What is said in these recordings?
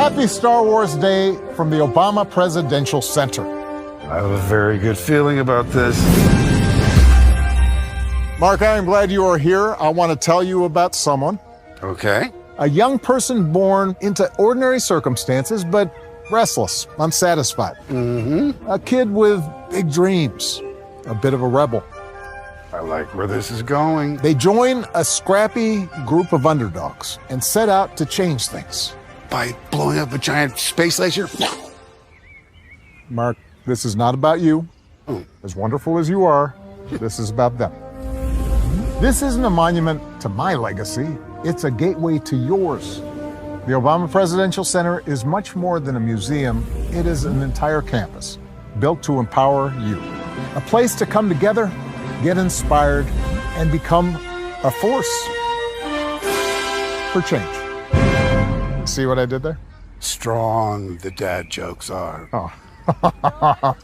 Happy Star Wars Day from the Obama Presidential Center. I have a very good feeling about this. Mark, I am glad you are here. I want to tell you about someone. Okay. A young person born into ordinary circumstances, but restless, unsatisfied. A kid with big dreams, a bit of a rebel. I like where this is going. They join a scrappy group of underdogs and set out to change things. By blowing up a giant space laser? No. Mark, this is not about you. As wonderful as you are, this is about them. This isn't a monument to my legacy. It's a gateway to yours. The Obama Presidential Center is much more than a museum. It is an entire campus built to empower you. A place to come together, get inspired, and become a force for change. See what I did there? Strong the dad jokes are. Oh,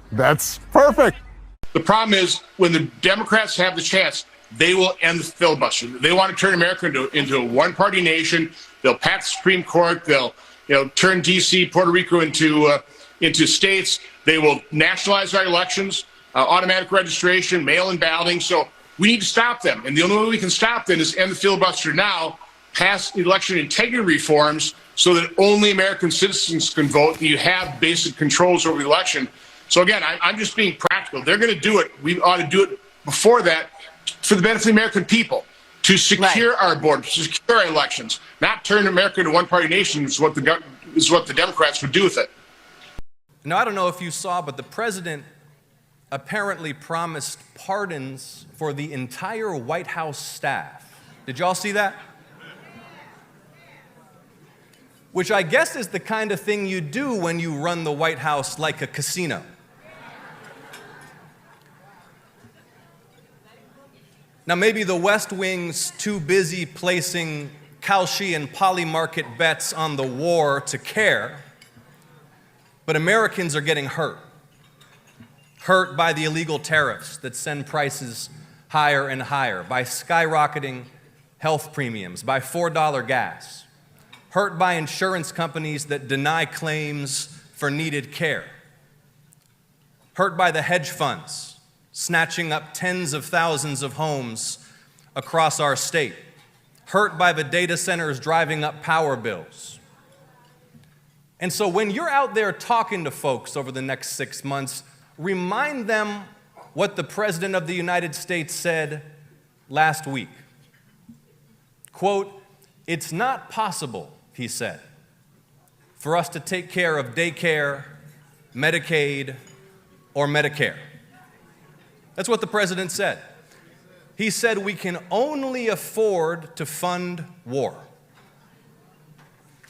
that's perfect. The problem is when the Democrats have the chance, they will end the filibuster. They want to turn America into a one-party nation. They'll pack the Supreme Court. They'll turn D.C., Puerto Rico into states. They will nationalize our elections, automatic registration, mail-in balloting. So we need to stop them. And the only way we can stop them is end the filibuster now, pass election integrity reforms so that only American citizens can vote and you have basic controls over the election. So again, I'm just being practical. They're going to do it. We ought to do it before that for the benefit of the American people, to secure our borders, to secure our elections, not turn America into a one-party nation is what the Democrats would do with it. Now, I don't know if you saw, but the president apparently promised pardons for the entire White House staff. Did y'all see that? Which I guess is the kind of thing you do when you run the White House like a casino. Now, maybe the West Wing's too busy placing Kalshi and polymarket bets on the war to care, but Americans are getting hurt. Hurt by the illegal tariffs that send prices higher and higher, by skyrocketing health premiums, by $4 gas. Hurt by insurance companies that deny claims for needed care. Hurt by the hedge funds snatching up tens of thousands of homes across our state. Hurt by the data centers driving up power bills. And so when you're out there talking to folks over the next 6 months, remind them what the President of the United States said last week. Quote, "It's not possible," he said, "for us to take care of daycare, Medicaid, or Medicare." That's what the president said. He said we can only afford to fund war.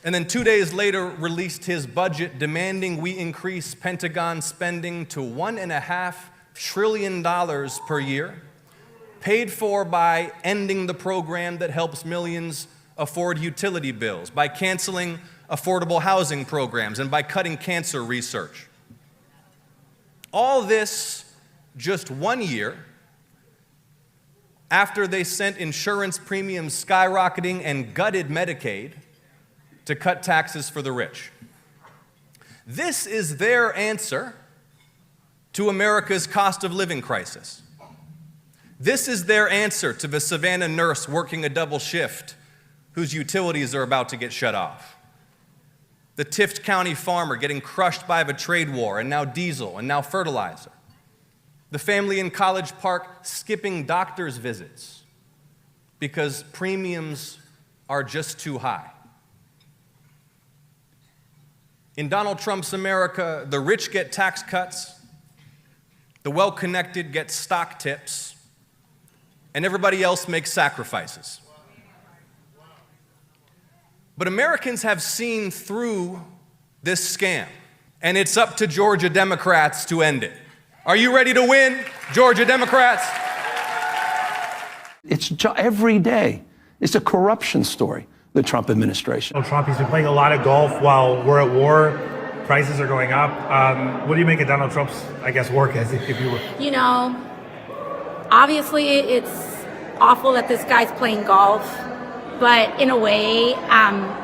And then 2 days later released his budget demanding we increase Pentagon spending to $1.5 trillion per year, paid for by ending the program that helps millions afford utility bills, by canceling affordable housing programs, and by cutting cancer research. All this just 1 year after they sent insurance premiums skyrocketing and gutted Medicaid to cut taxes for the rich. This is their answer to America's cost of living crisis. This is their answer to the Savannah nurse working a double shift whose utilities are about to get shut off. The Tift County farmer getting crushed by the trade war and now diesel and now fertilizer. The family in College Park skipping doctor's visits because premiums are just too high. In Donald Trump's America, the rich get tax cuts, the well-connected get stock tips, and everybody else makes sacrifices. But Americans have seen through this scam, and it's up to Georgia Democrats to end it. Are you ready to win, Georgia Democrats? It's every day. It's a corruption story, the Trump administration. Trump, he's been playing a lot of golf while we're at war. Prices are going up. What do you make of Donald Trump's, work as if you were? Obviously it's awful that this guy's playing golf. But in a way,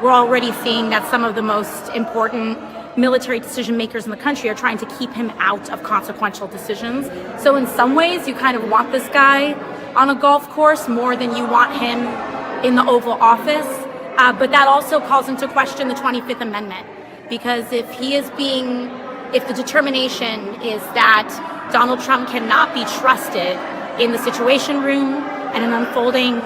we're already seeing that some of the most important military decision makers in the country are trying to keep him out of consequential decisions. So in some ways, you kind of want this guy on a golf course more than you want him in the Oval Office. But that also calls into question the 25th Amendment, because if the determination is that Donald Trump cannot be trusted in the Situation Room and in unfolding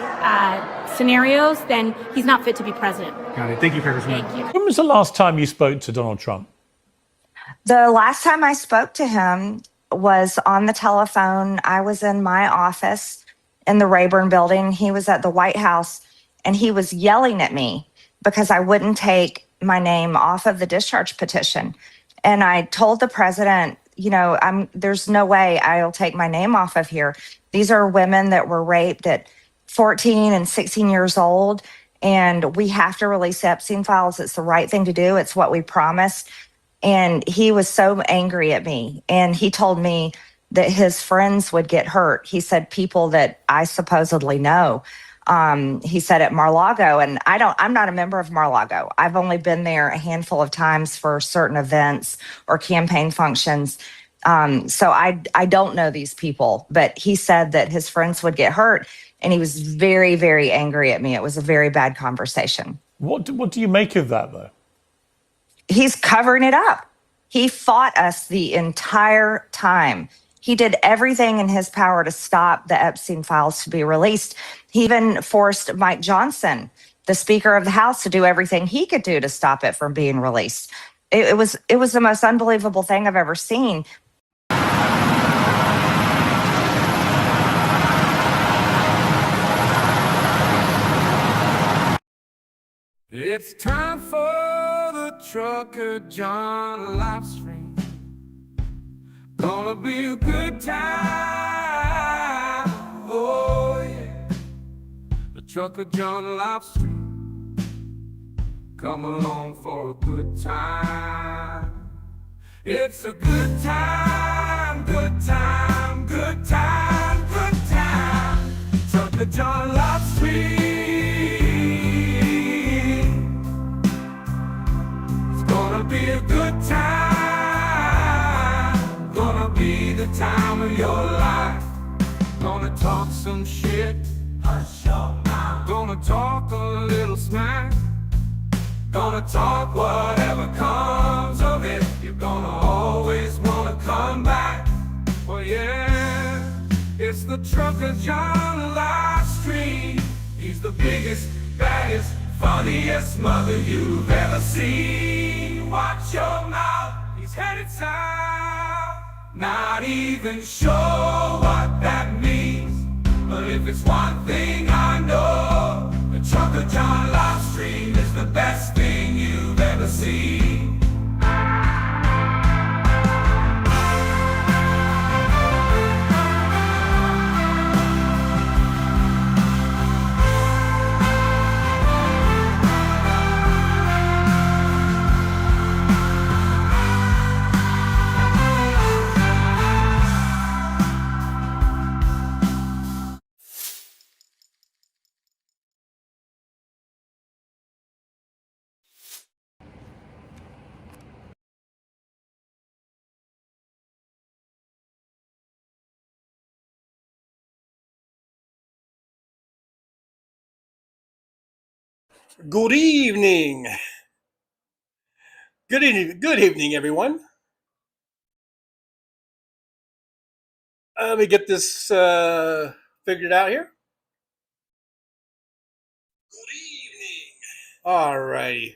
scenarios, then he's not fit to be president. Got it. Thank you, Congressman. Thank you. When was the last time you spoke to Donald Trump? The last time I spoke to him was on the telephone. I was in my office in the Rayburn building. He was at the White House, and he was yelling at me because I wouldn't take my name off of the discharge petition. And I told the president, there's no way I'll take my name off of here. These are women that were raped at 14 and 16 years old, and we have to release the Epstein files. It's the right thing to do. It's what we promised. And he was so angry at me, and he told me that his friends would get hurt. He said people that I supposedly know. He said at Mar-a-Lago, and I'm not a member of Mar-a-Lago. I've only been there a handful of times for certain events or campaign functions. So I don't know these people, but he said that his friends would get hurt, and he was very, very angry at me. It was a very bad conversation. What do you make of that, though? He's covering it up. He fought us the entire time. He did everything in his power to stop the Epstein files to be released. He even forced Mike Johnson, the Speaker of the House, to do everything he could do to stop it from being released. It was the most unbelievable thing I've ever seen. It's time for the Trucker John Livestream. Gonna be a good time. Oh yeah. The Trucker John Livestream. Come along for a good time. It's a good time, good time, good time, good time. Trucker John Livestream. Gonna be a good time. Gonna be the time of your life. Gonna talk some shit. Hush your mouth. Gonna talk a little smack. Gonna talk whatever comes of it. You're gonna always wanna come back. Well, yeah, it's the Trucker John Livestream. He's the biggest, baddest, funniest mother you've ever seen. Watch your mouth, he's headed south. Not even sure what that means, but if it's one thing I know, the Trucker John Livestream is the best thing you've ever seen. Good evening. Good evening, everyone. Let me get this figured out here. Good evening. All righty.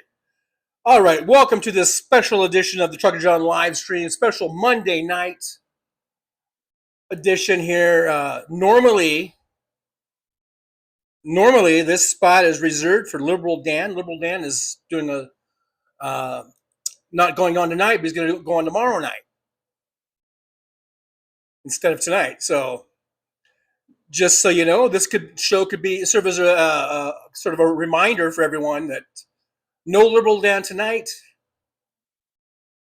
All right. Welcome to this special edition of the Trucker John live stream, special Monday night edition here. Normally, this spot is reserved for Liberal Dan. Liberal Dan is doing not going on tonight, but he's going to go on tomorrow night instead of tonight. So, just so you know, this could serve as a sort of a reminder for everyone that no Liberal Dan tonight,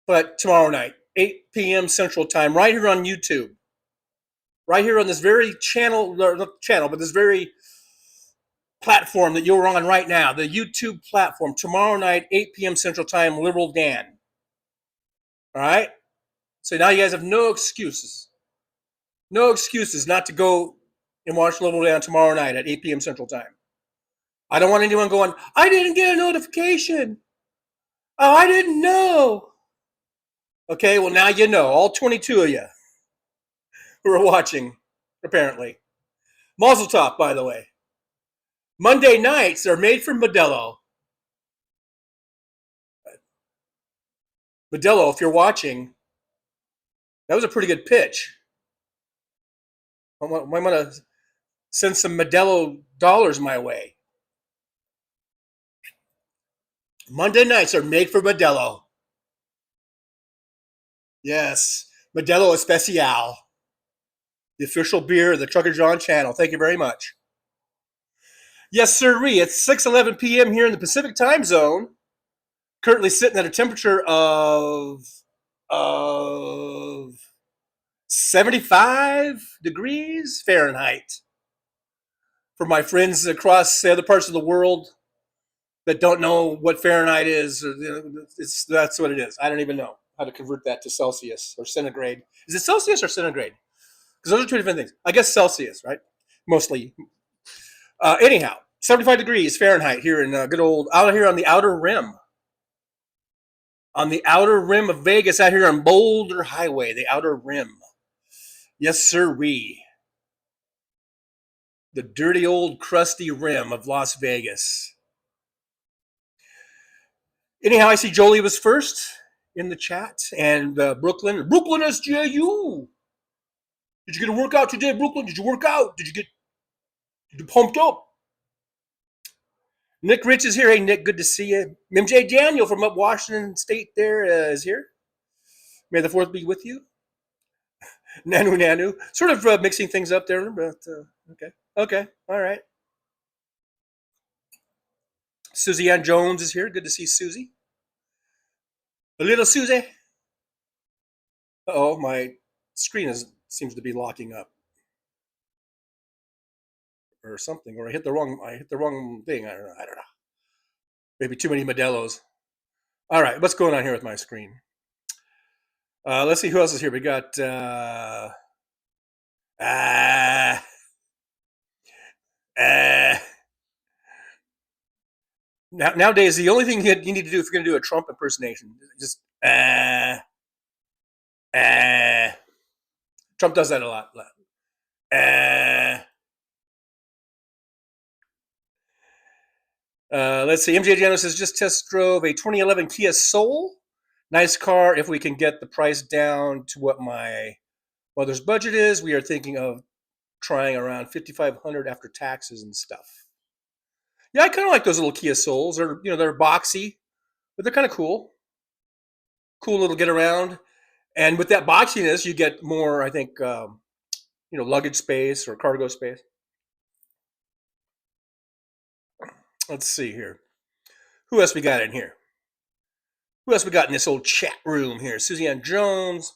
but tomorrow night, 8 p.m. Central Time, right here on YouTube, right here on this very channel, not channel, but this very platform that you're on right now, the YouTube platform, tomorrow night, 8 p.m. Central Time, Liberal Dan. All right? So now you guys have no excuses. No excuses not to go and watch Liberal Dan tomorrow night at 8 p.m. Central Time. I don't want anyone going, I didn't get a notification. Oh, I didn't know. Okay, well, now you know. All 22 of you who are watching, apparently. Mazel tov, by the way. Monday nights are made for Modelo. Modelo, if you're watching, that was a pretty good pitch. I'm going to send some Modelo dollars my way. Monday nights are made for Modelo. Yes, Modelo Especial, the official beer of the Trucker John channel. Thank you very much. Yes, sirree. It's 6:11 p.m. here in the Pacific time zone. Currently sitting at a temperature of 75 degrees Fahrenheit. For my friends across the other parts of the world that don't know what Fahrenheit is, that's what it is. I don't even know how to convert that to Celsius or centigrade. Is it Celsius or centigrade? Because those are two different things. I guess Celsius, right? Mostly. Anyhow, 75 degrees Fahrenheit here in good old, out here on the outer rim. On the outer rim of Vegas, out here on Boulder Highway, the outer rim. Yes, sirree. The dirty old crusty rim of Las Vegas. Anyhow, I see Jolie was first in the chat, and Brooklyn SGAU. Did you get a workout today, Brooklyn? Did you work out? Did you pumped up? Nick Rich is here. Hey, Nick, good to see you. MJ Daniel from up Washington State there is here. May the 4th be with you. Nanu. Sort of mixing things up there, but okay. All right. Susie Ann Jones is here. Good to see Susie. A little Susie. Uh-oh, my screen seems to be locking up. Or something, or I hit the wrong thing. I don't know. Maybe too many Modelos. All right, what's going on here with my screen? Let's see who else is here. We got nowadays the only thing you need to do if you're going to do a Trump impersonation is just Trump does that a lot. Let's see. MJ Jano says just test drove a 2011 Kia Soul. Nice car. If we can get the price down to what my mother's budget is, we are thinking of trying around $5,500 after taxes and stuff. Yeah, I kind of like those little Kia Souls. They're boxy, but they're kind of cool. Cool little get around. And with that boxiness, you get more, I think, luggage space or cargo space. Let's see here. Who else we got in here? Who else we got in this old chat room here? Susie Ann Jones.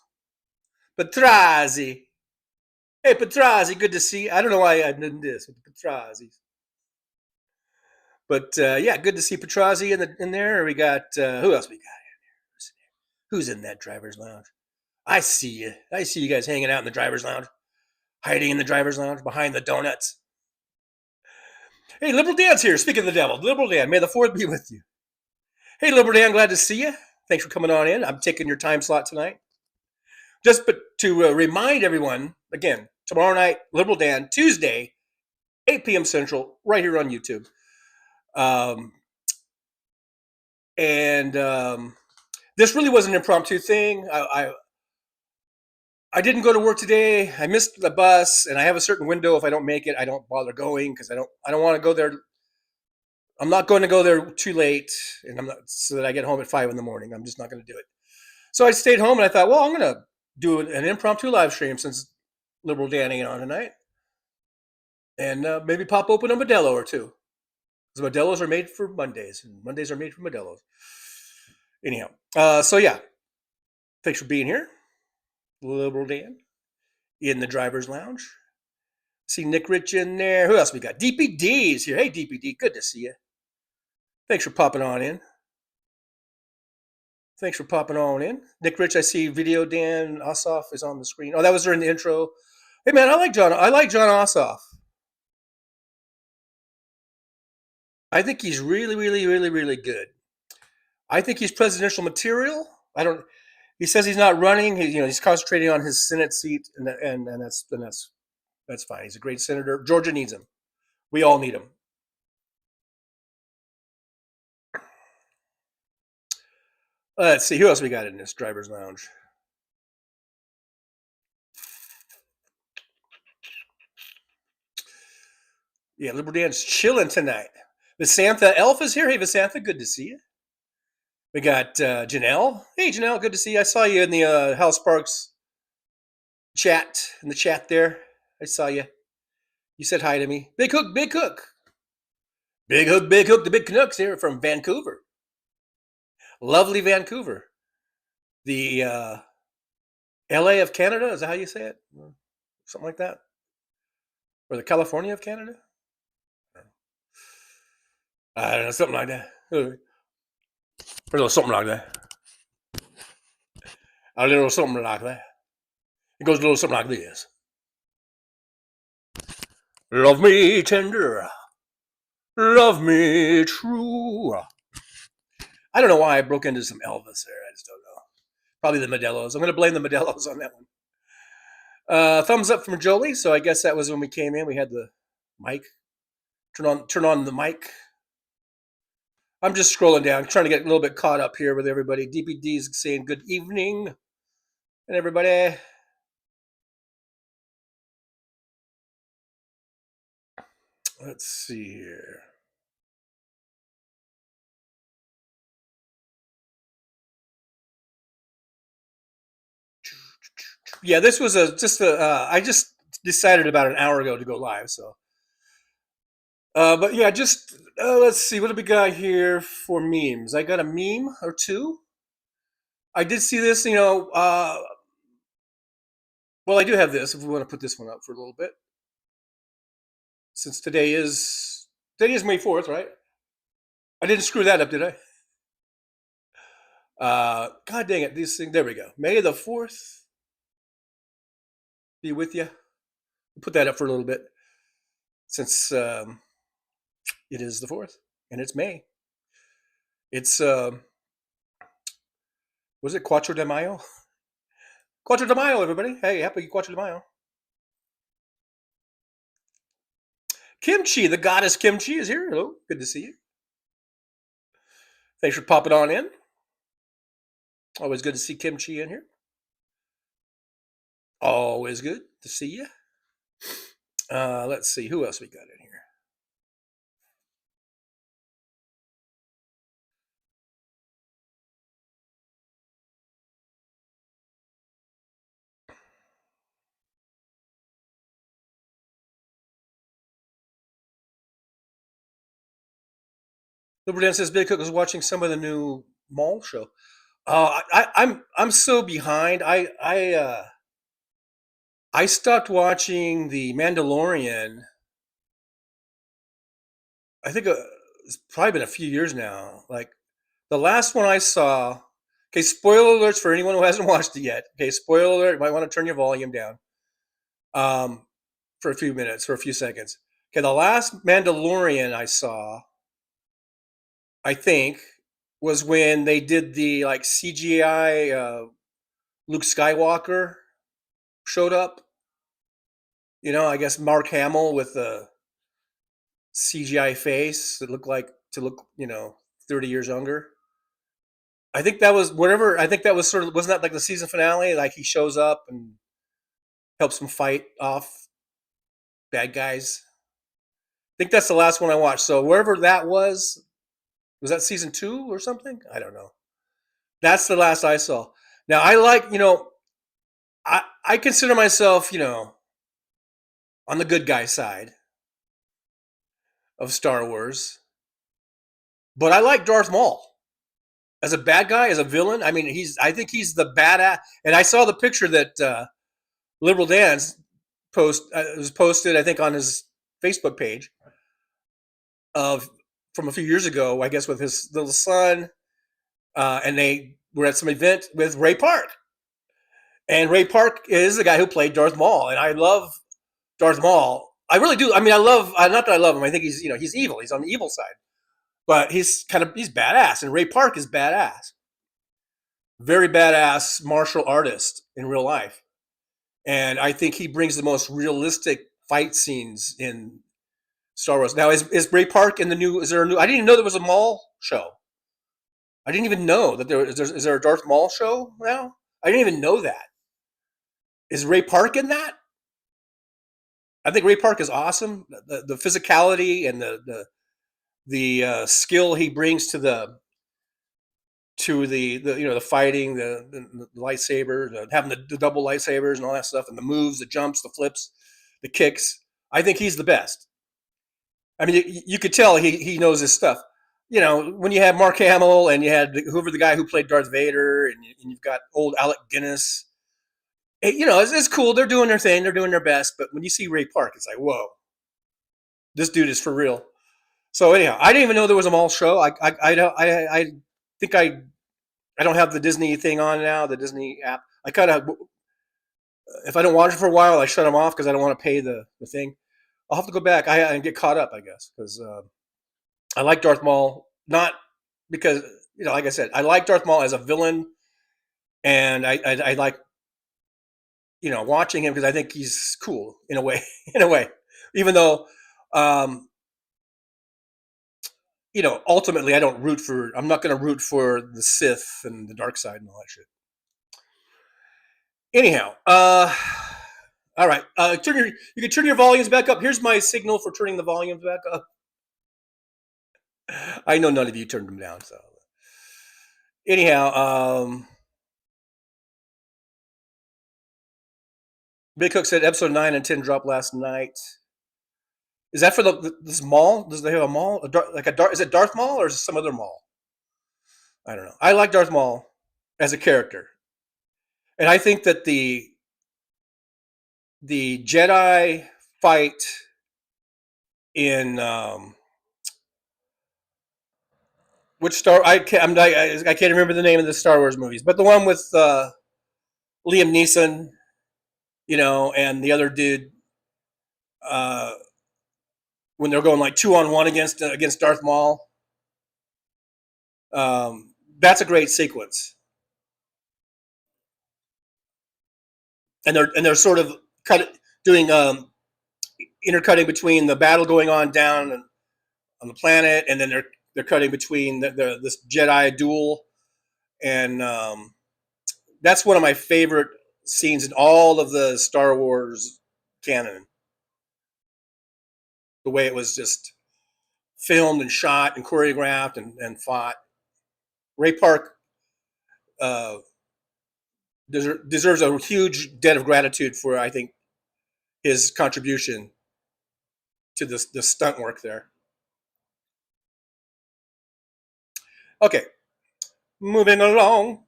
Petrazi. Hey, Petrazi, good to see you. I don't know why I did this with the Petrazis. But, yeah, good to see Petrazi in there. We got, who else we got in there? Who's in that driver's lounge? I see you. I see you guys hanging out in the driver's lounge. Hiding in the driver's lounge behind the donuts. Hey, Liberal Dan's here. Speaking of the devil, Liberal Dan, may the 4th be with you. Hey, Liberal Dan, glad to see you. Thanks for coming on in. I'm taking your time slot tonight. Just to remind everyone, again, tomorrow night, Liberal Dan, Tuesday, 8 p.m. Central, right here on YouTube. This really was an impromptu thing. I didn't go to work today. I missed the bus, and I have a certain window. If I don't make it, I don't bother going because I don't want to go there. I'm not going to go there too late, and so that I get home at 5 in the morning. I'm just not going to do it. So I stayed home, and I thought, well, I'm going to do an impromptu live stream since Liberal Dan ain't on tonight, and maybe pop open a Modelo or two. Because Modelos are made for Mondays, and Mondays are made for Modelos. Anyhow, so yeah, thanks for being here, Liberal Dan, in the driver's lounge. See Nick Rich in there. Who else we got? DPD's here. Hey, DPD, good to see you. Thanks for popping on in. Thanks for popping on in. Nick Rich, I see video. Dan Ossoff is on the screen. Oh, that was during the intro. Hey, man, I like John Ossoff. I think he's really, really, really, really good. I think he's presidential material. He says he's not running. He's concentrating on his Senate seat, and that's fine. He's a great senator. Georgia needs him. We all need him. Let's see who else we got in this driver's lounge. Yeah, Liberal Dan's chilling tonight. Vasantha Elf is here. Hey, Vasantha, good to see you. We got Janelle. Hey, Janelle, good to see you. I saw you in the Hal Sparks chat, in the chat there. I saw you. You said hi to me. Big Hook, Big Hook. Big Hook, Big Hook, the Big Canucks here from Vancouver. Lovely Vancouver. The LA of Canada, is that how you say it? Something like that? Or the California of Canada? I don't know, something like that. Or something like that. A little something like that. It goes a little something like this. Love me tender. Love me true. I don't know why I broke into some Elvis there. I just don't know. Probably the Modelos. I'm going to blame the Modelos on that one. Thumbs up from Jolie. So I guess that was when we came in. We had the mic. Turn on the mic. I'm just scrolling down, trying to get a little bit caught up here with everybody. DPD's saying good evening. And everybody. Let's see here. Yeah, this was I just decided about an hour ago to go live, so. But yeah, let's see, what do we got here for memes? I got a meme or two. I did see this, well, I do have this, if we want to put this one up for a little bit. Since today is May 4th, right? I didn't screw that up, did I? God dang it, these things, there we go. May the 4th be with you. We'll put that up for a little bit since it is the 4th and it's May. It's was it Quattro de Mayo? Quattro de Mayo, everybody. Hey, happy Quattro de Mayo. Kimchi, the goddess Kimchi is here. Hello, good to see you. Thanks for popping on in. Always good to see Kimchi in here. Always good to see you. Let's see, who else we got in here? Liberal Dan says Big Cook was watching some of the new mall show. I'm so behind. I stopped watching The Mandalorian. I think it's probably been a few years now. Like the last one I saw. Okay, spoiler alerts for anyone who hasn't watched it yet. Okay, spoiler alert. You might want to turn your volume down for a few minutes, for a few seconds. Okay, the last Mandalorian I saw, I think, was when they did the like CGI Luke Skywalker showed up. I guess Mark Hamill with the CGI face that looked 30 years younger. I think that was whatever. I think that was wasn't that like the season finale? Like he shows up and helps them fight off bad guys. I think that's the last one I watched. So wherever that was that season 2 or something? I don't know. That's the last I saw. Now I like, I consider myself, on the good guy side of Star Wars. But I like Darth Maul. As a bad guy, as a villain, I mean, I think he's the badass. And I saw the picture that Liberal Dan's it was posted, I think, on his Facebook page from a few years ago, I guess, with his little son, and they were at some event with Ray Park. And Ray Park is the guy who played Darth Maul, and I love Darth Maul. I really do. I mean, not that I love him. I think he's evil. He's on the evil side, but he's badass, and Ray Park is badass. Very badass martial artist in real life. And I think he brings the most realistic fight scenes in Star Wars. Now, is Ray Park in the new? Is there a new? I didn't even know there was a Maul show. I didn't even know that is there a Darth Maul show now. I didn't even know that. Is Ray Park in that? I think Ray Park is awesome. The physicality and the skill he brings to the fighting, the lightsaber, having the double lightsabers and all that stuff, and the moves, the jumps, the flips, the kicks. I think he's the best. I mean, you could tell he knows his stuff. When you have Mark Hamill and you had the guy who played Darth Vader, and you've got old Alec Guinness. It's cool. They're doing their thing. They're doing their best. But when you see Ray Park, it's like, whoa, this dude is for real. So anyhow, I didn't even know there was a Maul show. I think I don't have the Disney thing on now, the Disney app. I kind of, if I don't watch it for a while, I shut them off because I don't want to pay the thing. I'll have to go back and get caught up, I guess, because I like Darth Maul, not because, like I said, I like Darth Maul as a villain, and I like, watching him because I think he's cool in a way, even though, ultimately I'm not going to root for the Sith and the dark side and all that shit. Anyhow, all right, you can turn your volumes back up. Here's my signal for turning the volumes back up. I know none of you turned them down, so anyhow, Big Cook said episode 9 and 10 dropped last night. Is that for this Maul? Does they have a Maul? Is it Darth Maul or is it some other Maul? I don't know. I like Darth Maul as a character, and I think that the Jedi fight in which I can't remember the name of the Star Wars movies, but the one with Liam Neeson, and the other dude, when they're going like 2-on-1 against Darth Maul. That's a great sequence, and they're sort of doing intercutting between the battle going on down on the planet, and then they're cutting between this Jedi duel, and that's one of my favorite scenes in all of the Star Wars canon. The way it was just filmed and shot and choreographed and fought. Ray Park deserves a huge debt of gratitude for, I think, his contribution to the stunt work there. Okay, moving along.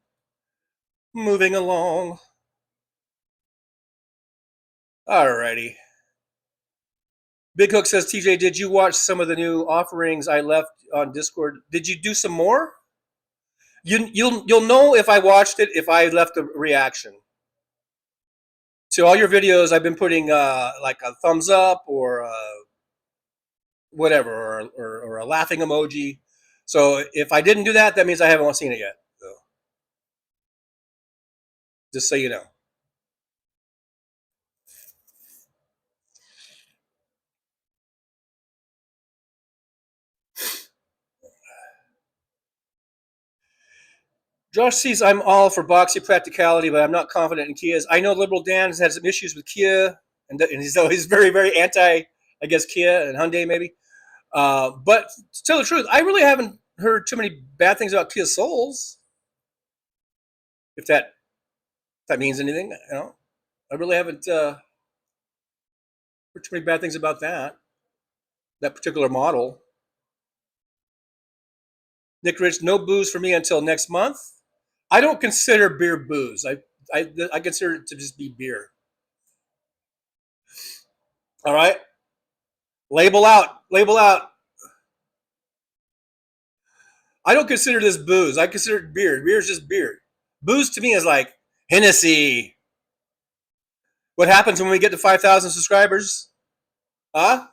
Alrighty. Big Hook says, TJ, did you watch some of the new offerings I left on Discord? Did you do some more? You'll know if I watched it if I left a reaction. To all your videos, I've been putting like a thumbs up or whatever, or a laughing emoji. So if I didn't do that, that means I haven't seen it yet. So, just so you know. Josh sees I'm all for boxy practicality, but I'm not confident in Kia's. I know Liberal Dan has had some issues with Kia, and he's very, very anti, I guess, Kia and Hyundai maybe. But to tell the truth, I really haven't heard too many bad things about Kia Souls. If that means anything, I really haven't heard too many bad things about that particular model. Nick Rich, no booze for me until next month. I don't consider beer booze. I consider it to just be beer. All right? Label out. Label out. I don't consider this booze. I consider it beer. Beer is just beer. Booze to me is like Hennessy. What happens when we get to 5,000 subscribers? Huh?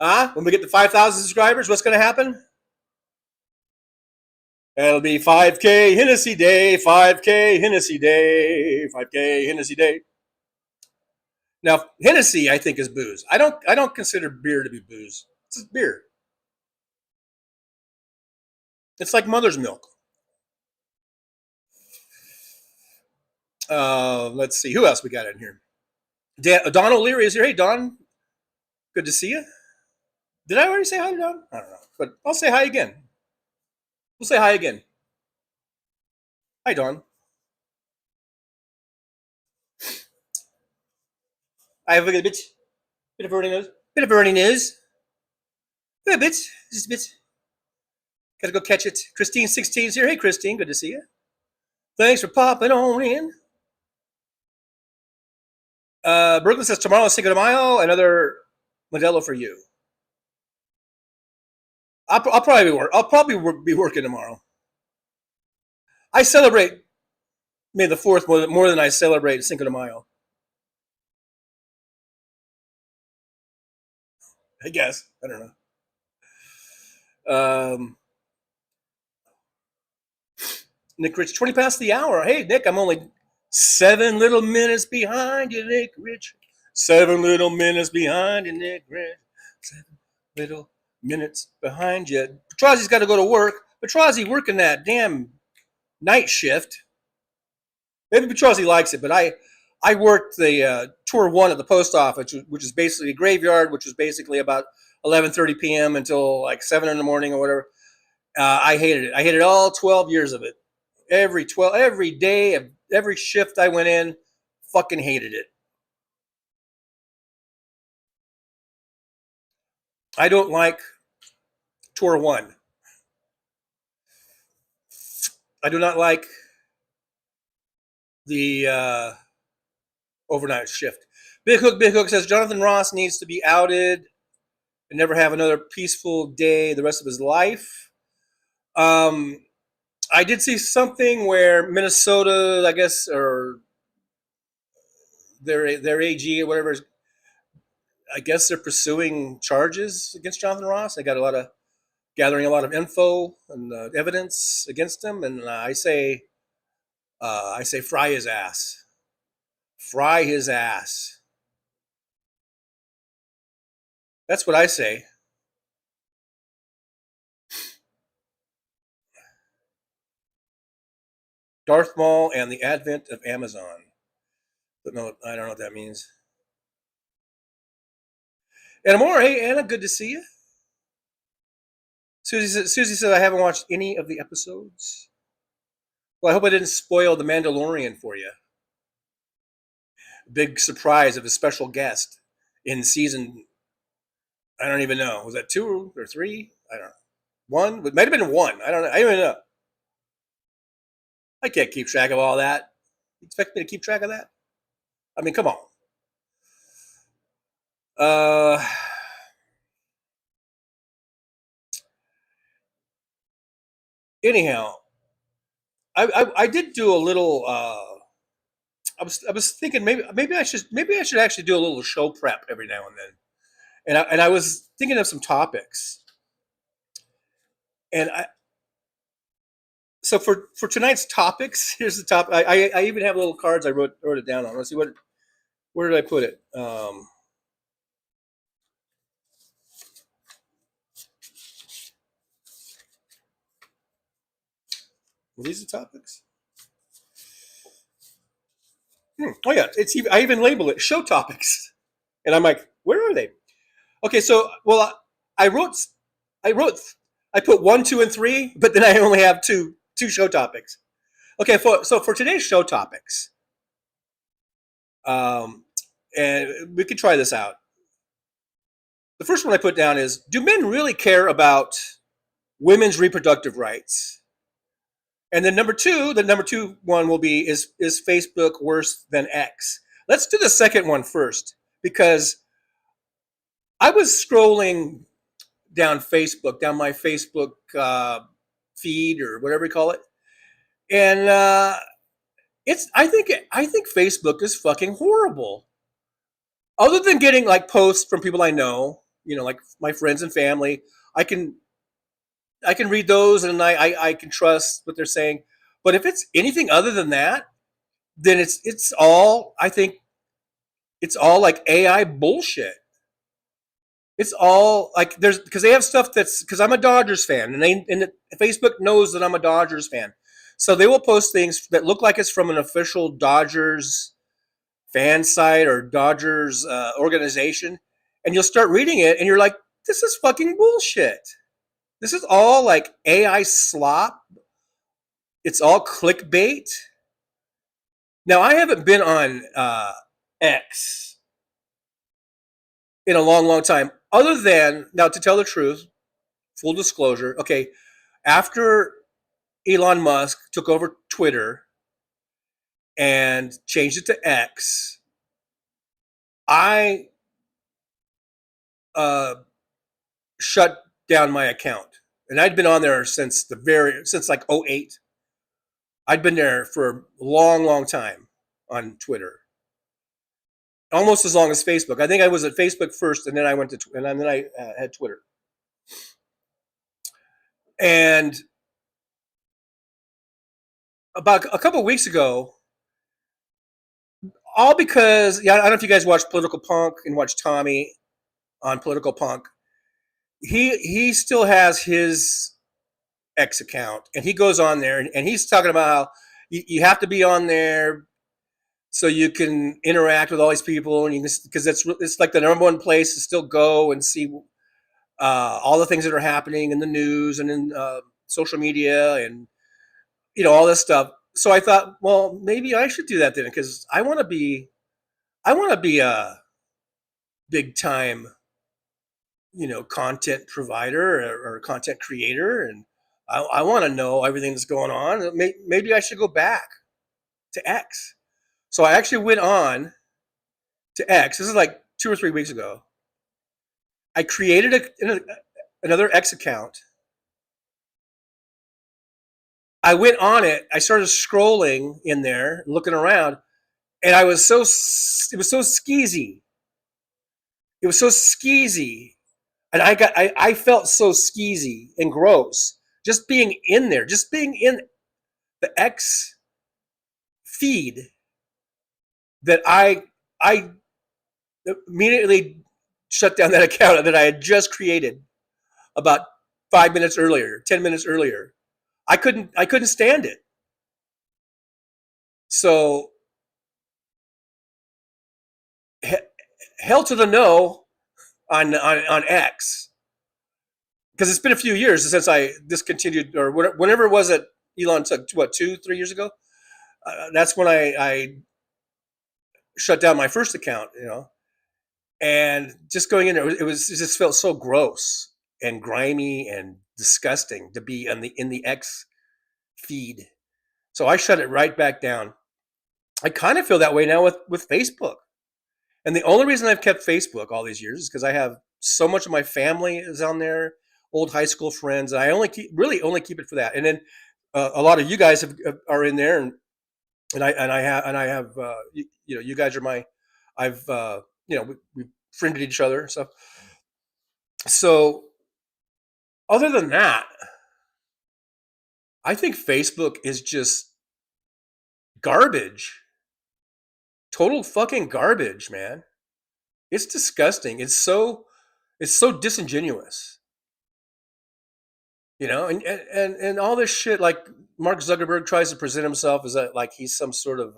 Huh? When we get to 5,000 subscribers, what's going to happen? It'll be 5K Hennessy Day, 5K Hennessy Day, 5K Hennessy Day. Now, Hennessy, I think, is booze. I don't consider beer to be booze. It's just beer. It's like mother's milk. Let's see. Who else we got in here? Don O'Leary is here. Hey, Don. Good to see you. Did I already say hi to Don? I don't know. But I'll say hi again. We'll say hi again. Hi, Don. I have a bit of runny nose. Bit of runny nose. A bit. Just a bit. Gotta go catch it. Christine 16's here. Hey, Christine. Good to see you. Thanks for popping on in. Brooklyn says tomorrow is Cinco de Mayo. Another Modelo for you. I'll probably be working tomorrow. I celebrate May the 4th more than I celebrate Cinco de Mayo. I guess. I don't know. Nick Rich, 20 past the hour. Hey, Nick, I'm only 7 little minutes behind you, Nick Rich. 7 little minutes behind you, Nick Rich. 7 little minutes behind you. Petrozzi's got to go to work. Petrozzi working that damn night shift. Maybe Petrozzi likes it, but I worked the tour 1 at the post office, which is basically a graveyard, which was basically about 11:30 p.m. until like 7 in the morning or whatever. I hated it. I hated all 12 years of it. Every day of every shift I went in, fucking hated it. I don't like tour 1. I do not like the overnight shift. Big Hook says Jonathan Ross needs to be outed and never have another peaceful day the rest of his life. I did see something where Minnesota, I guess, or their AG or whatever, I guess they're pursuing charges against Jonathan Ross. They got gathering a lot of info and evidence against him, and I say fry his ass. Fry his ass. That's what I say. Darth Maul and the advent of Amazon. But no, I don't know what that means. Anna Moore, hey Anna, good to see you. Susie said I haven't watched any of the episodes. Well, I hope I didn't spoil The Mandalorian for you. Big surprise of a special guest in season, I don't even know. Was that 2 or 3? I don't know. 1? It might have been 1. I don't know. I don't even know. I can't keep track of all that. You expect me to keep track of that? I mean, come on. Anyhow, I did do a little. I was thinking maybe I should actually do a little show prep every now and then, and I was thinking of some topics, and so for tonight's topics, here's the top. I even have little cards I wrote it down on. Let's see where did I put it? Were these the topics? Oh yeah, I even label it show topics, and I'm like, where are they? Okay, so I put 1, 2, and 3, but then I only have two show topics. Okay, so for today's show topics, and we could try this out. The first one I put down is: do men really care about women's reproductive rights? And then number two one will be: is Facebook worse than X? Let's do the second one first. because I was scrolling down Facebook, down my Facebook feed or whatever you call it, and I think Facebook is fucking horrible. Other than getting like posts from people I know, like my friends and family, I can read those and I can trust what they're saying. But if it's anything other than that, then it's all, I think it's all like AI bullshit. It's all like because they have stuff because I'm a Dodgers fan and Facebook knows that I'm a Dodgers fan. So they will post things that look like it's from an official Dodgers fan site or Dodgers organization, and you'll start reading it and you're like, this is fucking bullshit. This is all like AI slop. It's all clickbait. Now, I haven't been on X in a long, long time, other than, now to tell the truth, full disclosure, okay, after Elon Musk took over Twitter and changed it to X, I shut down my account. And I'd been on there since like 08. I'd been there for a long, long time on Twitter. Almost as long as Facebook. I think I was at Facebook first, and then I went to and then I had Twitter. And about a couple of weeks ago, all because I don't know if you guys watch Political Punk and watch Tommy on Political Punk. He still has his X account, and he goes on there and he's talking about how you have to be on there so you can interact with all these people, and because it's like the number one place to still go and see all the things that are happening in the news and in social media and all this stuff. So I thought, well, maybe I should do that then, because I want to be a big time content provider or content creator, and I want to know everything that's going on. Maybe I should go back to X. So I actually went on to X. This is like 2 or 3 weeks ago. I created another X account. I went on it. I started scrolling in there, looking around, and it was so skeezy. It was so skeezy, and I felt so skeezy and gross just being in there, just being in the X feed, that I immediately shut down that account that I had just created about 5 minutes earlier, 10 minutes earlier. I couldn't stand it. So hell to the no on X, because it's been a few years since I discontinued, or whenever it was that Elon took, what, 2-3 years ago. That's when I shut down my first account, and just going in there, it just felt so gross and grimy and disgusting to be in the X feed. So I shut it right back down. I kind of feel that way now with Facebook. And the only reason I've kept Facebook all these years is because I have so much of my family is on there, old high school friends. And I only keep it for that. And then a lot of you guys are in there, and I have you guys are I've we've friended each other and stuff. So other than that, I think Facebook is just garbage. Total fucking garbage, man. It's disgusting. It's so disingenuous. And all this shit, like Mark Zuckerberg tries to present himself as like he's some sort of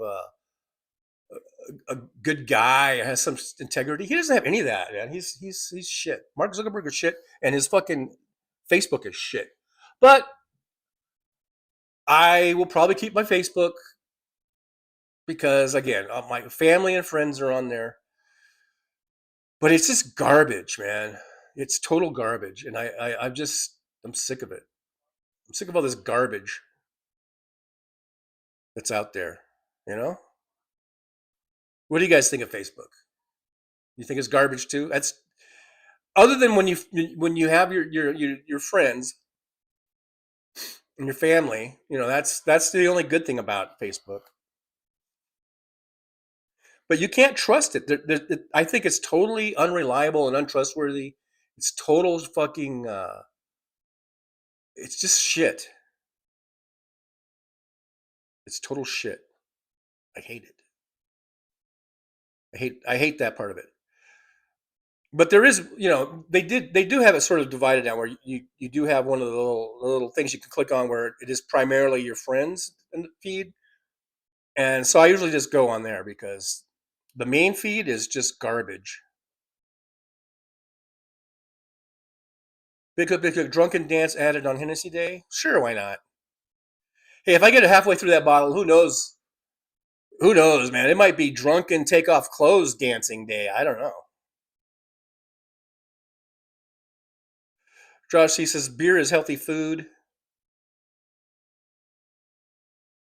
a good guy, has some integrity. He doesn't have any of that, man. He's shit. Mark Zuckerberg is shit, and his fucking Facebook is shit. But I will probably keep my Facebook because, again, my family and friends are on there. But it's just garbage, man. It's total garbage, and I'm sick of it. I'm sick of all this garbage that's out there. What do you guys think of Facebook? You think it's garbage too? That's other than when you have your friends and your family. You know, that's the only good thing about Facebook. But you can't trust it. I think it's totally unreliable and untrustworthy. It's total fucking. It's just shit. It's total shit. I hate it. I hate that part of it. But there is, you know, they do have it sort of divided now where you do have one of the little things you can click on where it is primarily your friends in the feed. And so I usually just go on there because the main feed is just garbage. Big drunken dance added on Hennessy Day? Sure, why not? Hey, if I get it halfway through that bottle, who knows? Who knows, man? It might be drunken take off clothes dancing day. I don't know. Josh C says beer is healthy food.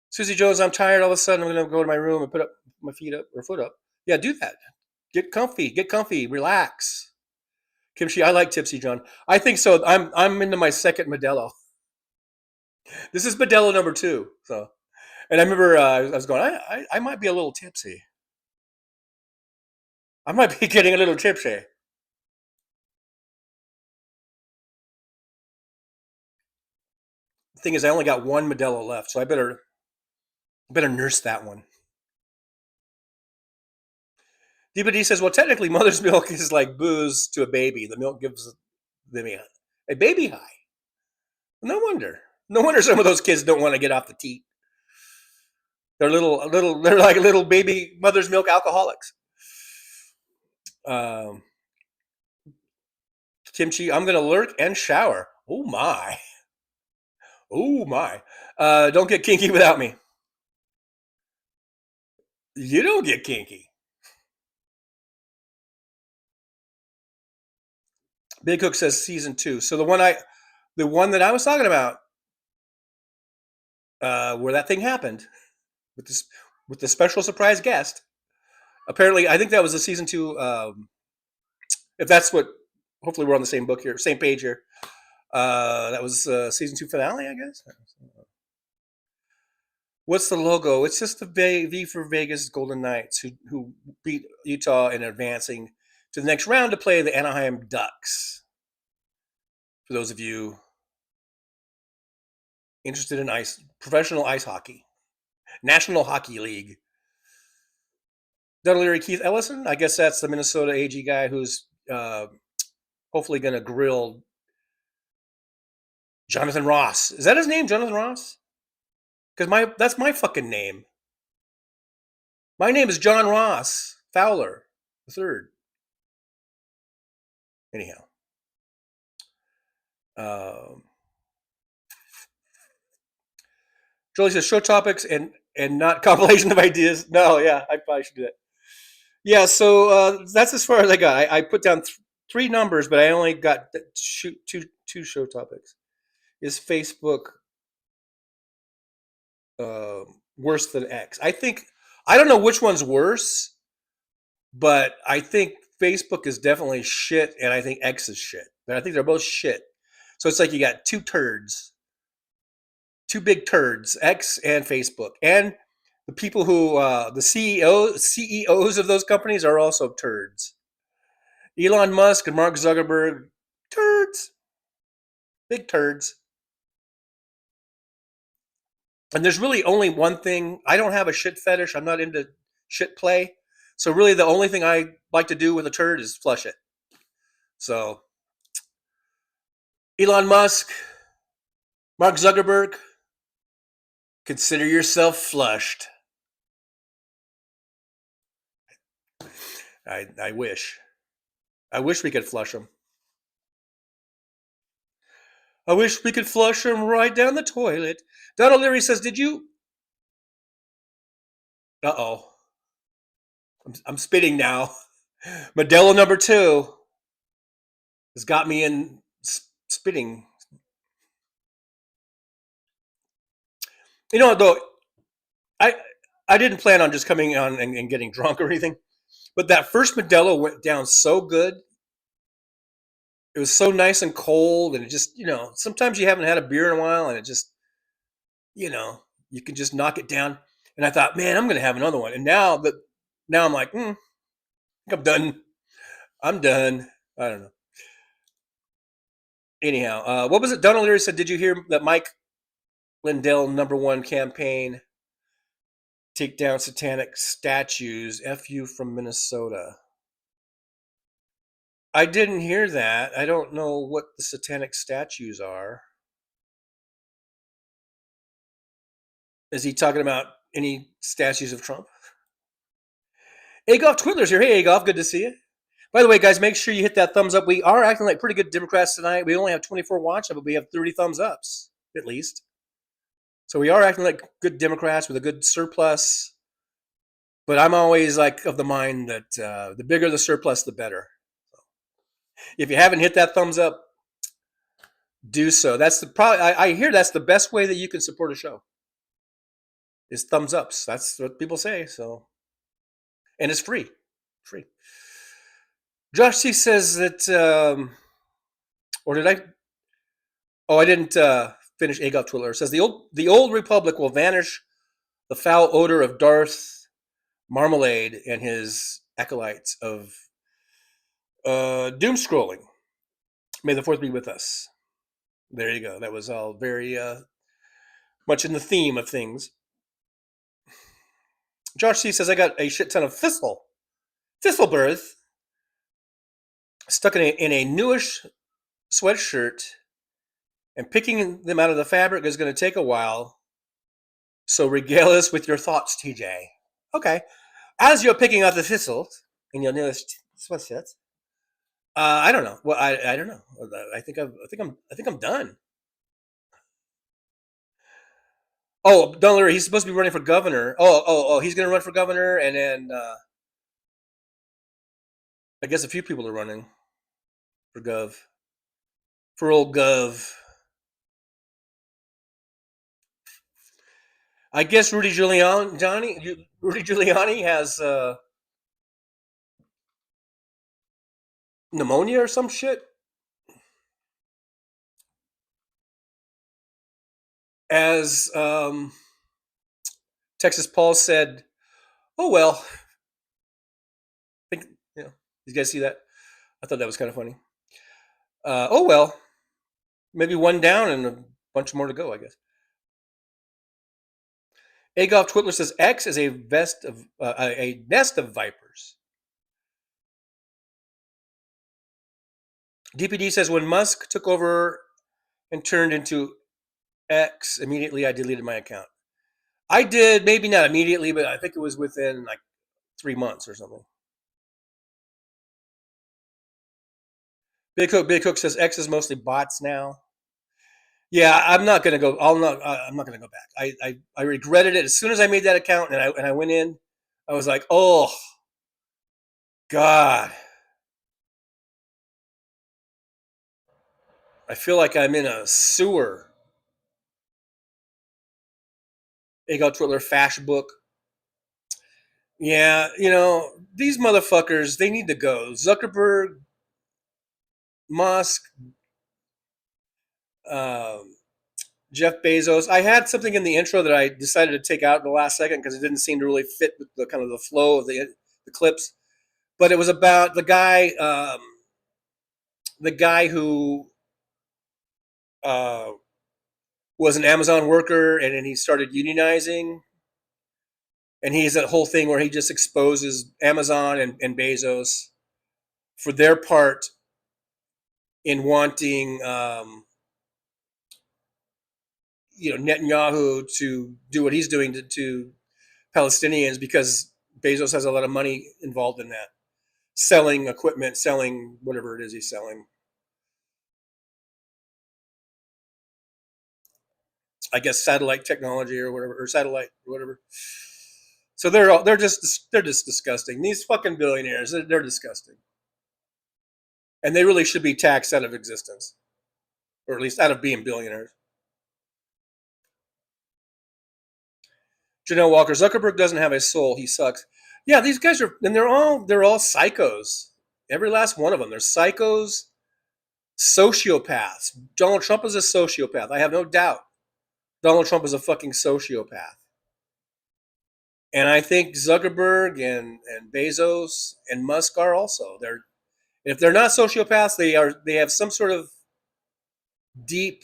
Susie Jones, I'm tired. All of a sudden, I'm going to go to my room and put up my feet up or foot up. Yeah, do that. Get comfy, relax. Kimchi, I like Tipsy John. I think so. I'm into my second Modelo. This is Modelo number 2. So, and I remember I was going, I might be a little tipsy. I might be getting a little tipsy. The thing is, I only got one Modelo left, so I better nurse that one. DBD says, well, technically, mother's milk is like booze to a baby. The milk gives them a baby high. No wonder. No wonder some of those kids don't want to get off the teat. They're they're like little baby mother's milk alcoholics. Kimchi, I'm gonna lurk and shower. Oh my. Oh my. Don't get kinky without me. You don't get kinky. Big Hook says season 2. So the one that I was talking about, where that thing happened with the special surprise guest. Apparently, I think that was the season 2. If that's what, hopefully we're on the same book here, same page here. That was season 2 finale, I guess. What's the logo? It's just the V for Vegas Golden Knights who beat Utah in advancing to the next round to play the Anaheim Ducks. For those of you interested in professional ice hockey, National Hockey League. Dudley Keith Ellison, I guess that's the Minnesota AG guy who's hopefully going to grill Jonathan Ross. Is that his name, Jonathan Ross? Because that's my fucking name. My name is John Ross Fowler III. Anyhow. Jolie says show topics and not compilation of ideas. No, yeah, I probably should do that. Yeah, so that's as far as I got. I put down 3 numbers, but I only got two show topics. Is Facebook worse than X? I don't know which one's worse, but I think Facebook is definitely shit, and I think X is shit. But I think they're both shit. So it's like you got 2 turds. 2 big turds, X and Facebook. And the people who, the CEOs of those companies are also turds. Elon Musk and Mark Zuckerberg, turds. Big turds. And there's really only one thing. I don't have a shit fetish. I'm not into shit play. So really the only thing I like to do with a turd is flush it. So Elon Musk, Mark Zuckerberg, consider yourself flushed. I wish. I wish we could flush them. I wish we could flush them right down the toilet. Donald Leary says, did you... Uh-oh. I'm spitting now. Modelo number 2 has got me in spitting. You know, though, I didn't plan on just coming on and getting drunk or anything. But that first Modelo went down so good. It was so nice and cold, and it just, sometimes you haven't had a beer in a while, and it just, you can just knock it down. And I thought, man, I'm going to have another one. And now I'm like, I think I'm done. I'm done. I don't know. Anyhow, what was it? Donald Leary said, did you hear that Mike Lindell #1 campaign take down satanic statues? FU from Minnesota. I didn't hear that. I don't know what the satanic statues are. Is he talking about any statues of Trump? Agolf Twiddler's here. Hey, Agolf, good to see you. By the way, guys, make sure you hit that thumbs up. We are acting like pretty good Democrats tonight. We only have 24 watching, but we have 30 thumbs ups, at least. So we are acting like good Democrats with a good surplus. But I'm always like of the mind that the bigger the surplus, the better. If you haven't hit that thumbs up, do so. That's I hear that's the best way that you can support a show. Is thumbs ups. That's what people say. So, and it's free. Josh C says that, or did I? Oh, I didn't finish. Agolf Twiddler says the old republic will vanish. The foul odor of Darth Marmalade and his acolytes of doom scrolling. May the 4th be with us. There you go. That was all very much in the theme of things. Josh C says, I got a shit ton of thistlebirds stuck in a newish sweatshirt, and picking them out of the fabric is going to take a while. So regale us with your thoughts, TJ. Okay. As you're picking out the thistles in your newest sweatshirt, I don't know. Well, I don't know. I think I'm done. Oh, don't worry. He's supposed to be running for governor. Oh, he's going to run for governor, and then I guess a few people are running for gov. For old gov. I guess Rudy Giuliani has pneumonia or some shit. As Texas Paul said, oh, well. I think, you guys see that? I thought that was kind of funny. Oh, well. Maybe one down and a bunch more to go, I guess. Agolf Twiddler says X is a nest of vipers. DPD says when Musk took over and turned into X, immediately I deleted my account. I did, maybe not immediately, but I think it was within like 3 months or something. Big Cook says X is mostly bots now. Yeah, I'm not gonna go. I'm not gonna go back. I regretted it as soon as I made that account and I went in. I was like, oh God, I feel like I'm in a sewer. Agolf Twiddler Fash book. Yeah, these motherfuckers, they need to go. Zuckerberg, Musk, Jeff Bezos. I had something in the intro that I decided to take out in the last second because it didn't seem to really fit with the kind of the flow of the clips. But it was about the guy who was an Amazon worker, and then he started unionizing. And he has that whole thing where he just exposes Amazon and Bezos for their part in wanting Netanyahu to do what he's doing to Palestinians, because Bezos has a lot of money involved in that, selling equipment, selling whatever it is he's selling. I guess satellite technology or whatever, or satellite or whatever. So they're just disgusting. These fucking billionaires, they're disgusting, and they really should be taxed out of existence, or at least out of being billionaires. Janelle Walker, Zuckerberg doesn't have a soul. He sucks. Yeah, these guys are, and they're all psychos. Every last one of them. They're psychos, sociopaths. Donald Trump is a sociopath. I have no doubt. Donald Trump is a fucking sociopath. And I think Zuckerberg and Bezos and Musk are also. If they're not sociopaths, they have some sort of deep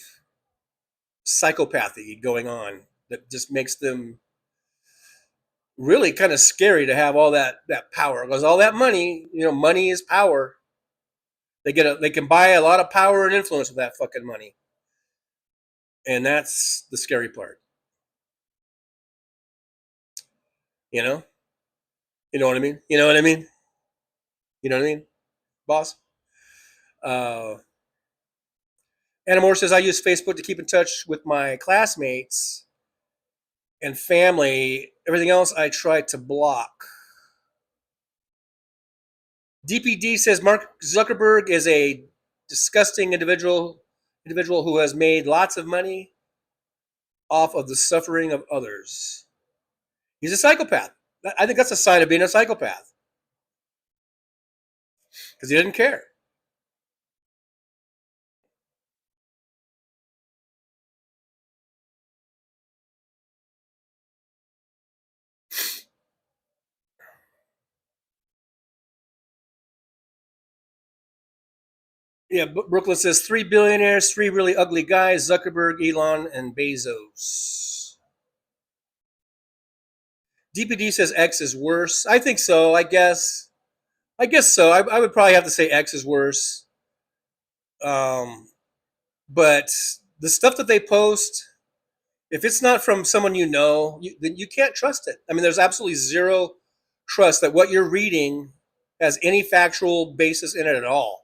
psychopathy going on that just makes them really kind of scary to have all that power, because all that money, money is power. They can buy a lot of power and influence with that fucking money. And that's the scary part. You know? You know what I mean? You know what I mean? You know what I mean, boss? Anna Moore says, I use Facebook to keep in touch with my classmates and family. Everything else I try to block. DPD says Mark Zuckerberg is a disgusting individual who has made lots of money off of the suffering of others. He's a psychopath. I think that's a sign of being a psychopath, because he didn't care. Yeah, Brooklyn says 3 billionaires, 3 really ugly guys: Zuckerberg, Elon, and Bezos. DPD says X is worse. I think so. I guess so. I would probably have to say X is worse. But the stuff that they post, if it's not from someone then you can't trust it. I mean, there's absolutely zero trust that what you're reading has any factual basis in it at all.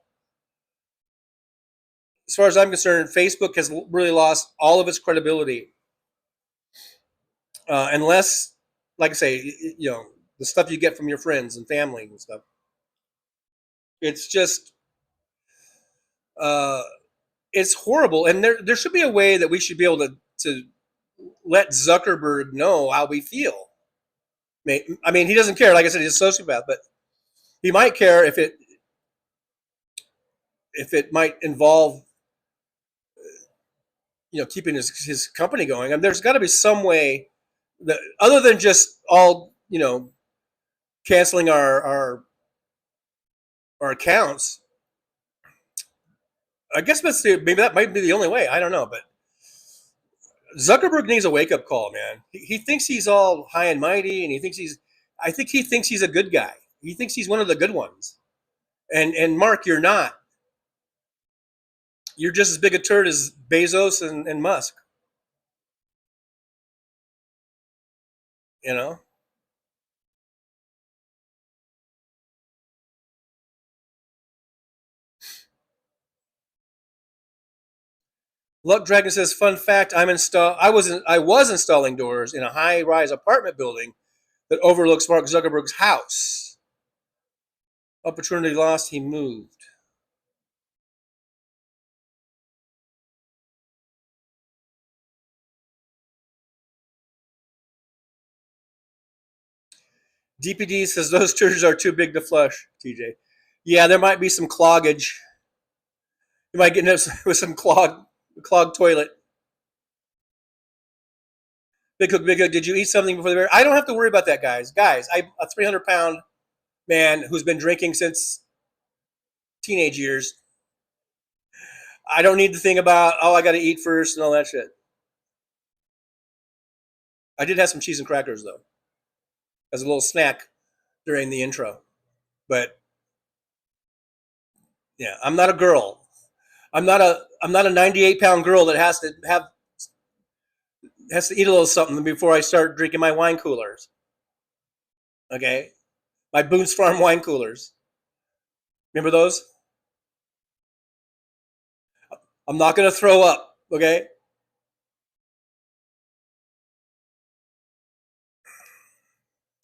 As far as I'm concerned, Facebook has really lost all of its credibility. Unless, like I say, the stuff you get from your friends and family and stuff. It's just, it's horrible. And there should be a way that we should be able to let Zuckerberg know how we feel. I mean, he doesn't care. Like I said, he's a sociopath, but he might care if it might involve, keeping his company going. I mean, there's got to be some way that, other than just all, canceling our accounts. I guess maybe that might be the only way. I don't know, but Zuckerberg needs a wake up call, man. He thinks he's all high and mighty, and I think he thinks he's a good guy. He thinks he's one of the good ones. And Mark, you're not. You're just as big a turd as Bezos and Musk. Luck Dragon says, fun fact, I was installing doors in a high-rise apartment building that overlooks Mark Zuckerberg's house. Opportunity lost, he moved. DPD says those turds are too big to flush, TJ. Yeah, there might be some cloggage. You might get into with some clogged toilet. Big Cook, did you eat something before the beer? I don't have to worry about that, guys. I'm a 300-pound man who's been drinking since teenage years. I don't need to think about, I got to eat first and all that shit. I did have some cheese and crackers, though, as a little snack during the intro. But yeah, I'm not a girl. I'm not a 98-pound girl that has to eat a little something before I start drinking my wine coolers. Okay? My Boone's Farm wine coolers. Remember those? I'm not going to throw up, okay?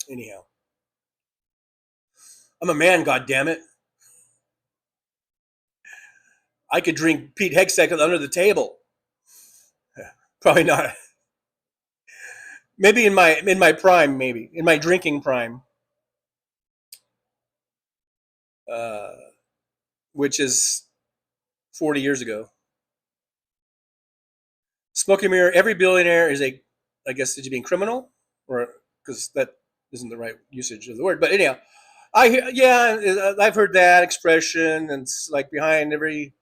Anyhow. I'm a man, goddammit. I could drink Pete Hegseth under the table. Probably not. Maybe in my prime, maybe. In my drinking prime. which is 40 years ago. Smoke and mirror. Every billionaire is a, I guess, did you mean criminal? Or, because that isn't the right usage of the word. But anyhow, I've heard that expression, and it's like behind every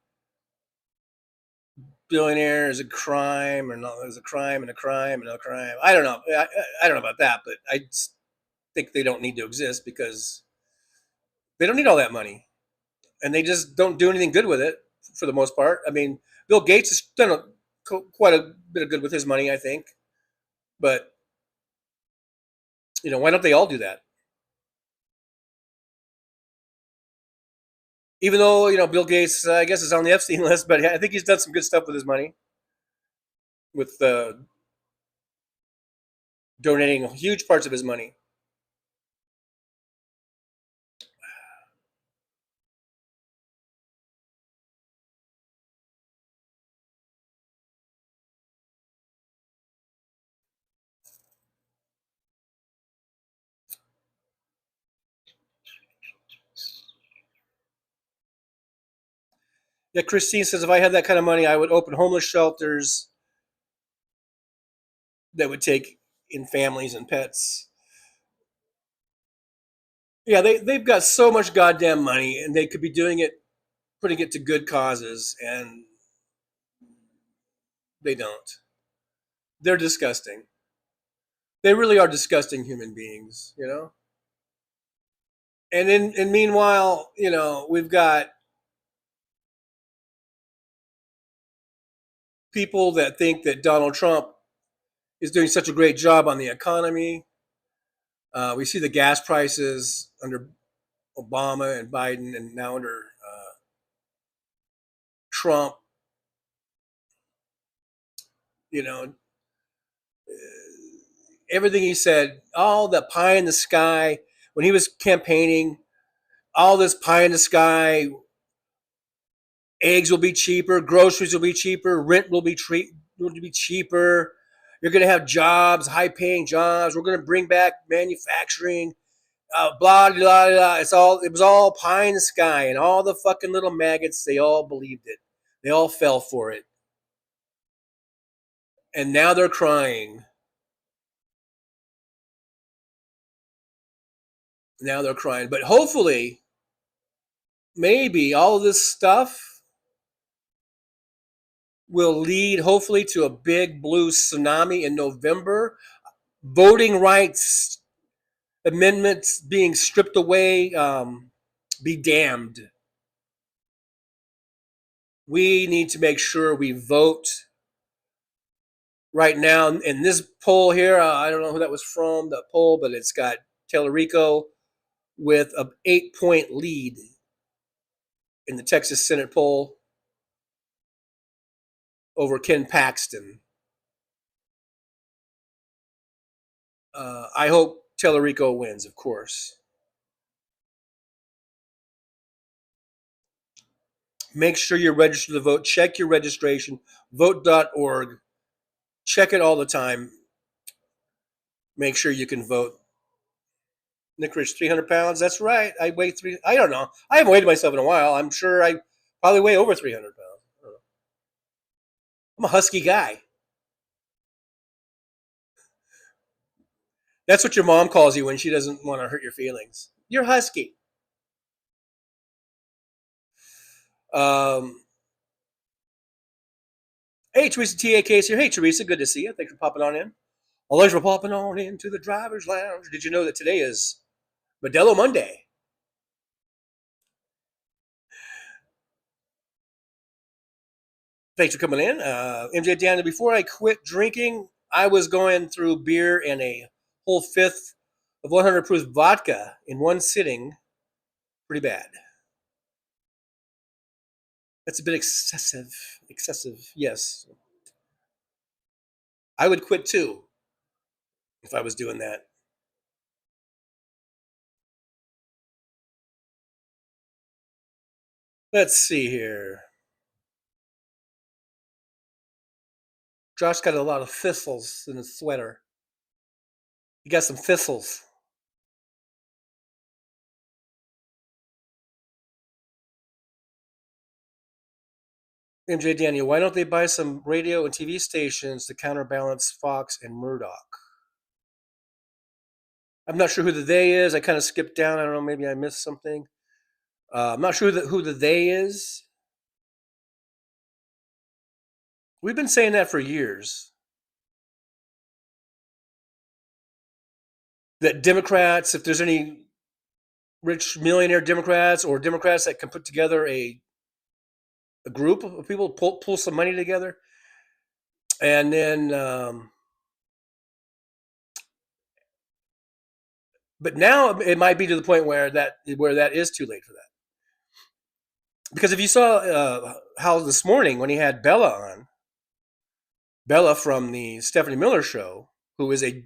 billionaire is a crime, or no, there's a crime and a crime and a crime. I don't know. I don't know about that, but I just think they don't need to exist because they don't need all that money, and they just don't do anything good with it for the most part. I mean, Bill Gates has done quite a bit of good with his money, I think, but why don't they all do that? Even though Bill Gates, I guess, is on the Epstein list, but I think he's done some good stuff with his money, with donating huge parts of his money. Yeah, Christine says, if I had that kind of money, I would open homeless shelters that would take in families and pets. Yeah, they've got so much goddamn money, and they could be doing it, putting it to good causes, and they don't. They're disgusting. They really are disgusting human beings, And meanwhile, we've got people that think that Donald Trump is doing such a great job on the economy. We see the gas prices under Obama and Biden, and now under Trump. Everything he said, all the pie in the sky when he was campaigning, all this pie in the sky. Eggs will be cheaper, groceries will be cheaper, rent will be cheaper. You're going to have jobs, high-paying jobs. We're going to bring back manufacturing. Blah, blah, blah. It was all pie in the sky, and all the fucking little maggots, they all believed it. They all fell for it. And now they're crying. But hopefully, maybe all of this stuff will lead, hopefully, to a big blue tsunami in November. Voting rights amendments being stripped away, be damned. We need to make sure we vote right now. In this poll here, I don't know who that was from, the poll, but it's got Tellerico with an 8-point lead in the Texas Senate poll over Ken Paxton. I hope Tellerico wins, of course. Make sure you're registered to vote. Check your registration. Vote.org. Check it all the time. Make sure you can vote. Nick Rich, 300 pounds. That's right. I weigh I don't know. I haven't weighed myself in a while. I'm sure I probably weigh over 300 pounds. I'm a husky guy. That's what your mom calls you when she doesn't want to hurt your feelings. You're husky. Hey, Teresa TAK's here. Hey, Teresa, good to see you. Thanks for popping on in. Well, thanks for popping on into the driver's lounge. Did you know that today is Modelo Monday? Thanks for coming in. MJ Dan, before I quit drinking, I was going through beer and a whole fifth of 100 proof vodka in one sitting. Pretty bad. That's a bit excessive. Excessive, yes. I would quit too if I was doing that. Let's see here. Josh got a lot of thistles in his sweater. He got some thistles. MJ Daniel, why don't they buy some radio and TV stations to counterbalance Fox and Murdoch? I'm not sure who the they is. I kind of skipped down. I don't know. Maybe I missed something. I'm not sure who the they is. We've been saying that for years. That Democrats, if there's any rich millionaire Democrats or Democrats that can put together a group of people, pull some money together, and then, but now it might be to the point where that is too late for that. Because if you saw how this morning when he had Bella on, Bella from the Stephanie Miller show, who is a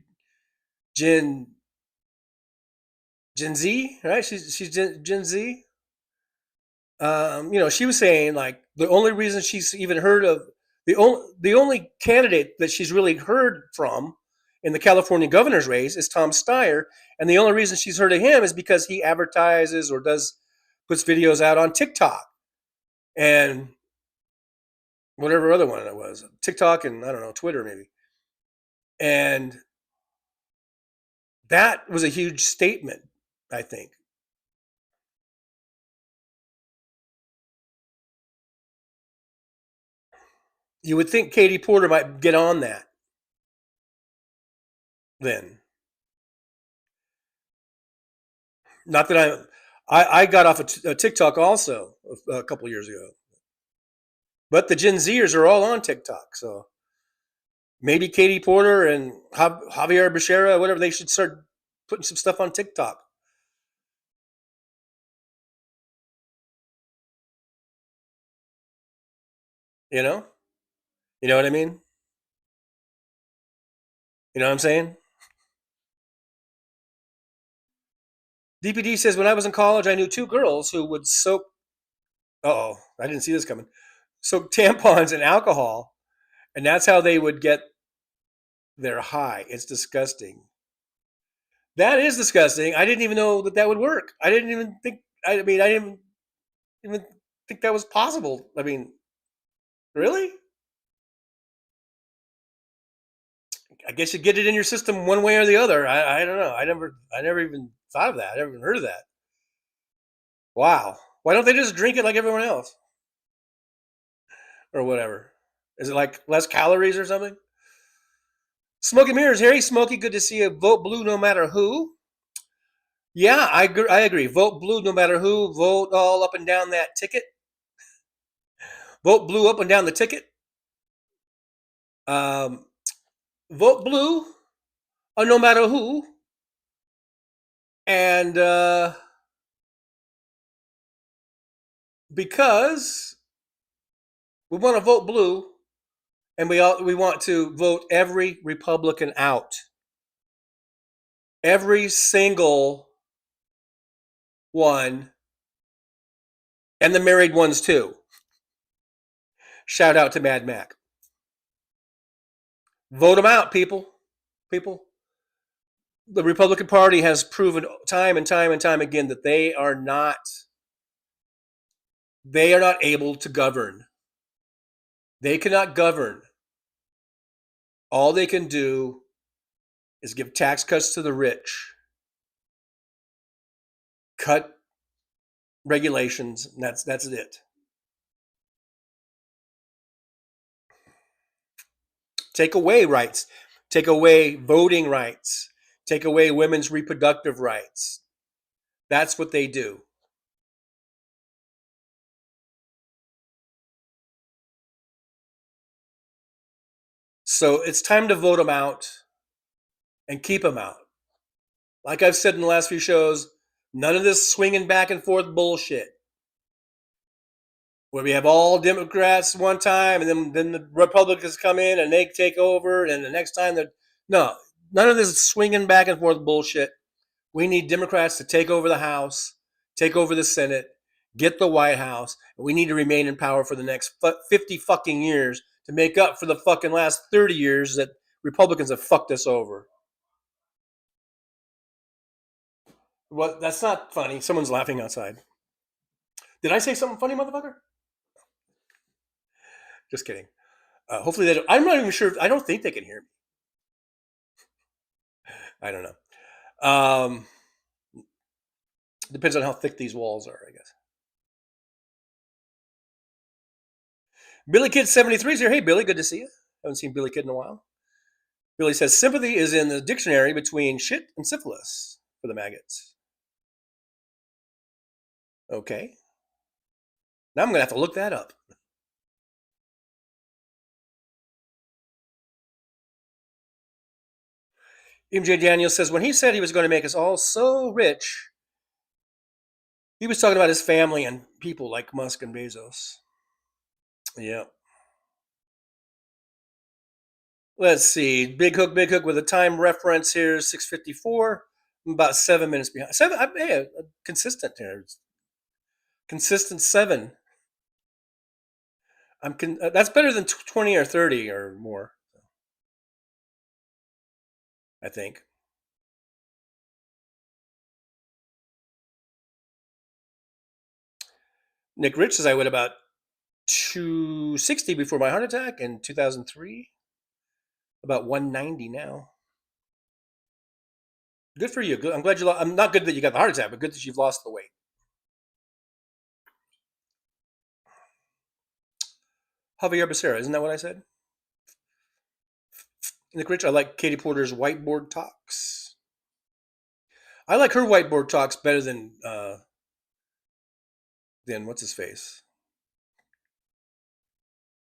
Gen Z, right? She's Gen Z. She was saying like the only reason she's even heard of the only candidate that she's really heard from in the California governor's race is Tom Steyer, and the only reason she's heard of him is because he advertises or puts videos out on TikTok and whatever other one it was, TikTok and I don't know, Twitter maybe. And that was a huge statement, I think. You would think Katie Porter might get on that then. Not that I got off a TikTok also a couple years ago. But the Gen Zers are all on TikTok, so maybe Katie Porter and Javier Becerra, whatever, they should start putting some stuff on TikTok. You know? You know what I mean? You know what I'm saying? DPD says, when I was in college, I knew two girls who would soak. I didn't see this coming. Soak tampons in alcohol, and that's how they would get their high. It's disgusting. That is disgusting. I didn't even know that would work. I didn't even think. I didn't even think that was possible. I mean, really? I guess you get it in your system one way or the other. I don't know. I never even thought of that. I never even heard of that. Wow. Why don't they just drink it like everyone else? Or whatever. Is it like less calories or something? Smoky Mirrors, Harry Smoky, good to see you. Vote blue no matter who. Yeah, I agree. Vote blue no matter who. Vote all up and down that ticket. Vote blue up and down the ticket. Vote blue no matter who. And because we want to vote blue, and we want to vote every Republican out. Every single one, and the married ones too. Shout out to Mad Mac. Vote them out, people. People. The Republican Party has proven time and time and time again that they are not able to govern. They cannot govern. All they can do is give tax cuts to the rich, cut regulations, and that's it. Take away rights, take away voting rights, take away women's reproductive rights. That's what they do. So it's time to vote them out and keep them out. Like I've said in the last few shows, none of this swinging back and forth bullshit. Where we have all Democrats one time and then the Republicans come in and they take over, and the next time no, none of this swinging back and forth bullshit. We need Democrats to take over the House, take over the Senate, get the White House, and we need to remain in power for the next 50 fucking years to make up for the fucking last 30 years that Republicans have fucked us over. Well, that's not funny. Someone's laughing outside. Did I say something funny, motherfucker? Just kidding. Hopefully they don't. I'm not even sure. I don't think they can hear me. I don't know. Depends on how thick these walls are, I guess. Billy Kid 73 is here. Hey, Billy, good to see you. Haven't seen Billy Kid in a while. Billy says sympathy is in the dictionary between shit and syphilis for the maggots. Okay. Now I'm going to have to look that up. MJ Daniels says when he said he was going to make us all so rich, he was talking about his family and people like Musk and Bezos. Yeah. Let's see. Big Hook with a time reference here, 6:54. I'm about 7 minutes behind. Consistent here. Consistent 7. That's better than 20 or 30 or more, I think. Nick Rich says I weighed about 260 before my heart attack in 2003. About 190 now. Good for you. Good. I'm glad you lost. I'm not good that you got the heart attack, but good that you've lost the weight. Javier Becerra, isn't that what I said? Nick Rich, I like Katie Porter's whiteboard talks. I like her whiteboard talks better than what's his face?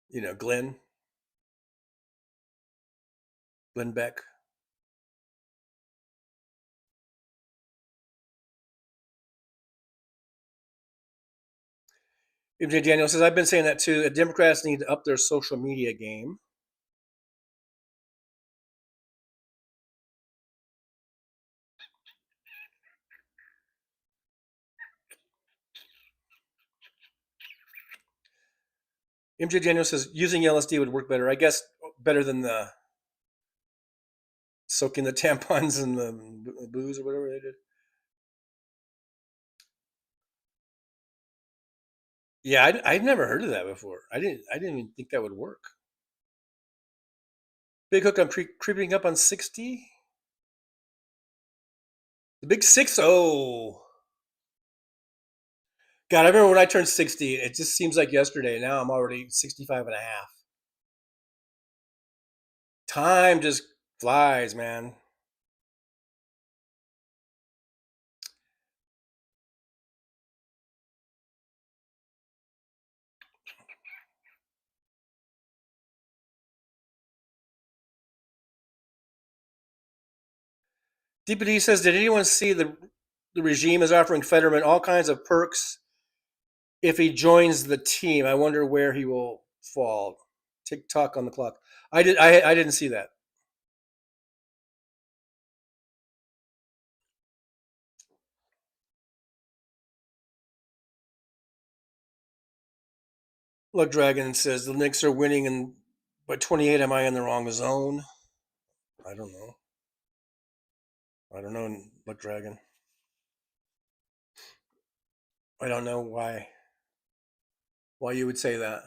You know, Glenn Beck. MJ Daniel says, I've been saying that too. The Democrats need to up their social media game. MJ Daniel says, using LSD would work better. I guess better than the soaking the tampons in the booze or whatever they did. Yeah, I'd never heard of that before. I didn't even think that would work. Big Hook, I'm creeping up on 60. The big 60. God, I remember when I turned 60. It just seems like yesterday. Now I'm already 65 and a half. Time just flies, man. DPD says, did anyone see the regime is offering Fetterman all kinds of perks if he joins the team? I wonder where he will fall. TikTok on the clock. I didn't see that. Luck Dragon says the Knicks are winning, and by 28, am I in the wrong zone? I don't know. Luck Dragon. I don't know why you would say that.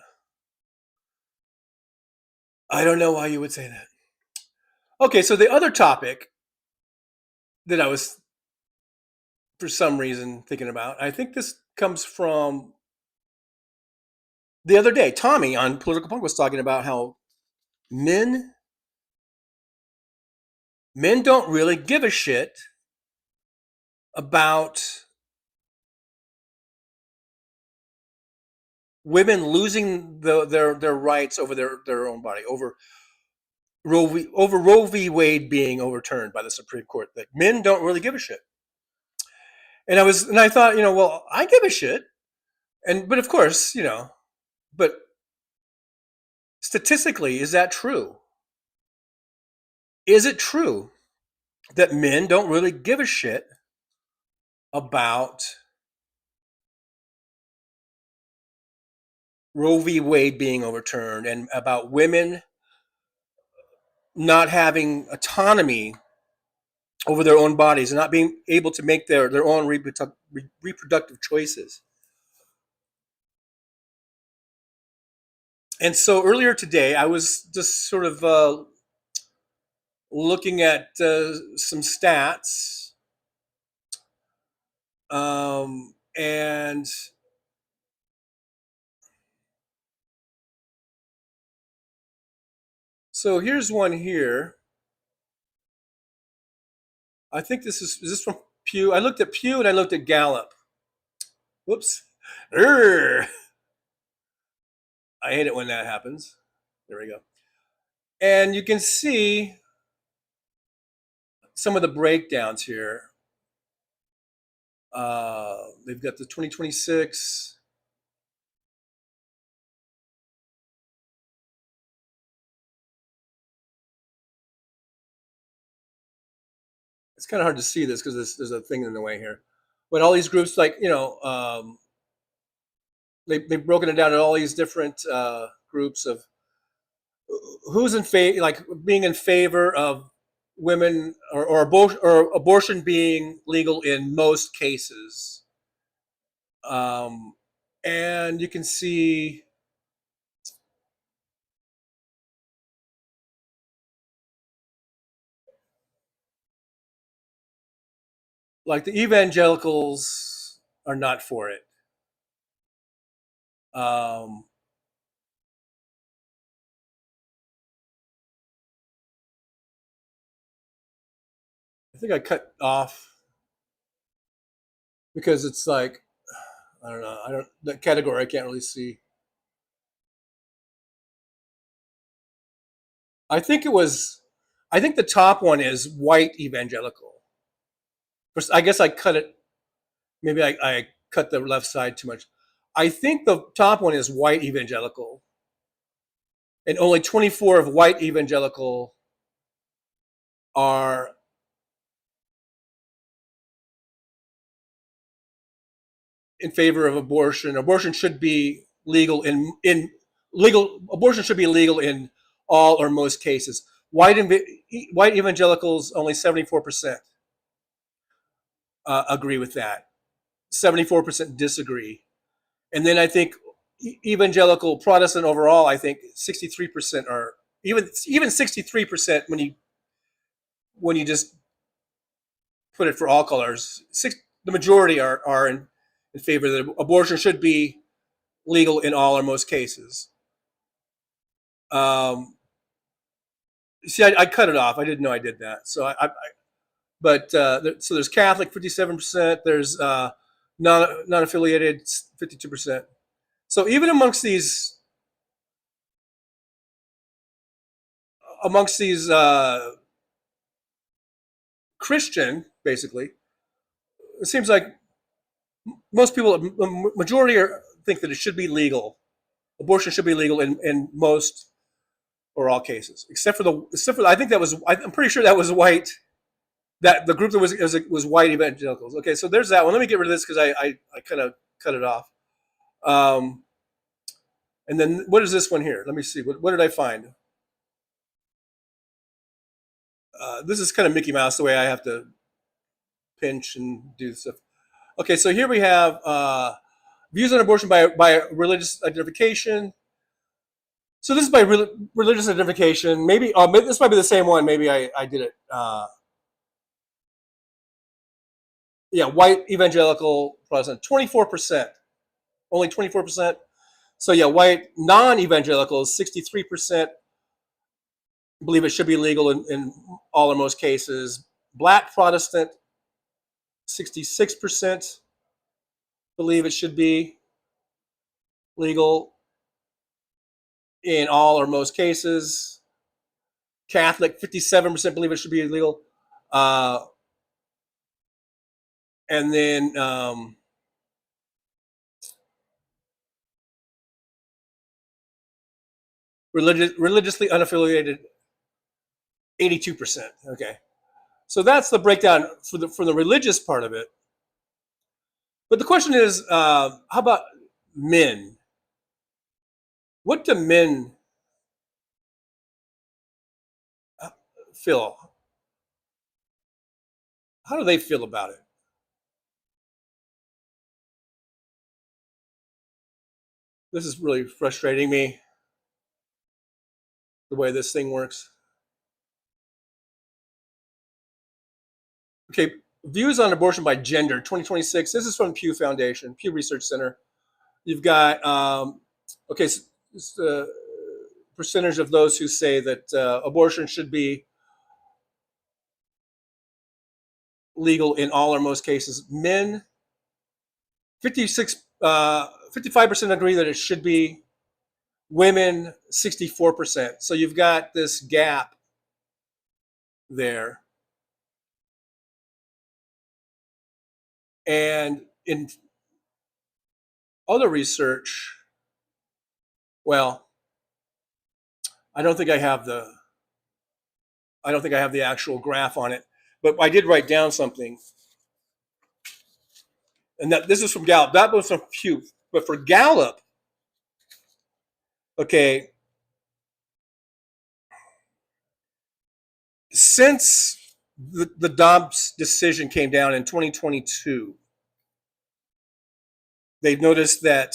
I don't know why you would say that. Okay, so the other topic that I was, for some reason, thinking about, I think this comes from the other day. Tommy on Political Punk was talking about how men don't really give a shit about women losing their rights over their own body, over Roe v. Wade being overturned by the Supreme Court. That men don't really give a shit. And I thought, well, I give a shit, but of course, but statistically, is that true? Is it true that men don't really give a shit about Roe v. Wade being overturned and about women not having autonomy over their own bodies and not being able to make their own reproductive choices? And so earlier today, I was just sort of looking at some stats, and so here's one here. I think is this from Pew? I looked at Pew and I looked at Gallup. Whoops. Urgh. I hate it when that happens. There we go. And you can see some of the breakdowns here. They've got the 2026. It's kind of hard to see this because there's a thing in the way here. But all these groups, like, they've broken it down to all these different groups of who's in favor, like being in favor of women or abortion being legal in most cases. And you can see like the evangelicals are not for it. I think I cut off because it's like, I don't know, that category I can't really see. I think the top one is white evangelical. I guess I cut it, maybe I cut the left side too much. I think the top one is white evangelical. And only 24 of white evangelical are in favor of abortion. Abortion should be legal abortion should be legal in all or most cases. White evangelicals, only 74% agree with that. 74% disagree. And then I think evangelical Protestant overall, I think 63% are even 63% when you just put it for all colors. The majority are in favor that abortion should be legal in all or most cases. See, I cut it off. I didn't know I did that. So so there's Catholic 57%. There's non-affiliated 52%. So even amongst these Christian, basically, it seems like most people, majority think that it should be legal. Abortion should be legal in most or all cases, except for I think I'm pretty sure that was white. That the group that was white evangelicals. Okay, so there's that one. Let me get rid of this because I kind of cut it off. And then what is this one here? Let me see. What did I find? This is kind of Mickey Mouse, the way I have to pinch and do stuff. Okay, so here we have views on abortion by religious identification. So this is by religious identification. Maybe this might be the same one. Maybe I did it. Yeah, white evangelical Protestant, 24%, only 24%. So yeah, white non-evangelicals, 63% believe it should be legal in all or most cases. Black Protestant, 66% believe it should be legal in all or most cases. Catholic, 57% believe it should be legal. And then religiously unaffiliated, 82%. Okay, so that's the breakdown for the religious part of it. But the question is, how about men? What do men feel? How do they feel about it? This is really frustrating me. the way this thing works. Okay, views on abortion by gender, 2026. This is from Pew Foundation, Pew Research Center. You've got, okay, so it's the percentage of those who say that abortion should be legal in all or most cases. Men, 55% agree that it should be. Women, 64%. So you've got this gap there. And in other research, well, I don't think I have the actual graph on it, but I did write down something. And that this is from Gallup. That was from Pew. But for Gallup, okay, since the Dobbs decision came down in 2022, they've noticed that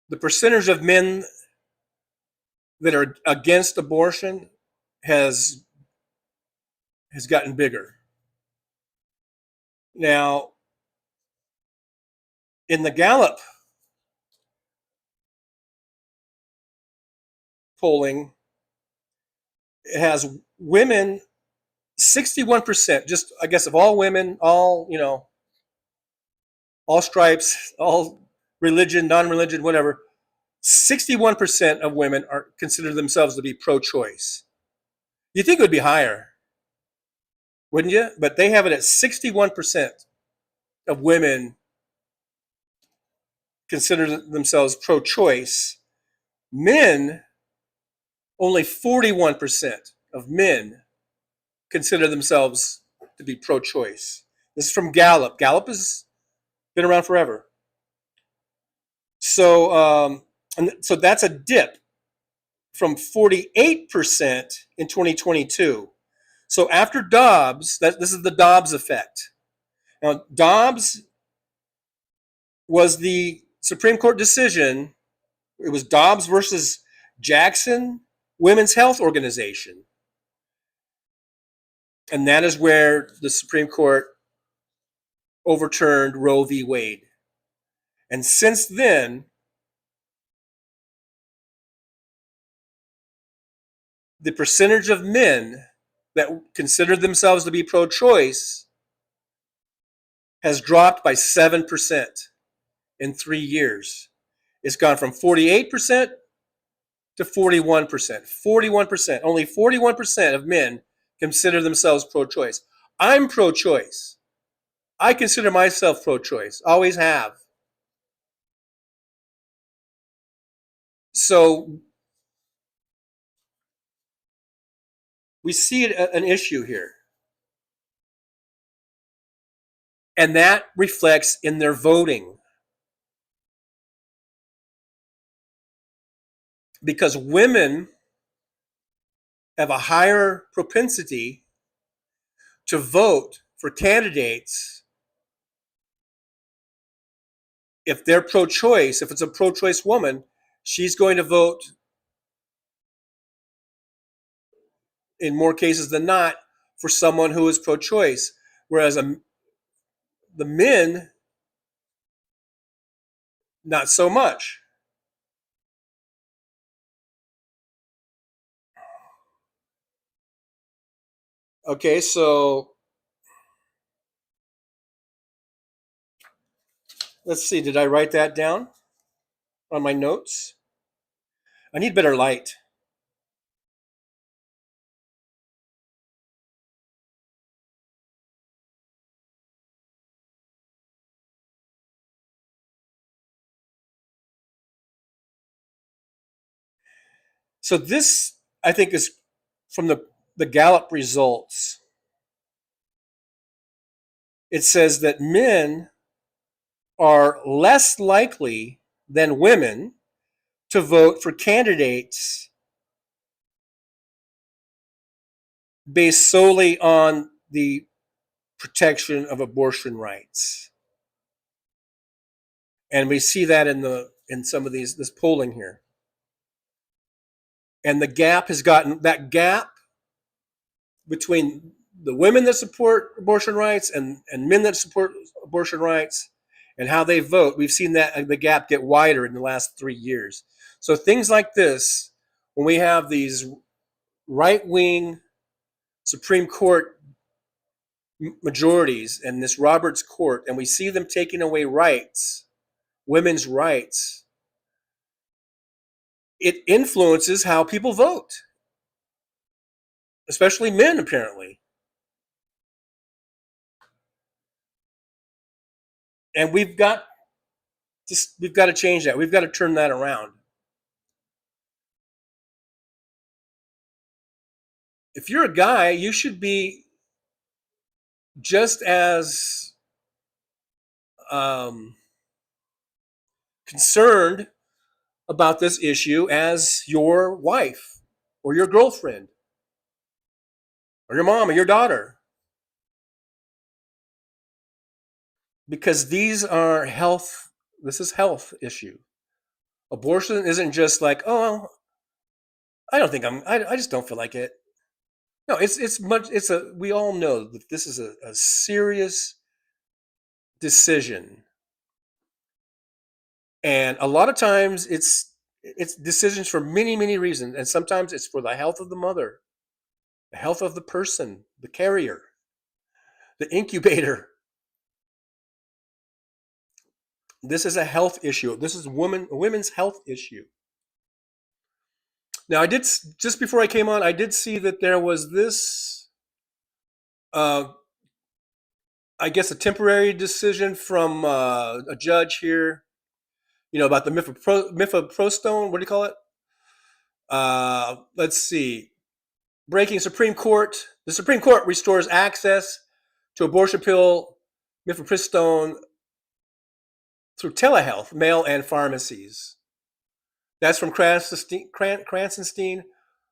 the percentage of men that are against abortion has gotten bigger. Now, in the Gallup polling, it has women, 61%, just I guess of all women, all, all stripes, all religion, non-religion, whatever, 61% of women consider themselves to be pro-choice. You think it would be higher, wouldn't you? But they have it at 61% of women consider themselves pro-choice. Men, only 41% of men consider themselves to be pro-choice. This is from Gallup. Gallup has been around forever. So, so that's a dip from 48% in 2022. So after Dobbs, this is the Dobbs effect. Now, Dobbs was the Supreme Court decision. It was Dobbs versus Jackson Women's Health Organization. And that is where the Supreme Court overturned Roe v. Wade. And since then, the percentage of men that consider themselves to be pro-choice has dropped by 7% in 3 years. It's gone from 48% to 41%. 41%. Only 41% of men consider themselves pro-choice. I'm pro-choice. I consider myself pro-choice. Always have. So we see an issue here. And that reflects in their voting. Because women have a higher propensity to vote for candidates if they're pro-choice. If it's a pro-choice woman, she's going to vote, in more cases than not, for someone who is pro-choice. Whereas the men, not so much. Okay, so let's see. Did I write that down on my notes? I need better light. So this, I think, is from the Gallup results. It says that men are less likely than women to vote for candidates based solely on the protection of abortion rights. And we see that in the in some of this polling here. And the gap has gotten, that gap between the women that support abortion rights and men that support abortion rights and how they vote, we've seen that the gap get wider in the last 3 years. So things like this, when we have these right-wing Supreme Court majorities and this Roberts Court, and we see them taking away rights, women's rights, it influences how people vote, especially men, apparently. And we've got to change that. We've got to turn that around. If you're a guy, you should be just as concerned about this issue as your wife or your girlfriend or your mom or your daughter. Because this is health issue. Abortion isn't just like, oh, I just don't feel like it. No, we all know that this is a serious decision. And a lot of times it's decisions for many, many reasons. And sometimes it's for the health of the mother, the health of the person, the carrier, the incubator. This is a health issue. This is a women's health issue. Now, just before I came on, I did see that there was this, I guess, a temporary decision from a judge here, about the mifepristone. What do you call it? Let's see. Breaking Supreme Court. The Supreme Court restores access to abortion pill mifepristone through telehealth, mail, and pharmacies. That's from Kranzenstein.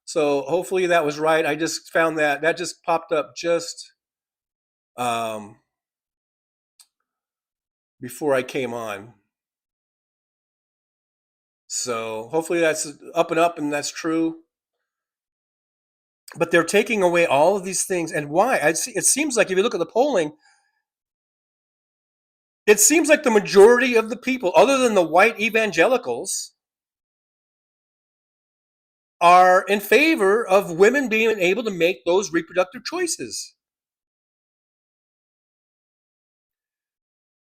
So hopefully that was right. I just found that just popped up just before I came on. So hopefully that's up and that's true. But they're taking away all of these things. And why? It seems like if you look at the polling, it seems like the majority of the people, other than the white evangelicals, are in favor of women being able to make those reproductive choices.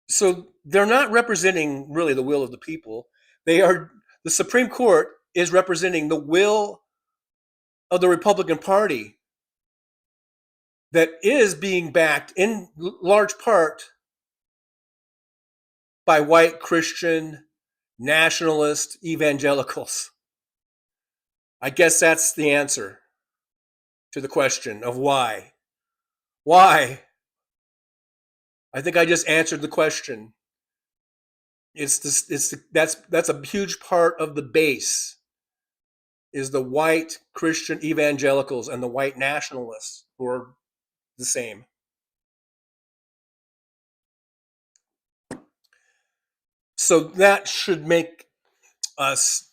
So they're not representing really the will of the people. The Supreme Court is representing the will of the Republican Party that is being backed in large part by white Christian nationalist evangelicals. I guess that's the answer to the question of why. Why? I think I just answered the question. That's a huge part of the base, is the white Christian evangelicals and the white nationalists who are the same. So that should make us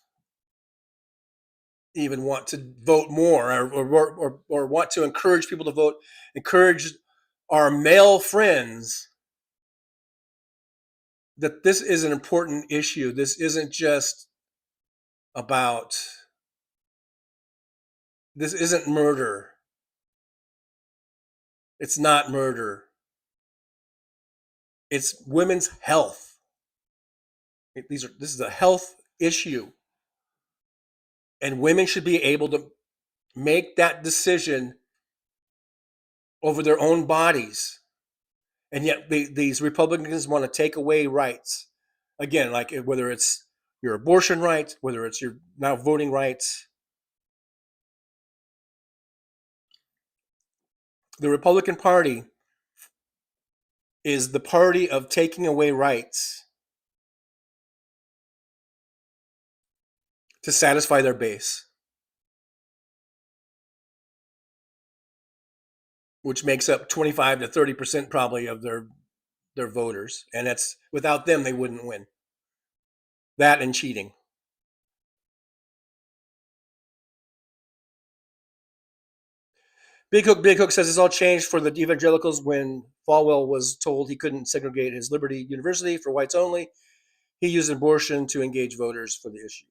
even want to vote more, or want to encourage people to vote, encourage our male friends that this is an important issue. This isn't just this isn't murder. It's not murder. It's women's health. This is a health issue. And women should be able to make that decision over their own bodies. And yet these Republicans want to take away rights. Again, like whether it's your abortion rights, whether it's your now voting rights. The Republican Party is the party of taking away rights to satisfy their base, which makes up 25 to 30% probably of their voters. And that's, without them, they wouldn't win. That and cheating. Big Hook says it's all changed for the evangelicals when Falwell was told he couldn't segregate his Liberty University for whites only. He used abortion to engage voters for the issue.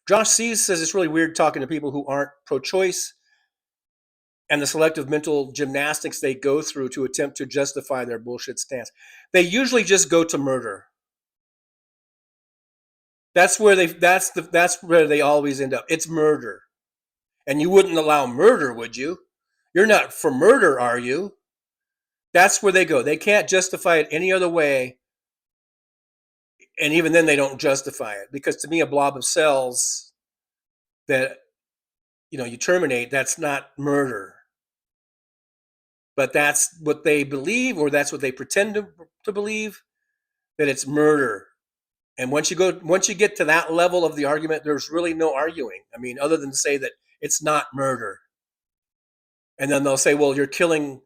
Josh Sees says it's really weird talking to people who aren't pro-choice and the selective mental gymnastics they go through to attempt to justify their bullshit stance. They usually just go to murder. That's where they always end up. It's murder. And you wouldn't allow murder, would you? You're not for murder, are you? That's where they go. They can't justify it any other way. And even then they don't justify it, because to me a blob of cells that you terminate, that's not murder. But that's what they believe, or that's what they pretend to believe, that it's murder. And once you get to that level of the argument, there's really no arguing. I mean, other than to say that it's not murder. And then they'll say, well, you're killing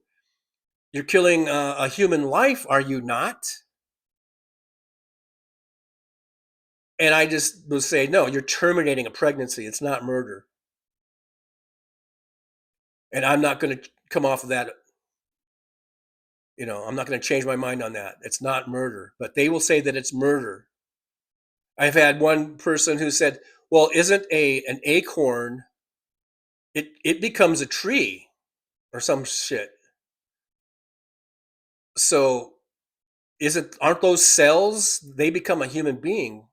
a human life, are you not? And I just will say, no, you're terminating a pregnancy. It's not murder. And I'm not going to come off of that. I'm not going to change my mind on that. It's not murder. But they will say that it's murder. I've had one person who said, well, isn't an acorn, it becomes a tree or some shit. So aren't those cells, they become a human being?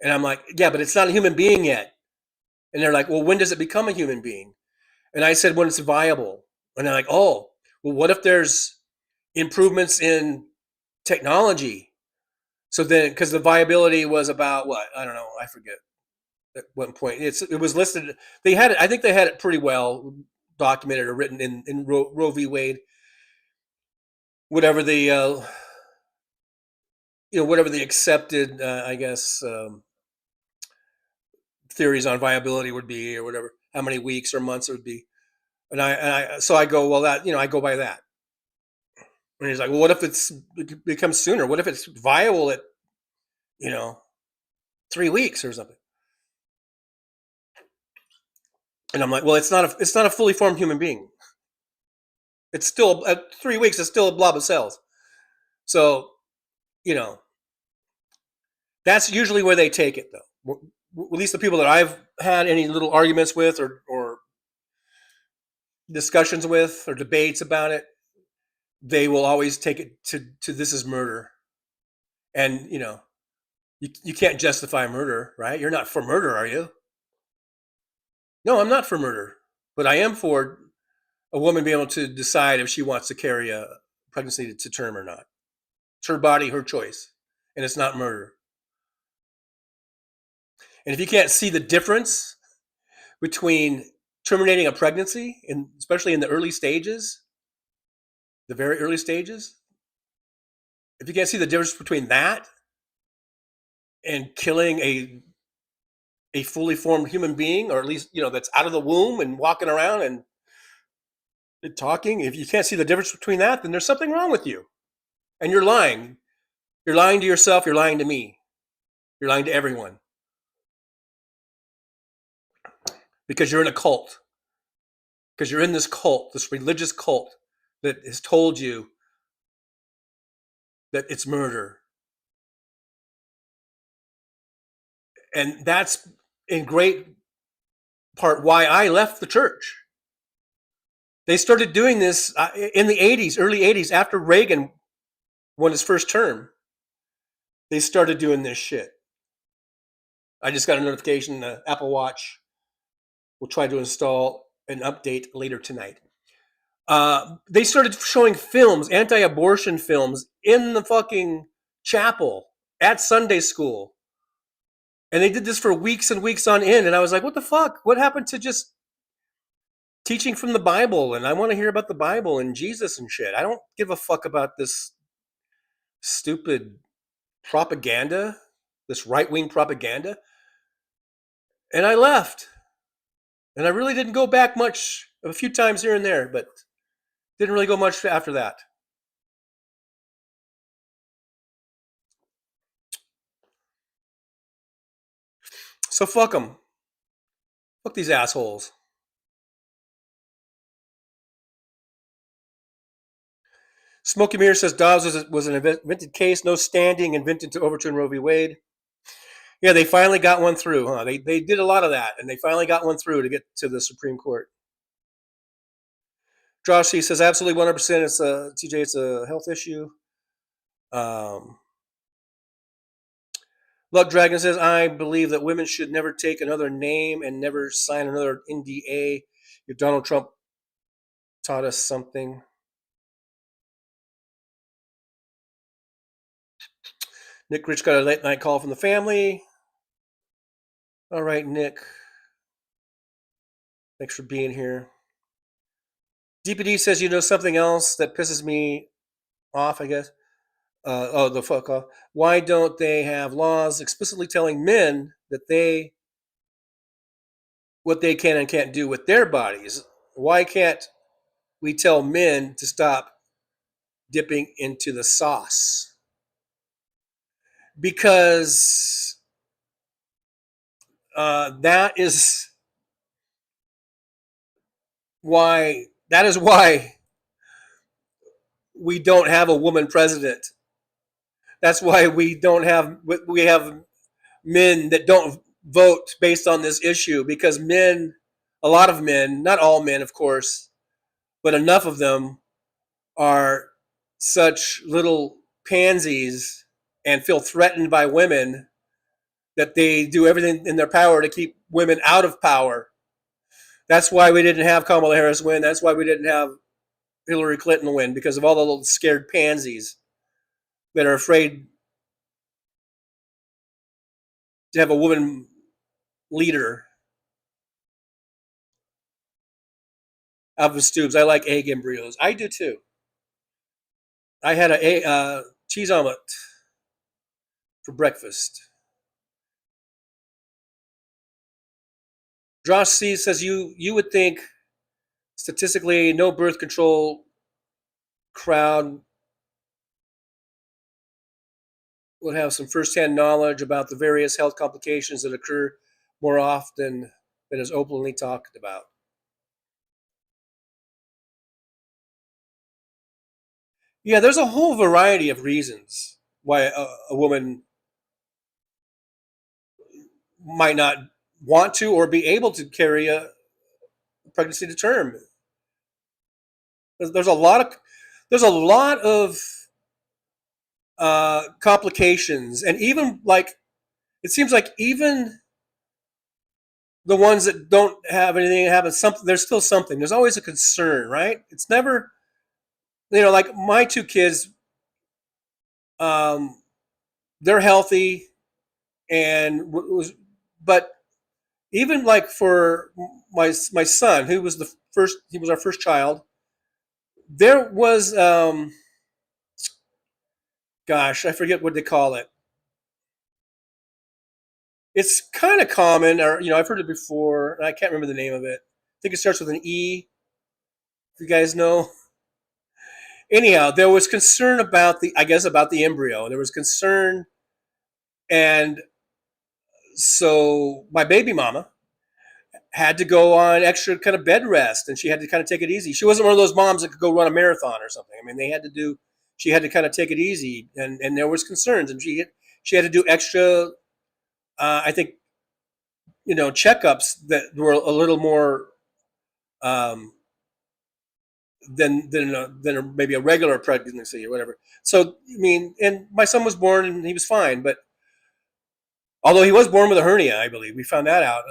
And I'm like, yeah, but it's not a human being yet. And they're like, well, when does it become a human being? And I said, when it's viable. And they're like, oh, well, what if there's improvements in technology? So then, because the viability was about what? I don't know. I forget at one point. It was listed. They had it. I think they had it pretty well documented or written in Roe v. Wade. Whatever the whatever the accepted, I guess, theories on viability would be, or whatever, how many weeks or months it would be. And so I go, well, that, I go by that. And he's like, well, what if it becomes sooner? What if it's viable at, 3 weeks or something? And I'm like, well, it's not a fully formed human being. It's still at 3 weeks. It's still a blob of cells. So, that's usually where they take it, though. At least the people that I've had any little arguments with or discussions with or debates about it, they will always take it to this is murder. And, you can't justify murder, right? You're not for murder, are you? No, I'm not for murder, but I am for a woman being able to decide if she wants to carry a pregnancy to term or not. It's her body, her choice, and it's not murder. And if you can't see the difference between terminating a pregnancy, and especially in the early stages, the very early stages, if you can't see the difference between that and killing a fully formed human being, or at least, that's out of the womb and walking around and talking, if you can't see the difference between that, then there's something wrong with you. And you're lying. You're lying to yourself. You're lying to me. You're lying to everyone. Because you're in a cult. Because you're in this cult, this religious cult that has told you that it's murder. And that's in great part why I left the church. They started doing this in the 80s, early 80s, after Reagan won his first term. They started doing this shit. I just got a notification, the Apple Watch will try to install an update later tonight. They started showing films, anti-abortion films, in the fucking chapel at Sunday school. And they did this for weeks and weeks on end. And I was like, what the fuck? What happened to just teaching from the Bible? And I want to hear about the Bible and Jesus and shit. I don't give a fuck about this stupid propaganda, this right-wing propaganda. And I left. And I really didn't go back much, a few times here and there, but Didn't really go much after that. So fuck them. Fuck these assholes. Smokey Mirror says Dobbs was an invented case, no standing, invented to overturn Roe v. Wade. Yeah, they finally got one through, huh? They did a lot of that, and they finally got one through to get to the Supreme Court. Josh C says absolutely 100%. It's a TJ. It's a health issue. Luck Dragon says I believe that women should never take another name and never sign another NDA. If Donald Trump taught us something. Nick Rich got a late night call from the family. All right, Nick. Thanks for being here. DPD says, you know, something else that pisses me off, I guess. The fuck off. Why don't they have laws explicitly telling men that what they can and can't do with their bodies? Why can't we tell men to stop dipping into the sauce? Because that is why we don't have a woman president. That's why we have men that don't vote based on this issue, because men, a lot of men, not all men, of course, but enough of them are such little pansies and feel threatened by women that they do everything in their power to keep women out of power. That's why we didn't have Kamala Harris win. That's why we didn't have Hillary Clinton win, because of all the little scared pansies that are afraid to have a woman leader. Alvin Stoops, I like egg embryos. I do too. I had a cheese omelet for breakfast. Josh C says you would think statistically no birth control crowd would have some firsthand knowledge about the various health complications that occur more often than is openly talked about. Yeah, there's a whole variety of reasons why a woman might not want to or be able to carry a pregnancy to term. There's a lot of complications, and even like it seems like even the ones that don't have anything happen, something there's still something. There's always a concern, right? It's never, like my two kids, they're healthy, but even like for my son, who was he was our first child. There was, gosh, I forget what they call it. It's kind of common, or I've heard it before, and I can't remember the name of it. I think it starts with an E. If you guys know. Anyhow, there was concern about the embryo. There was concern, and so my baby mama had to go on extra kind of bed rest, and she had to kind of take it easy. She wasn't one of those moms that could go run a marathon or something. I mean, she had to kind of take it easy, and there was concerns, and she had to do extra, I think, checkups that were a little more than maybe a regular pregnancy or whatever. So, I mean, and my son was born and he was fine, but although he was born with a hernia, I believe we found that out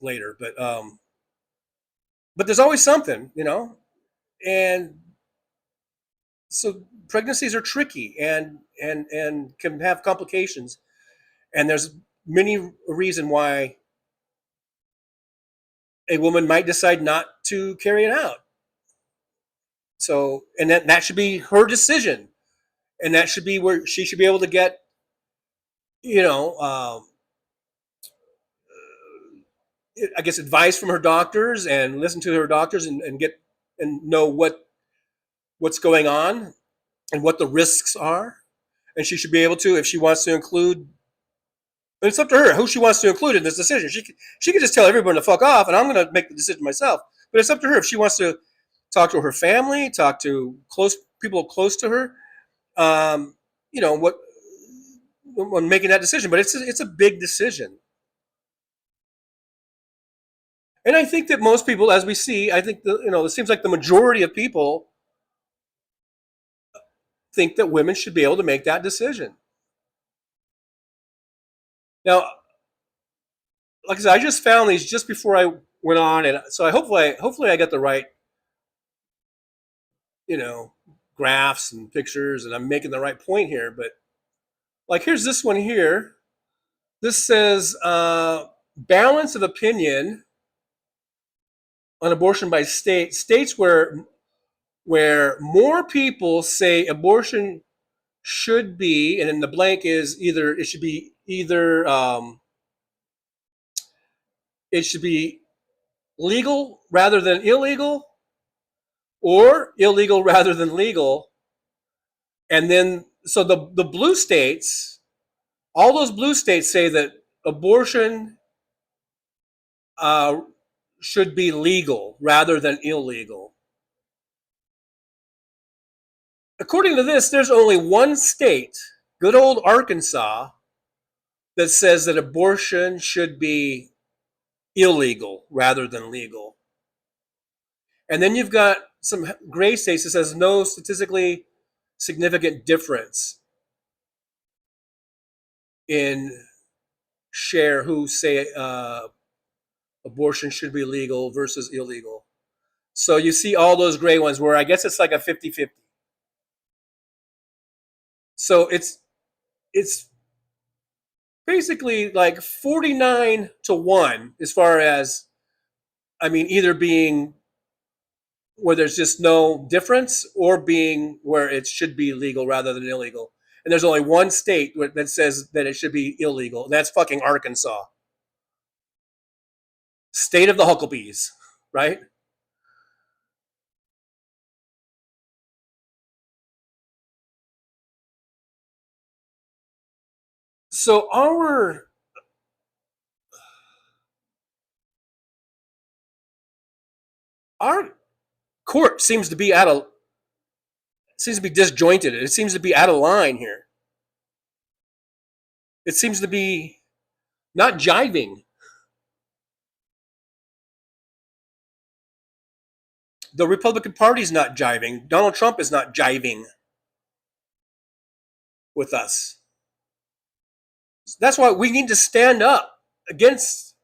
later, but there's always something, and so pregnancies are tricky and can have complications, and there's many reasons why a woman might decide not to carry it out. So, and that should be her decision, and that should be where she should be able to get, I guess, advice from her doctors and listen to her doctors and get and know what what's going on and what the risks are. And she should be able to, if she wants to include, and it's up to her who she wants to include in this decision. She can just tell everyone to fuck off, and I'm going to make the decision myself. But it's up to her if she wants to talk to her family, talk to people close to her. What when making that decision. But it's a big decision. And I think that most people, as we see, I think it seems like the majority of people think that women should be able to make that decision. Now, like I said, I just found these just before I went on, and so hopefully I got the right, graphs and pictures, and I'm making the right point here. But like, here's this one here. This says balance of opinion on abortion by states where more people say abortion should be, and then the blank is it should be legal rather than illegal, or illegal rather than legal. And then so the blue states, all those blue states say that abortion should be legal rather than illegal. According to this, there's only one state, good old Arkansas, that says that abortion should be illegal rather than legal. And then you've got some gray states that says no statistically significant difference in share who say abortion should be legal versus illegal. So you see all those gray ones where I guess it's like a 50-50. So it's basically like 49-1 as far as, either being where there's just no difference or being where it should be legal rather than illegal. And there's only one state that says that it should be illegal. And that's fucking Arkansas. State of the Hucklebees, right? So our court seems to be disjointed. It seems to be out of line here. It seems to be not jiving. The Republican Party's not jiving. Donald Trump is not jiving with us. That's why we need to stand up against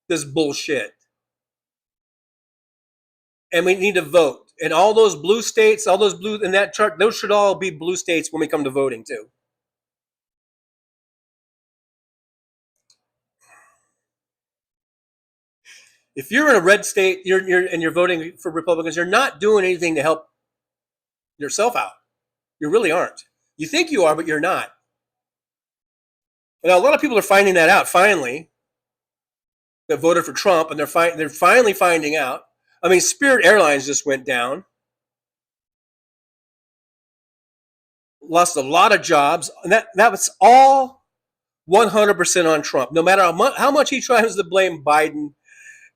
this bullshit. And we need to vote. And all those blue states, all those blue in that chart, those should all be blue states when we come to voting too. If you're in a red state, you're voting for Republicans, you're not doing anything to help yourself out. You really aren't. You think you are, but you're not. Now, a lot of people are finding that out finally, that voted for Trump, and they're finally finding out. Spirit Airlines just went down, lost a lot of jobs, and that was all 100% on Trump. No matter how much he tries to blame Biden,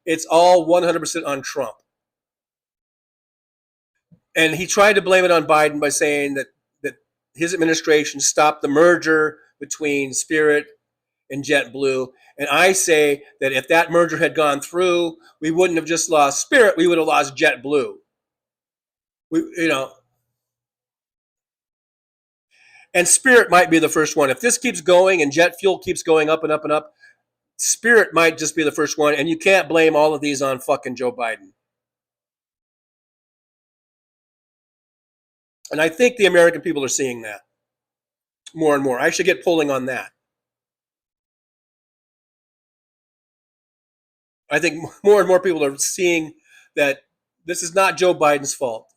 it's all 100% on Trump. And he tried to blame it on Biden by saying that his administration stopped the merger between Spirit and JetBlue. And I say that if that merger had gone through, we wouldn't have just lost Spirit, we would have lost JetBlue. And Spirit might be the first one. If this keeps going and jet fuel keeps going up and up and up, Spirit might just be the first one. And you can't blame all of these on fucking Joe Biden. And I think the American people are seeing that more and more. I should get polling on that. I think more and more people are seeing that this is not Joe Biden's fault.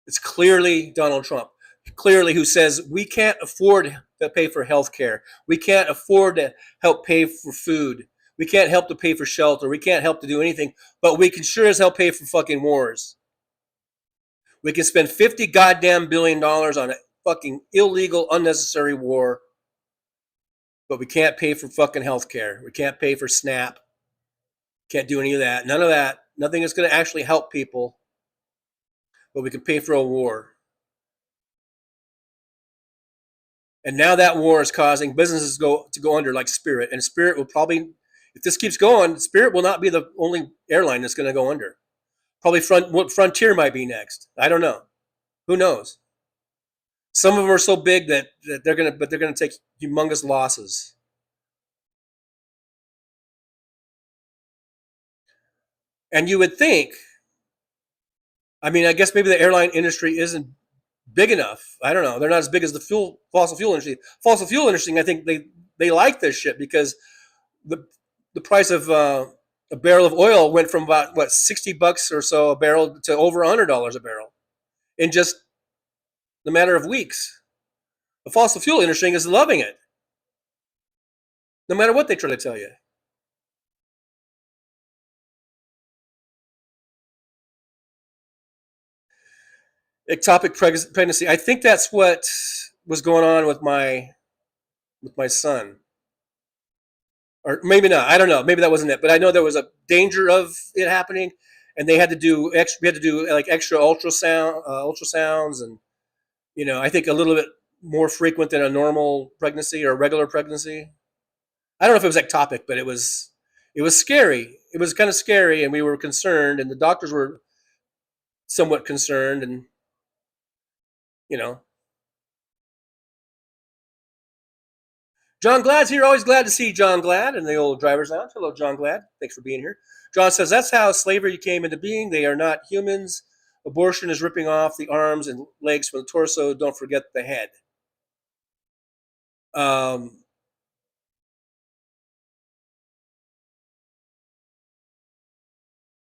It's clearly Donald Trump, clearly who says we can't afford to pay for health care. We can't afford to help pay for food. We can't help to pay for shelter. We can't help to do anything, but we can sure as hell pay for fucking wars. We can spend $50 goddamn billion on a fucking illegal, unnecessary war, but we can't pay for fucking healthcare. We can't pay for SNAP. Can't do any of that. None of that. Nothing that's going to actually help people, but we can pay for a war. And now that war is causing businesses to go under, like Spirit. And Spirit will probably, if this keeps going, Spirit will not be the only airline that's going to go under. Probably Frontier might be next. I don't know. Who knows? Some of them are so big that they're gonna take humongous losses. And you would think, I mean, I guess maybe the airline industry isn't big enough. I don't know. They're not as big as the fossil fuel industry. Fossil fuel industry, I think they like this shit because the price of a barrel of oil went from about $60 or so a barrel to over $100 a barrel in just the matter of weeks. The fossil fuel industry is loving it, no matter what they try to tell you. Ectopic pregnancy. I think that's what was going on with my son, or maybe not. I don't know. Maybe that wasn't it. But I know there was a danger of it happening, and they had to do extra. We had to do like extra ultrasounds, and I think a little bit more frequent than a normal pregnancy or a regular pregnancy. I don't know if it was ectopic, but it was scary. It was kind of scary, and we were concerned, and the doctors were somewhat concerned, and John Glad's here. Always glad to see John Glad in the old driver's lounge. Hello, John Glad. Thanks for being here. John says that's how slavery came into being. They are not humans. Abortion is ripping off the arms and legs from the torso. Don't forget the head.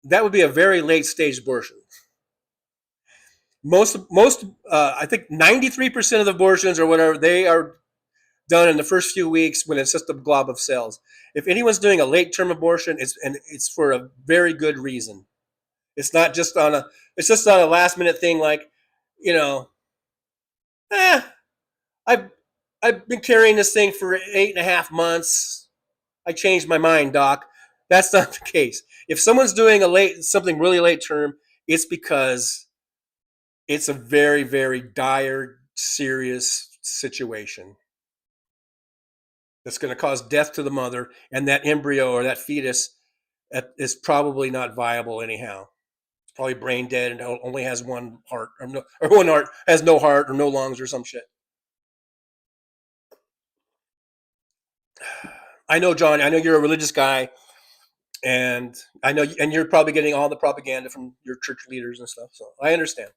That would be a very late stage abortion. Most I think 93% of the abortions or whatever, they are done in the first few weeks when it's just a glob of cells. If anyone's doing a late term abortion, it's for a very good reason. It's not just on a last minute thing like, I've been carrying this thing for 8.5 months. I changed my mind, doc. That's not the case. If someone's doing something really late term, it's because it's a very, very dire, serious situation that's going to cause death to the mother, and that embryo or that fetus is probably not viable anyhow. It's probably brain dead and only has one heart, or one heart has no heart or no lungs or some shit. I know, John. I know you're a religious guy, and I know, and you're probably getting all the propaganda from your church leaders and stuff. So I understand.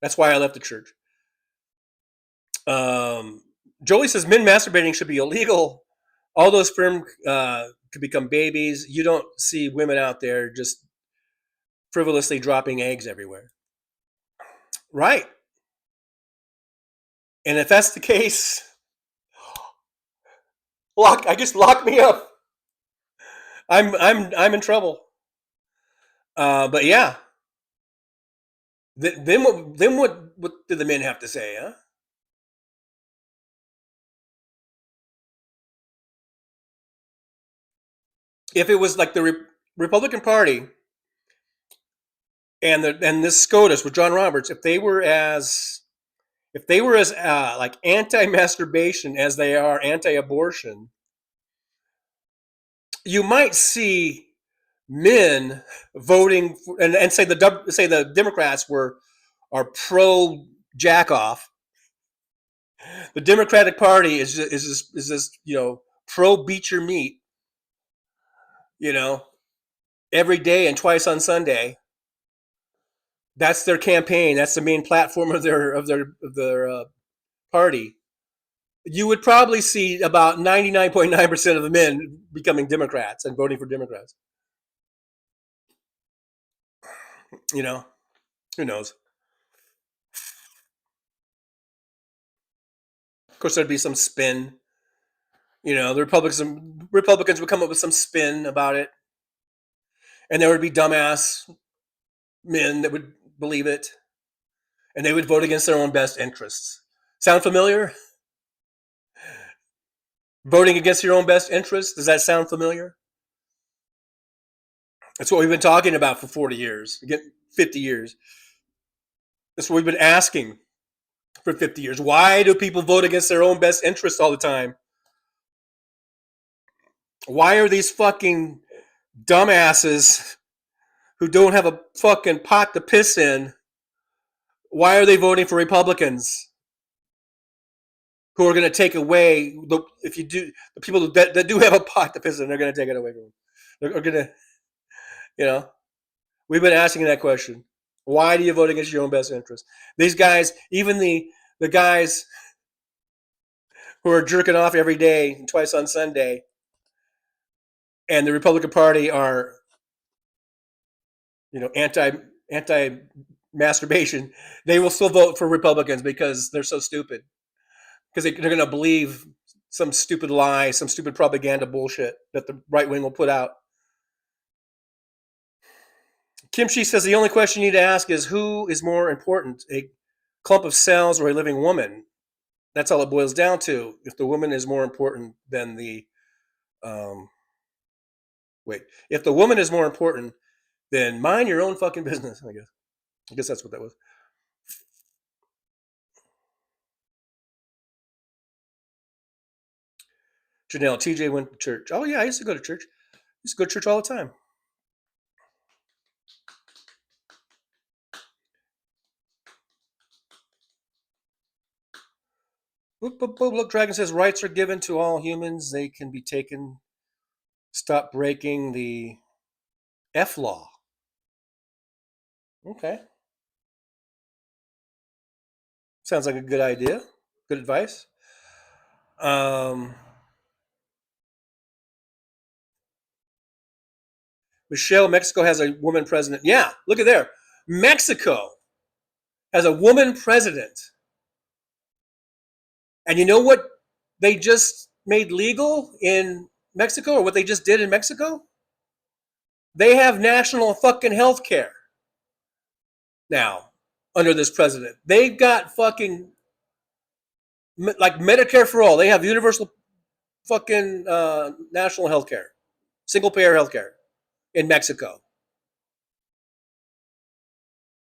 That's why I left the church. Jolie says men masturbating should be illegal. All those sperm could become babies. You don't see women out there just frivolously dropping eggs everywhere. Right. And if that's the case, I guess lock me up. I'm in trouble. But yeah. Then what do the men have to say, huh? If it was like the Republican Party and this SCOTUS with John Roberts, if they were as like anti-masturbation as they are anti-abortion, you might see men voting for, and say the Democrats are pro jack off. The Democratic Party is just pro beat your meat, every day and twice on Sunday. That's their campaign. That's the main platform of their party. You would probably see about 99.9% of the men becoming Democrats and voting for Democrats. Who knows? Of course, there'd be some spin. The Republicans would come up with some spin about it, and there would be dumbass men that would believe it. and they would vote against their own best interests. Sound familiar? Voting against your own best interests, does that sound familiar? That's what we've been talking about for 40 years, 50 years. That's what we've been asking for 50 years. Why do people vote against their own best interests all the time? Why are these fucking dumbasses who don't have a fucking pot to piss in, why are they voting for Republicans who are going to take away the people that do have a pot to piss in, they're going to take it away from them. They're going to, we've been asking that question. Why do you vote against your own best interest? These guys, even the guys who are jerking off every day, twice on Sunday, and the Republican Party are, anti masturbation, they will still vote for Republicans because they're so stupid. Because they're going to believe some stupid lie, some stupid propaganda bullshit that the right wing will put out. Kimchi says the only question you need to ask is who is more important, a clump of cells or a living woman? That's all it boils down to. If the woman is more important than the if the woman is more important, then mind your own fucking business, I guess. I guess that's what that was. Janelle, TJ went to church. Oh, yeah, I used to go to church. I used to go to church all the time. Look, Dragon says rights are given to all humans. They can be taken. Stop breaking the F law. Okay. Sounds like a good idea. Good advice. Michelle, Mexico has a woman president. Yeah, look at there. Mexico has a woman president. And you know what they just made legal in Mexico, or what they just did in Mexico? They have national fucking health care now under this president. They've got fucking like Medicare for all. They have universal fucking national health care, single payer health care in Mexico.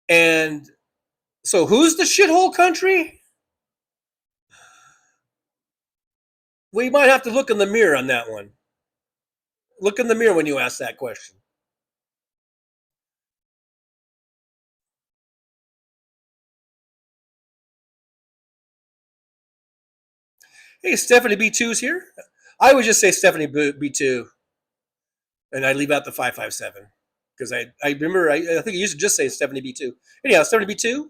And so who's the shithole country? We might have to look in the mirror on that one. Look in the mirror when you ask that question. Hey, Stephanie B2's here. I would just say Stephanie B2, and I leave out the 557 because I remember I think you used to just say Stephanie B2. Anyhow, Stephanie B2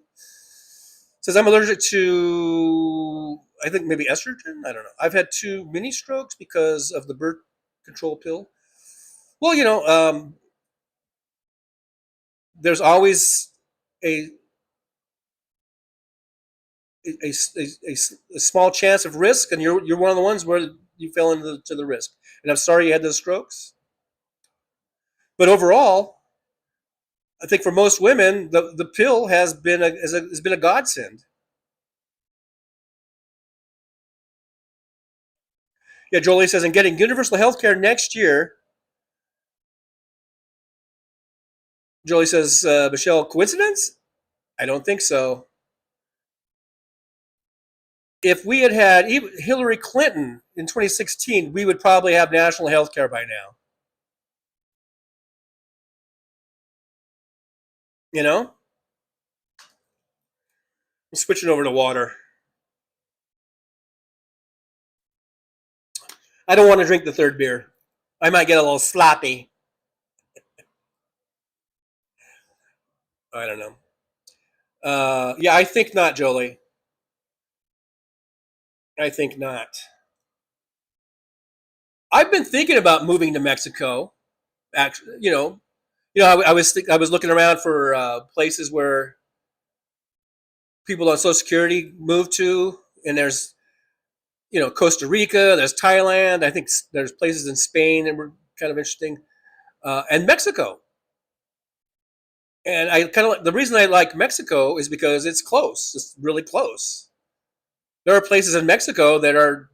says I'm allergic to, I think maybe estrogen. I don't know. I've had 2 mini strokes because of the birth control pill. Well, there's always a small chance of risk, and you're one of the ones where you fell into the risk. And I'm sorry you had those strokes. But overall, I think for most women, the pill has been a godsend. Yeah, Jolie says, and getting universal health care next year. Jolie says, Michelle, coincidence? I don't think so. If we had Hillary Clinton in 2016, we would probably have national health care by now. I'm switching over to water. I don't want to drink the third beer. I might get a little sloppy. I don't know. Yeah, I think not, Jolie. I think not. I've been thinking about moving to Mexico. Actually, I was looking around for places where people on Social Security move to, and there's Costa Rica, there's Thailand. I think there's places in Spain that were kind of interesting, and Mexico. And I kind of like, the reason I like Mexico is because it's close. It's really close. There are places in Mexico that are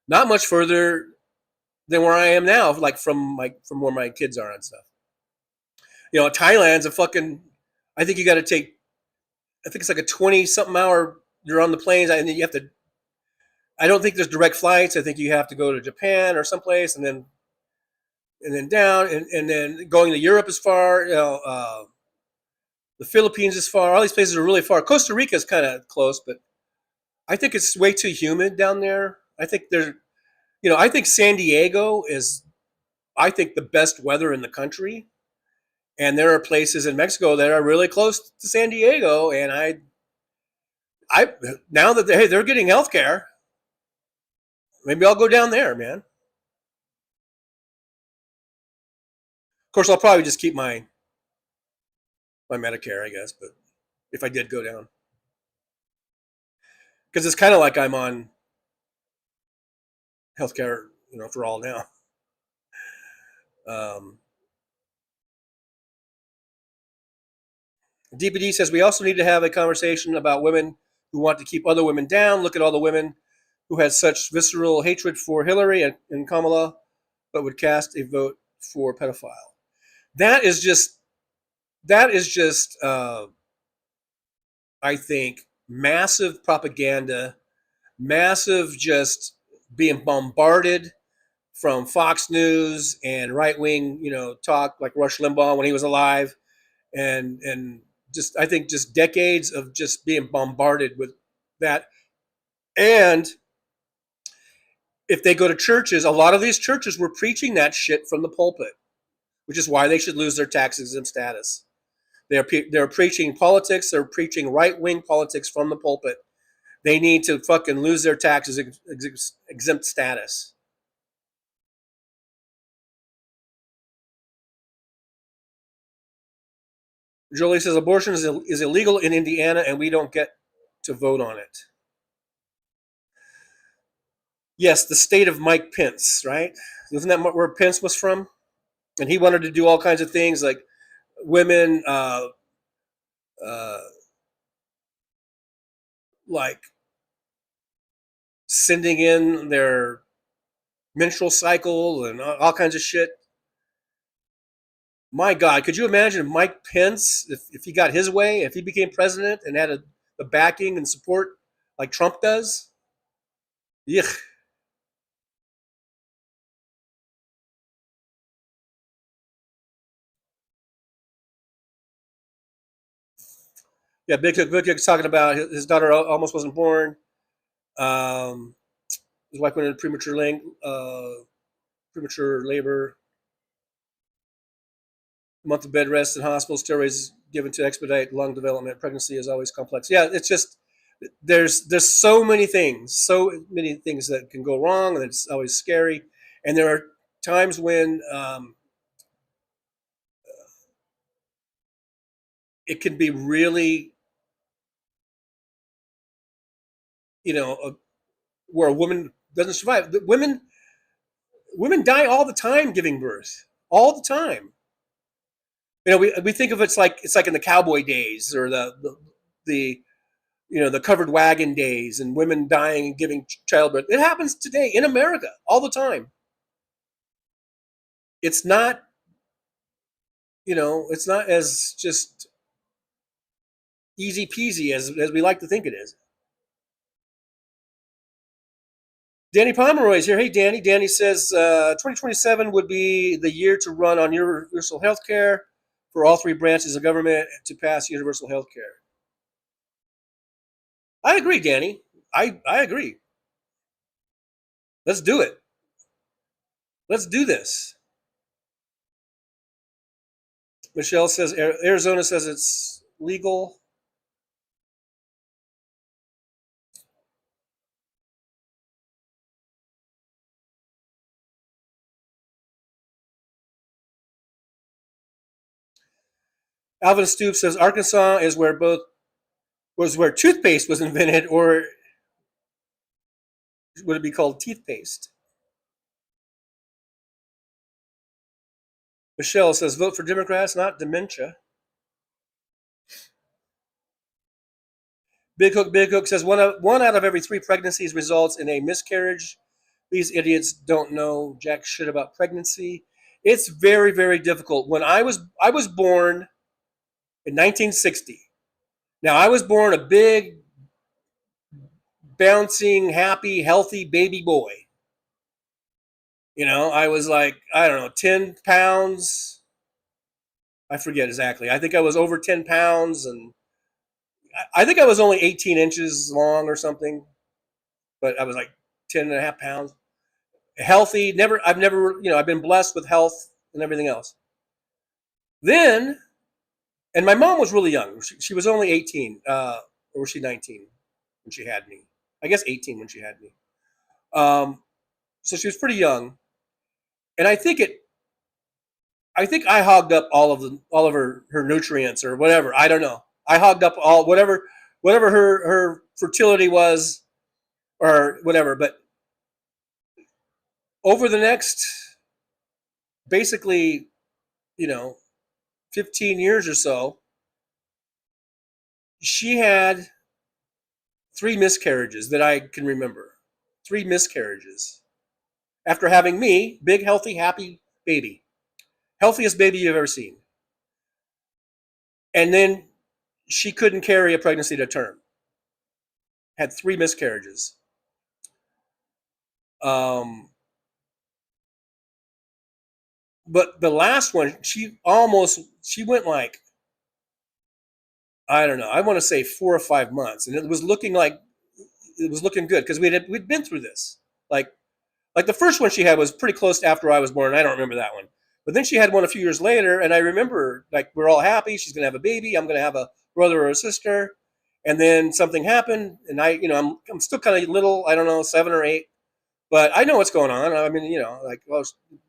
not much further than where I am now, like from where my kids are and stuff. You know, Thailand's a fucking. I think you got to take. I think it's like a 20-something hour. You're on the planes, and then you have to. I don't think there's direct flights. I think you have to go to Japan or someplace, and then down, and then going to Europe is far. You know, the Philippines is far. All these places are really far. Costa Rica is kind of close, but I think it's way too humid down there. I think there's, you know, I think San Diego is, I think, the best weather in the country. And there are places in Mexico that are really close to San Diego. And I now that they're getting health care, maybe I'll go down there, man. Of course, I'll probably just keep my Medicare, I guess. But if I did go down, because it's kind of like I'm on healthcare, you know, for all now. DPD says we also need to have a conversation about women who want to keep other women down. Look at all the women who had such visceral hatred for Hillary and Kamala, but would cast a vote for pedophile. That is just, I think, massive propaganda, massive just being bombarded from Fox News and right wing, you know, talk like Rush Limbaugh when he was alive, and just I think just decades of just being bombarded with that. And if they go to churches, a lot of these churches were preaching that shit from the pulpit, which is why they should lose their tax exempt status. They're preaching politics. They're preaching right wing politics from the pulpit. They need to fucking lose their tax exempt status. Jolie says abortion is illegal in Indiana, and we don't get to vote on it. Yes, the state of Mike Pence, right? Isn't that where Pence was from? And he wanted to do all kinds of things like women, like sending in their menstrual cycle and all kinds of shit. My God, could you imagine Mike Pence, if he got his way, if he became president and had the backing and support like Trump does? Yuck. Yeah, Big Cook's talking about his daughter almost wasn't born. His wife went into premature labor. A month of bed rest in hospital. Steroids given to expedite lung development. Pregnancy is always complex. Yeah, it's just there's so many things that can go wrong, and it's always scary. And there are times when it can be really, you know, where a woman doesn't survive. Women die all the time giving birth, all the time. You know, we think of it's like in the cowboy days or the you know, the covered wagon days and women dying and giving childbirth. It happens today in America all the time. It's not, you know, it's not as just easy peasy as we like to think it is. Danny Pomeroy is here. Hey, Danny. Danny says 2027 would be the year to run on universal health care for all three branches of government to pass universal health care. I agree, Danny. I agree. Let's do it. Let's do this. Michelle says Arizona says it's legal. Alvin Stoops says Arkansas is where toothpaste was invented, or would it be called teeth paste? Michelle says vote for Democrats, not dementia. Big Hook says one out of every 3 pregnancies results in a miscarriage. These idiots don't know jack shit about pregnancy. It's very, very difficult. When I was born in 1960. Now I was born a big, bouncing, happy, healthy baby boy. I was like, I don't know, 10 pounds. I forget exactly. I think I was over 10 pounds, and I think I was only 18 inches long or something, but I was like 10 and a half pounds. Healthy, I've never, I've been blessed with health and everything else. Then, and my mom was really young. She was only 18, or was she 19 when she had me? I guess 18 when she had me. So she was pretty young, and I think I hogged up all of her nutrients or whatever. I don't know. I hogged up all whatever her fertility was or whatever. But over the next basically, 15 years or so, she had 3 miscarriages that I can remember. 3 miscarriages after having me, big, healthy, happy baby. Healthiest baby you've ever seen. And then she couldn't carry a pregnancy to term. Had 3 miscarriages. But the last one, she went like, I don't know, I want to say 4 or 5 months. And it was looking good because we'd been through this. Like the first one she had was pretty close to after I was born. I don't remember that one. But then she had one a few years later, and I remember, like, we're all happy. She's going to have a baby. I'm going to have a brother or a sister. And then something happened, and I'm still kind of little, I don't know, 7 or 8. But I know what's going on. I mean,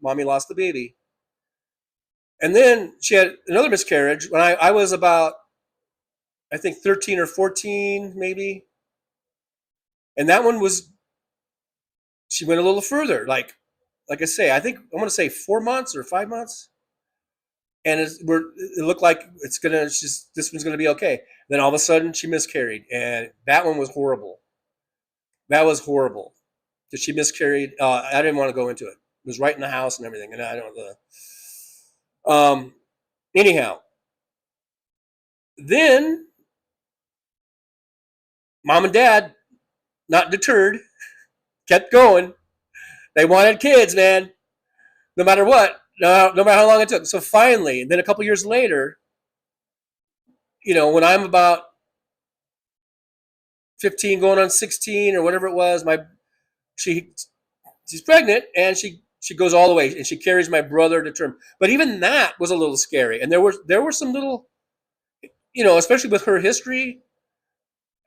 mommy lost the baby. And then she had another miscarriage when I was about, I think, 13 or 14, maybe. And that one she went a little further. Like I say, I think I want to say 4 months or 5 months, and it looked like this one's gonna be okay. Then all of a sudden she miscarried, and that one was horrible. That was horrible because she miscarried. I didn't want to go into it. It was right in the house and everything, and I don't know. Anyhow, then mom and dad, not deterred, kept going. They wanted kids, man. No matter what, no matter how long it took. So finally, and then a couple years later, when I'm about 15 going on 16 or whatever it was, she's pregnant, and she goes all the way, and she carries my brother to term. But even that was a little scary. And there were some little, especially with her history,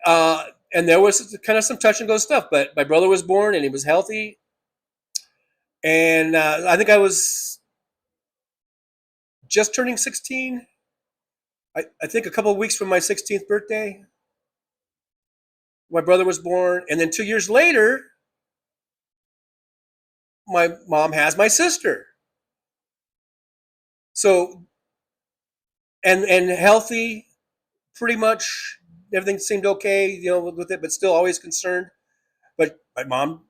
and there was kind of some touch and go stuff. But my brother was born, and he was healthy. And I think I was just turning 16. I think a couple of weeks from my 16th birthday, my brother was born. And then 2 years later, my mom has my sister. So, and healthy, pretty much everything seemed okay, with it, but still always concerned. But my mom,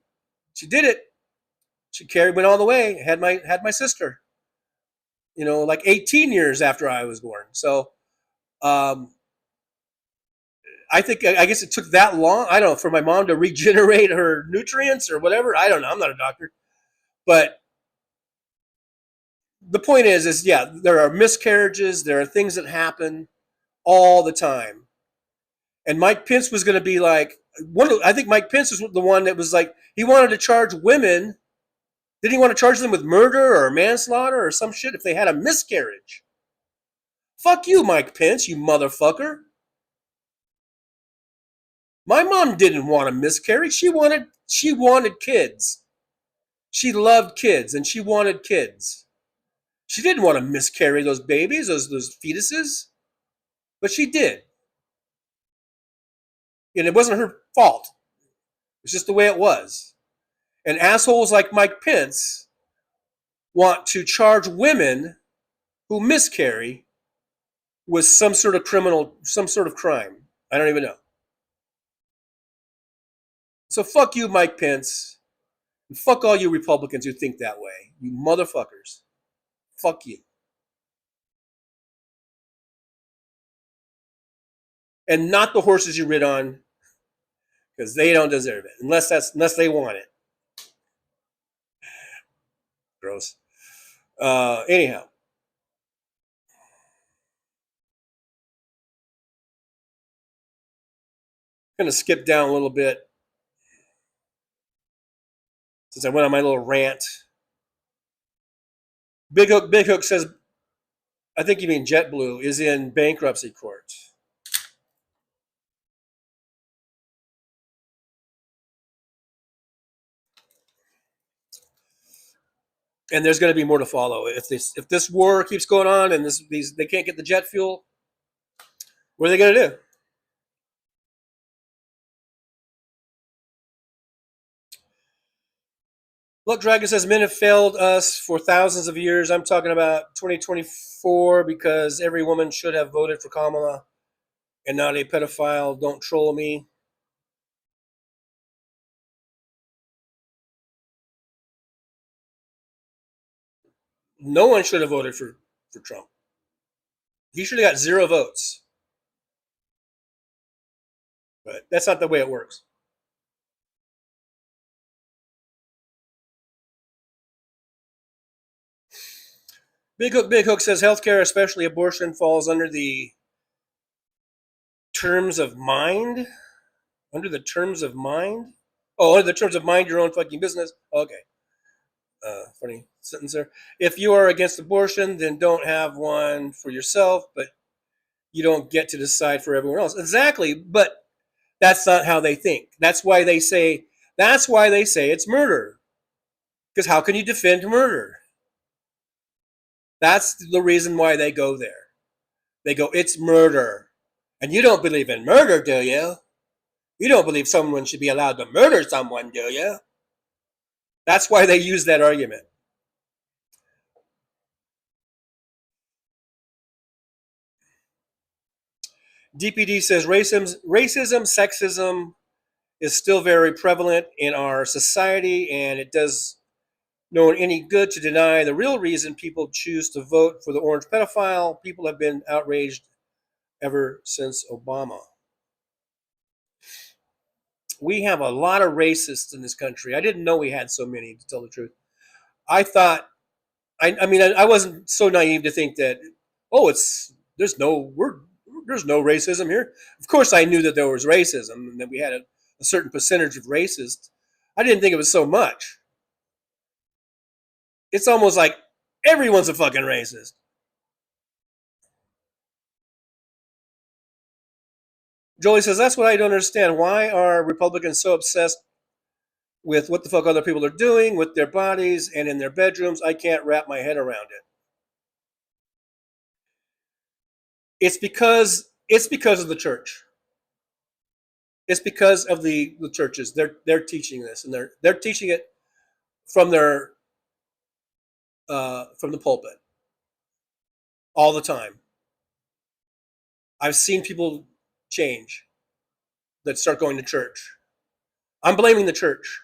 she did it. She went all the way, had my sister, like 18 years after I was born. So, I guess it took that long. I don't know, for my mom to regenerate her nutrients or whatever. I don't know. I'm not a doctor. But the point is, yeah, there are miscarriages. There are things that happen all the time. And Mike Pence was going to be like, I think Mike Pence was the one that was like, he wanted to charge women. Didn't he want to charge them with murder or manslaughter or some shit if they had a miscarriage? Fuck you, Mike Pence, you motherfucker. My mom didn't want a miscarriage. She wanted kids. She loved kids, and she wanted kids. She didn't want to miscarry those babies, those fetuses, but she did. And it wasn't her fault. It's just the way it was. And assholes like Mike Pence want to charge women who miscarry with some sort of crime. I don't even know. So fuck you, Mike Pence. And fuck all you Republicans who think that way. You motherfuckers. Fuck you. And not the horses you rid on, because they don't deserve it. Unless they want it. Gross. Anyhow. I'm gonna skip down a little bit since I went on my little rant. Big Hook says, I think you mean JetBlue, is in bankruptcy court. And there's going to be more to follow. If this war keeps going on and they can't get the jet fuel, what are they going to do? Look, Dragon says men have failed us for thousands of years. I'm talking about 2024 because every woman should have voted for Kamala and not a pedophile. Don't troll me. No one should have voted for Trump. He should have got 0 votes. But that's not the way it works. Big Hook says healthcare, especially abortion, falls under the terms of mind. Under the terms of mind? Oh, under the terms of mind your own fucking business. Okay. Funny sentence there. If you are against abortion, then don't have one for yourself, but you don't get to decide for everyone else. Exactly, but that's not how they think. That's why they say it's murder. Because how can you defend murder? That's the reason why they go there. They go, it's murder. And you don't believe in murder, do you? You don't believe someone should be allowed to murder someone, do you? That's why they use that argument. DPD says racism, sexism is still very prevalent in our society, and it does no one any good to deny the real reason people choose to vote for the orange pedophile. People have been outraged ever since Obama. We have a lot of racists in this country. I didn't know we had so many, to tell the truth. I thought, I wasn't so naive to think that, there's no racism here. Of course, I knew that there was racism and that we had a certain percentage of racists. I didn't think it was so much. It's almost like everyone's a fucking racist. Jolie says, that's what I don't understand. Why are Republicans so obsessed with what the fuck other people are doing with their bodies and in their bedrooms? I can't wrap my head around it. It's because of the church. It's because of the churches. They're teaching this, and they're teaching it from the pulpit all the time. I've seen people change that start going to church. I'm blaming the church.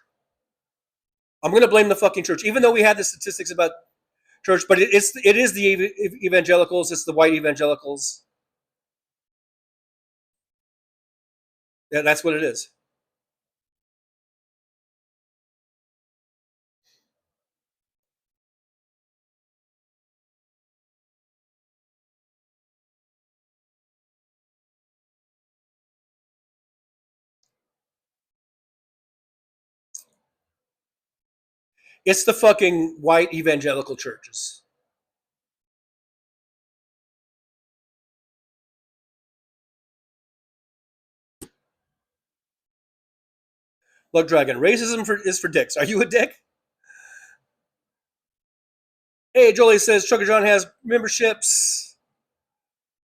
I'm going to blame the fucking church, even though we had the statistics about church. But it is the evangelicals. It's the white evangelicals. Yeah, that's what it is. It's the fucking white evangelical churches. Look, Dragon, racism is for dicks. Are you a dick? Hey, Jolie says Trucker John has memberships.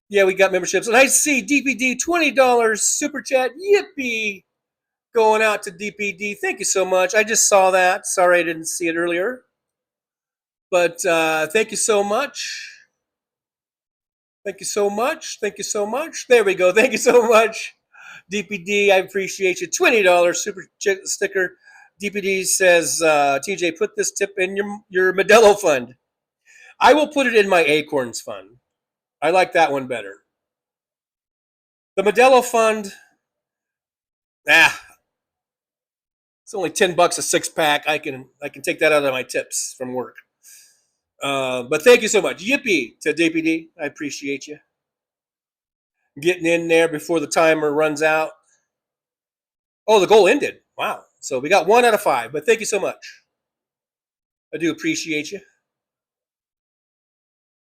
Yeah, we got memberships. And I see DPD $20 super chat. Yippee! Going out to DPD. Thank you so much. I just saw that. Sorry I didn't see it earlier. But thank you so much. Thank you so much. Thank you so much. There we go. Thank you so much. DPD, I appreciate you. $20 super sticker. DPD says, TJ, put this tip in your Modelo fund. I will put it in my Acorns fund. I like that one better. The Modelo fund, it's only $10 a 6-pack. I can take that out of my tips from work. But thank you so much. Yippee to DPD. I appreciate you getting in there before the timer runs out. Oh, the goal ended. Wow. So we got 1 out of 5. But thank you so much. I do appreciate you.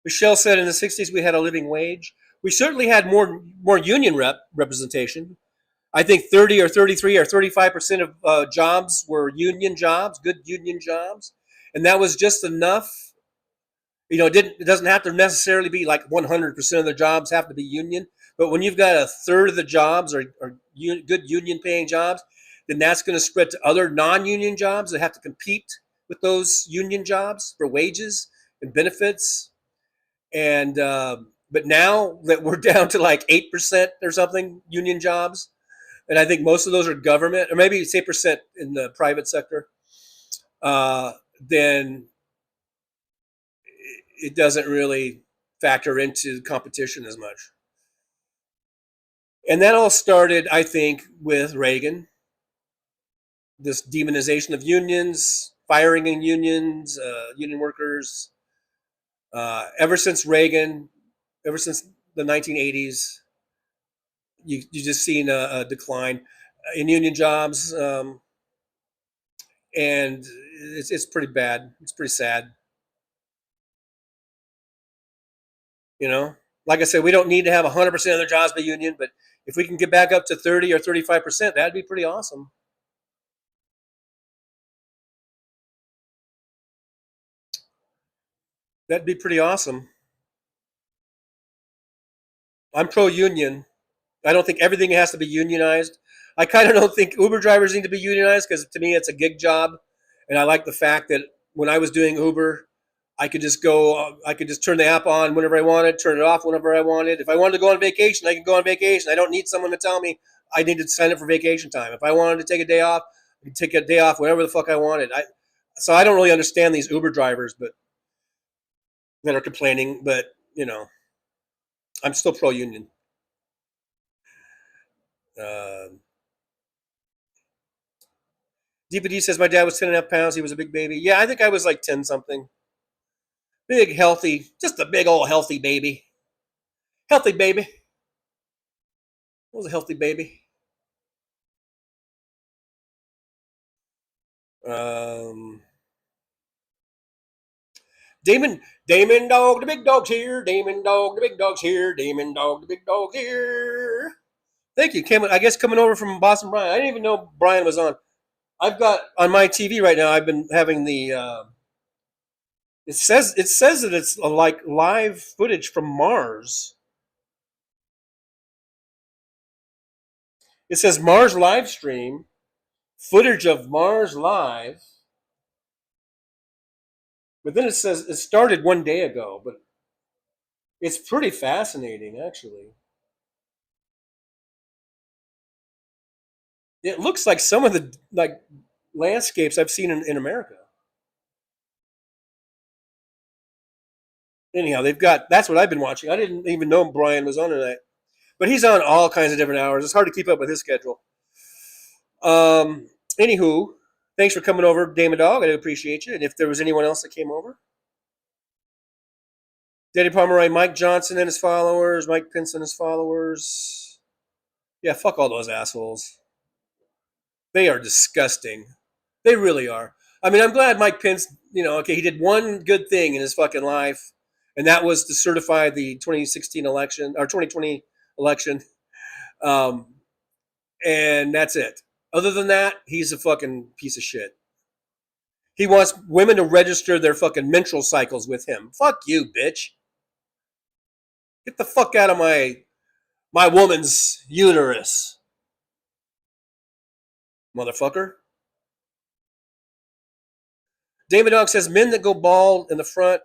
Michelle said in the 60s we had a living wage. We certainly had more union representation. I think 30 or 33 or 35% of jobs were union jobs, good union jobs. And that was just enough. You know, it doesn't have to necessarily be like 100% of the jobs have to be union. But when you've got a third of the jobs are good union paying jobs, then that's going to spread to other non-union jobs that have to compete with those union jobs for wages and benefits. And but now that we're down to like 8% or something union jobs, and I think most of those are government, or maybe it's 8% in the private sector, then it doesn't really factor into competition as much. And that all started, I think, with Reagan. This demonization of unions, firing in unions, union workers. Ever since Reagan, ever since the 1980s, you just seen a decline in union jobs, and it's pretty bad. It's pretty sad. You know, like I said, we don't need to have 100% of their jobs be union, but if we can get back up to 30 or 35%, that'd be pretty awesome. That'd be pretty awesome. I'm pro-union. I don't think everything has to be unionized. I kind of don't think Uber drivers need to be unionized because to me it's a gig job, and I like the fact that when I was doing Uber, I could just turn the app on whenever I wanted, turn it off whenever I wanted. If I wanted to go on vacation, I can go on vacation. I don't need someone to tell me I need to sign up for vacation time. If I wanted to take a day off, I could take a day off whenever the fuck I wanted. So I don't really understand these Uber drivers, but that are complaining. But you know, I'm still pro-union. DPD says my dad was 10.5 pounds. He was a big baby. Yeah, I think I was like 10 something. Big, healthy, just a big old healthy baby. Healthy baby. I was a healthy baby. Damon Dog, the big dog's here. Damon Dog, the big dog's here. Damon Dog, the big dog's here. Thank you. I guess coming over from Boston, Brian. I didn't even know Brian was on. I've got on my TV right now. I've been having the. It says that it's like live footage from Mars. It says Mars live stream, footage of Mars live. But then it says it started 1 day ago, but it's pretty fascinating, actually. It looks like some of the landscapes I've seen in America. Anyhow, that's what I've been watching. I didn't even know Brian was on tonight. But he's on all kinds of different hours. It's hard to keep up with his schedule. Anywho, thanks for coming over, Damon Dog. I do appreciate you. And if there was anyone else that came over. Daddy Pomeroy, Mike Johnson and his followers, Mike Pence and his followers. Yeah, fuck all those assholes. They are disgusting. They really are. I mean, I'm glad Mike Pence, he did one good thing in his fucking life, and that was to certify the 2016 election, or 2020 election. And that's it. Other than that, he's a fucking piece of shit. He wants women to register their fucking menstrual cycles with him. Fuck you, bitch. Get the fuck out of my woman's uterus, motherfucker. David Dog says men that go bald in the front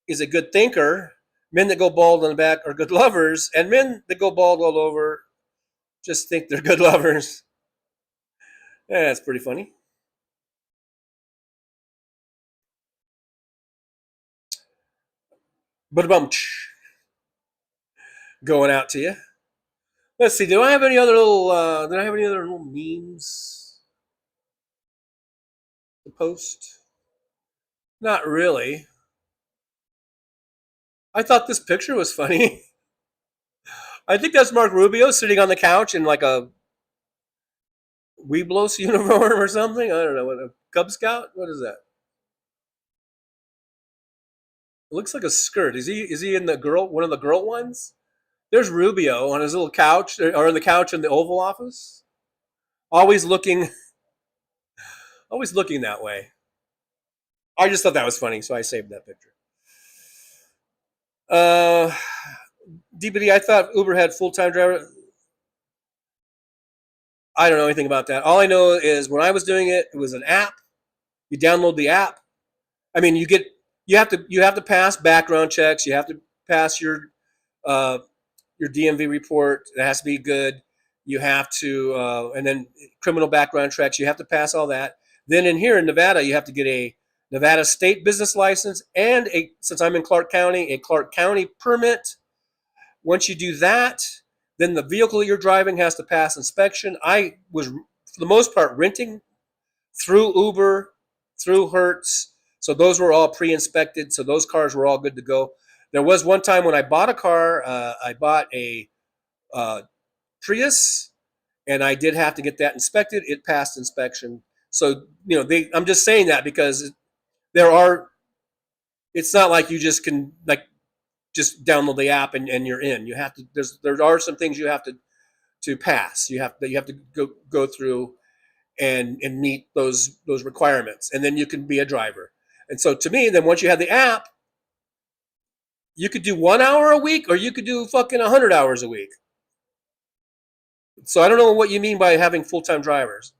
is a good thinker. Men that go bald in the back are good lovers, and men that go bald all over just think they're good lovers. Yeah, that's pretty funny. But going out to you. Let's see. Do I have any other little? Did I have any other little memes to post? Not really. I thought this picture was funny. I think that's Mark Rubio sitting on the couch in like a Weeblos uniform or something. I don't know. What, a Cub Scout? What is that? It looks like a skirt. Is he in the girl? One of the girl ones? There's Rubio on his little couch, or on the couch in the Oval Office, always looking that way. I just thought that was funny, so I saved that picture. DBD, I thought Uber had full-time driver. I don't know anything about that. All I know is when I was doing it, it was an app. You download the app. I mean, you have to pass background checks. You have to pass your DMV report. It has to be good. You have to, and then criminal background checks. You have to pass all that. Then in Nevada, you have to get a Nevada state business license and since I'm in Clark County, a Clark County permit. Once you do that, then the vehicle you're driving has to pass inspection. I was, for the most part, renting through Uber, through Hertz. So those were all pre-inspected. So those cars were all good to go. There was one time when I bought a car, I bought a Prius, and I did have to get that inspected. It passed inspection. So, I'm just saying that because it's not like you just can just download the app and you're in. You have to, there are some things you have to pass. You have to go through and meet those requirements, and then you can be a driver. And so to me, then once you have the app, you could do 1 hour a week, or you could do fucking 100 hours a week. So I don't know what you mean by having full-time drivers.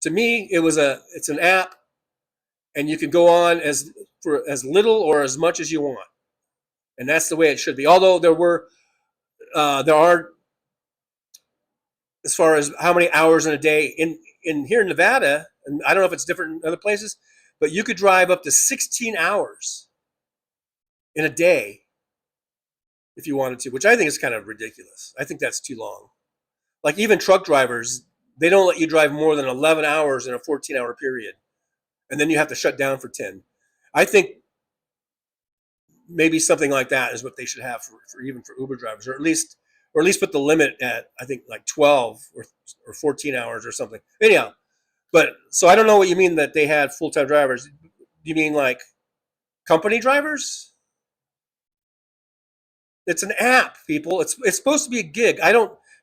To me, it's an app, and you can go on for as little or as much as you want, and that's the way it should be. Although there are, as far as how many hours in a day in here in Nevada, and I don't know if it's different in other places, but you could drive up to 16 hours in a day if you wanted to, which I think is kind of ridiculous. I think that's too long. Like even truck drivers, they don't let you drive more than 11 hours in a 14-hour period, and then you have to shut down for 10. I think maybe something like that is what they should have for even for Uber drivers, or at least put the limit at, I think, like 12 or 14 hours or something. Anyhow, but so I don't know what you mean that they had full-time drivers. Do you mean like company drivers? It's an app, people. It's supposed to be a gig.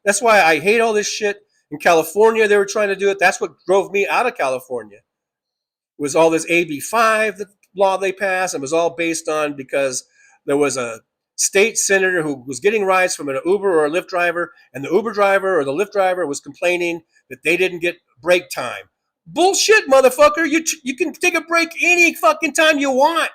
That's why I hate all this shit. In California, they were trying to do it. That's what drove me out of California. Was all this AB5 law they passed, and was all based on because there was a state senator who was getting rides from an Uber or a Lyft driver, and the Uber driver or the Lyft driver was complaining that they didn't get break time. Bullshit, motherfucker. You can take a break any fucking time you want.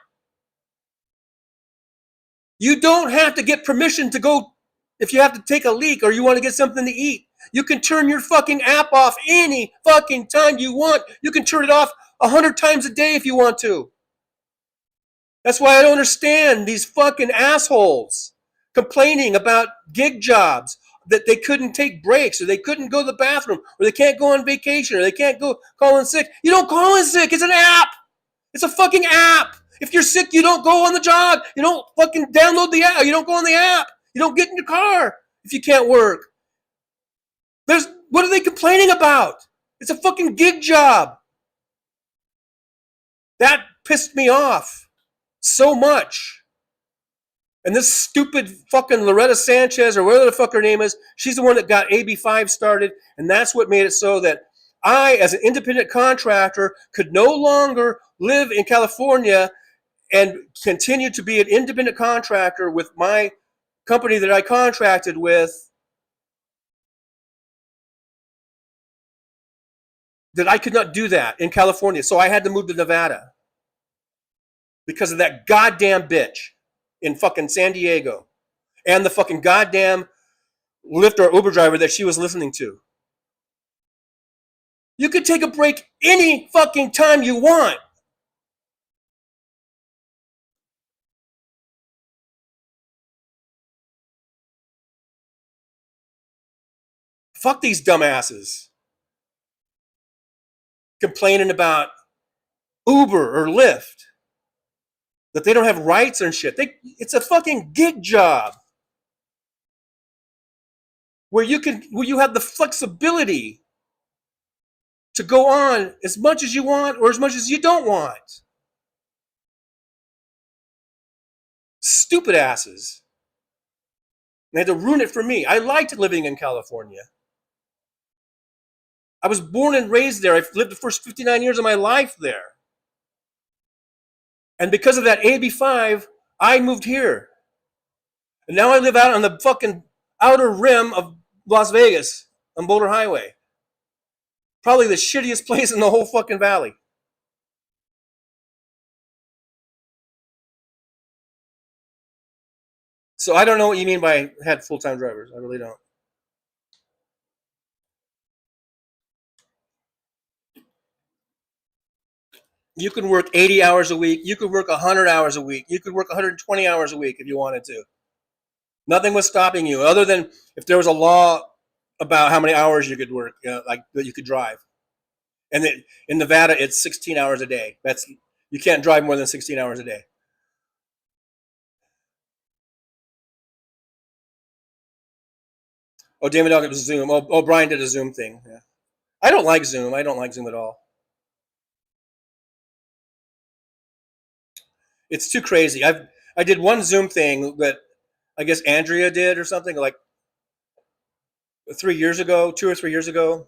You don't have to get permission to go if you have to take a leak or you want to get something to eat. You can turn your fucking app off any fucking time you want. You can turn it off 100 times a day if you want to. That's why I don't understand these fucking assholes complaining about gig jobs, that they couldn't take breaks, or they couldn't go to the bathroom, or they can't go on vacation, or they can't go call in sick. You don't call in sick. It's an app. It's a fucking app. If you're sick, you don't go on the job. You don't fucking download the app. You don't go on the app. You don't get in your car if you can't work. What are they complaining about? It's a fucking gig job. That pissed me off so much. And this stupid fucking Loretta Sanchez, or whatever the fuck her name is, she's the one that got AB5 started, and that's what made it so that I, as an independent contractor, could no longer live in California and continue to be an independent contractor with my company that I contracted with, that I could not do that in California. So I had to move to Nevada because of that goddamn bitch in fucking San Diego and the fucking goddamn Lyft or Uber driver that she was listening to. You could take a break any fucking time you want. Fuck these dumbasses complaining about Uber or Lyft, that they don't have rights and shit. It's a fucking gig job where you have the flexibility to go on as much as you want or as much as you don't want. Stupid asses. They had to ruin it for me. I liked living in California. I was born and raised there. I've lived the first 59 years of my life there. And because of that AB5, I moved here. And now I live out on the fucking outer rim of Las Vegas on Boulder Highway. Probably the shittiest place in the whole fucking valley. So I don't know what you mean by had full-time drivers. I really don't. You could work 80 hours a week. You could work 100 hours a week. You could work 120 hours a week if you wanted to. Nothing was stopping you other than if there was a law about how many hours you could work, like that you could drive. And then in Nevada, it's 16 hours a day. You can't drive more than 16 hours a day. Oh, David Dog, it was Zoom. Oh, Brian did a Zoom thing. Yeah. I don't like Zoom. I don't like Zoom at all. It's too crazy. I did one Zoom thing that I guess Andrea did or something like 2 or 3 years ago.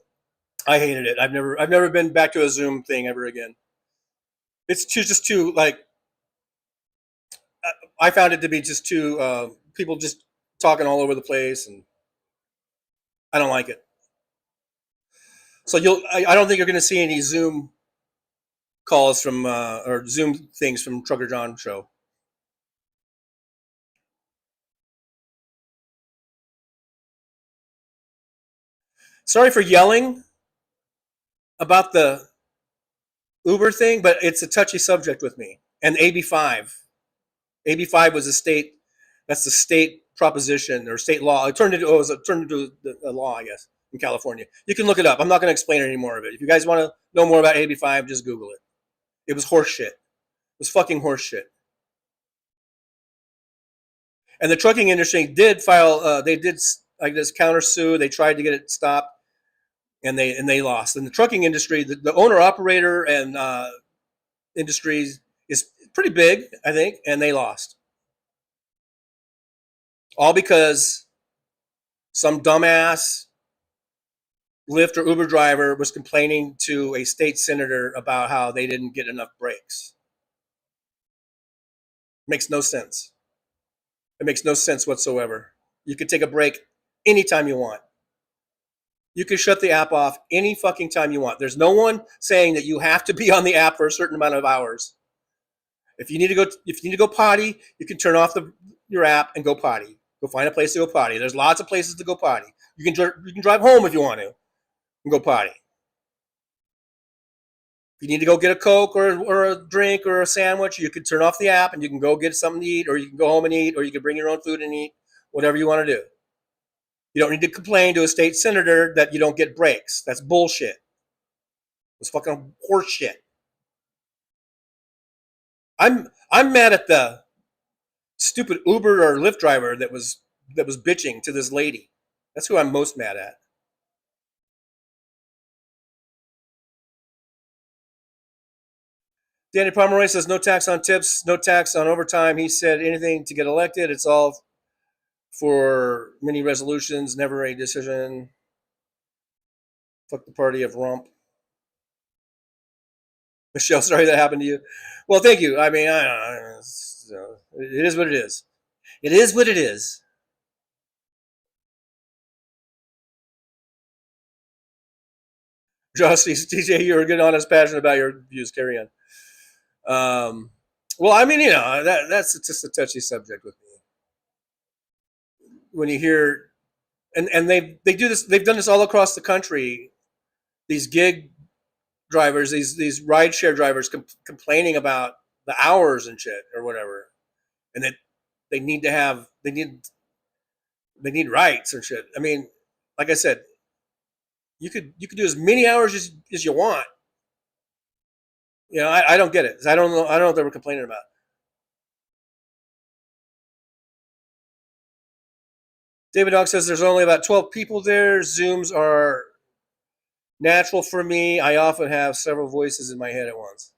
I hated it. I've never been back to a Zoom thing ever again. It's just too like. I found it to be just too people just talking all over the place, and I don't like it. So I don't think you're going to see any Zoom calls from or Zoom things from Trucker John show. Sorry for yelling about the Uber thing, but it's a touchy subject with me. And AB5 was that's the state proposition or state law. It turned into a law, I guess, in California. You can look it up. I'm not going to explain any more of it. If you guys want to know more about AB5, just Google it. It was horse shit. It was fucking horse shit. And the trucking industry did file. They did, I guess, countersue. They tried to get it stopped, and they lost. And the trucking industry, the owner operator and industries is pretty big, I think, and they lost. All because some dumbass Lyft or Uber driver was complaining to a state senator about how they didn't get enough breaks. Makes no sense. It makes no sense whatsoever. You could take a break anytime you want. You can shut the app off any fucking time you want. There's no one saying that you have to be on the app for a certain amount of hours. If you need to go potty, you can turn off your app and go potty. Go find a place to go potty. There's lots of places to go potty. You can drive home if you want to and go potty. If you need to go get a Coke or a drink or a sandwich, you can turn off the app and you can go get something to eat, or you can go home and eat, or you can bring your own food and eat, whatever you want to do. You don't need to complain to a state senator that you don't get breaks. That's bullshit. It's fucking horse shit. I'm mad at the stupid Uber or Lyft driver that was bitching to this lady. That's who I'm most mad at. Danny Pomeroy says no tax on tips, no tax on overtime. He said anything to get elected. It's all for many resolutions, never a decision. Fuck the party of rump. Michelle, sorry that happened to you. Well, thank you. I mean, I don't know. It is what it is. It is what it is. Josh, TJ, you're good, honest, passionate about your views. Carry on. Well, I mean, that's just a touchy subject with me. When you hear And they do this. They've done this all across the country. These gig drivers, these rideshare drivers, complaining about the hours and shit or whatever, and that they need rights and shit. I mean, like I said, you could do as many hours as you want. You know, I don't get it. I don't know what they were complaining about. David Dog says there's only about 12 people there. Zooms are natural for me. I often have several voices in my head at once.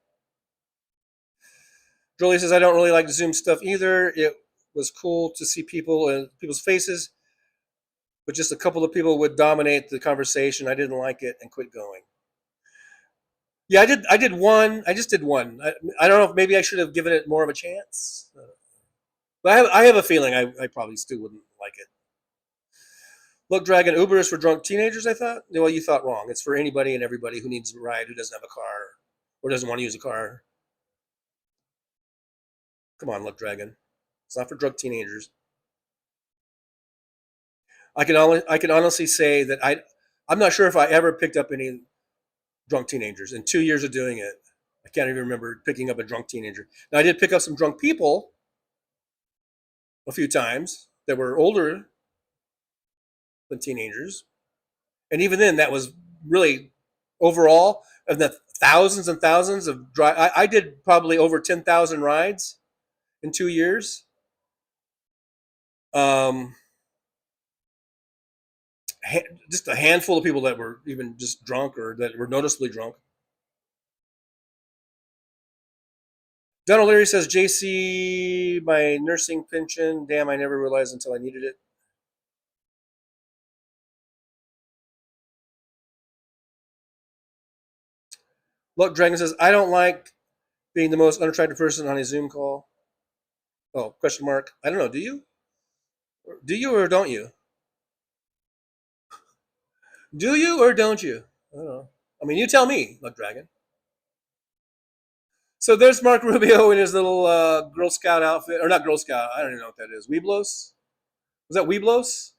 Jolie says I don't really like the Zoom stuff either. It was cool to see people and people's faces, but just a couple of people would dominate the conversation. I didn't like it and quit going. Yeah, I did one. I just did one. I don't know if maybe I should have given it more of a chance. But I have a feeling I probably still wouldn't like it. Look, Dragon, Uber is for drunk teenagers, I thought. Well, you thought wrong. It's for anybody and everybody who needs a ride, who doesn't have a car or doesn't want to use a car. Come on, Look, Dragon. It's not for drunk teenagers. I can honestly say that I'm not sure if I ever picked up any drunk teenagers in 2 years of doing it. I can't even remember picking up a drunk teenager. Now, I did pick up some drunk people a few times that were older than teenagers. And even then, that was really overall of the thousands and thousands of drive. I did probably over 10,000 rides in 2 years. Just a handful of people that were even just drunk or that were noticeably drunk. Donald Leary says, JC, my nursing pension. Damn, I never realized until I needed it. Look, Dragon says, I don't like being the most unattractive person on a Zoom call. Oh, question mark. I don't know. Do you? Do you or don't you? Do you or don't you? I don't know. I mean, you tell me, Luck Dragon. So there's Mark Rubio in his little Girl Scout outfit. Or not Girl Scout. I don't even know what that is. Weeblos? Was that Weeblos?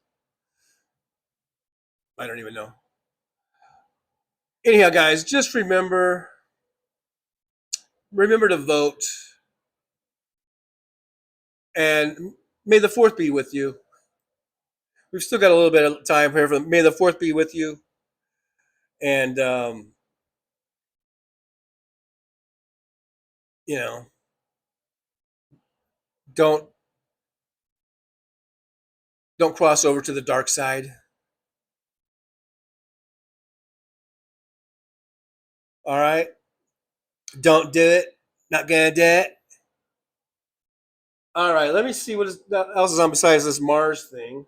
I don't even know. Anyhow, guys, just remember to vote. And may the 4th be with you. We've still got a little bit of time here. May the 4th be with you. And, you know, don't cross over to the dark side. All right? Don't do it. Not gonna do it. All right, let me see what else is on besides this Mars thing.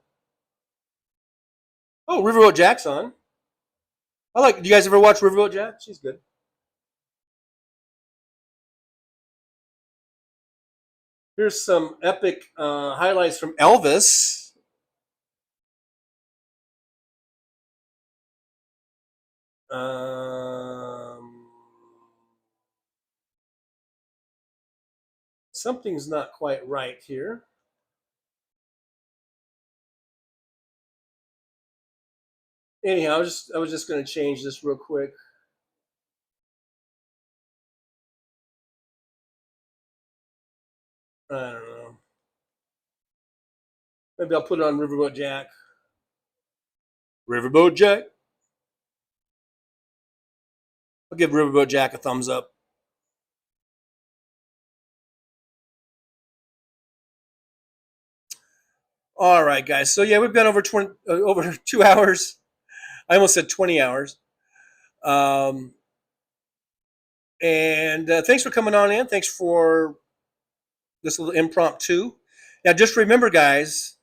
Oh, Riverboat Jack's on. Do you guys ever watch Riverboat Jack? She's good. Here's some epic highlights from Elvis. Something's not quite right here. Anyhow, I was just going to change this real quick. I don't know. Maybe I'll put it on Riverboat Jack. Riverboat Jack. I'll give Riverboat Jack a thumbs up. All right, guys. So yeah, we've been over 2 hours. I almost said 20 hours. And thanks for coming on in. Thanks for this little impromptu. Now, just remember, guys,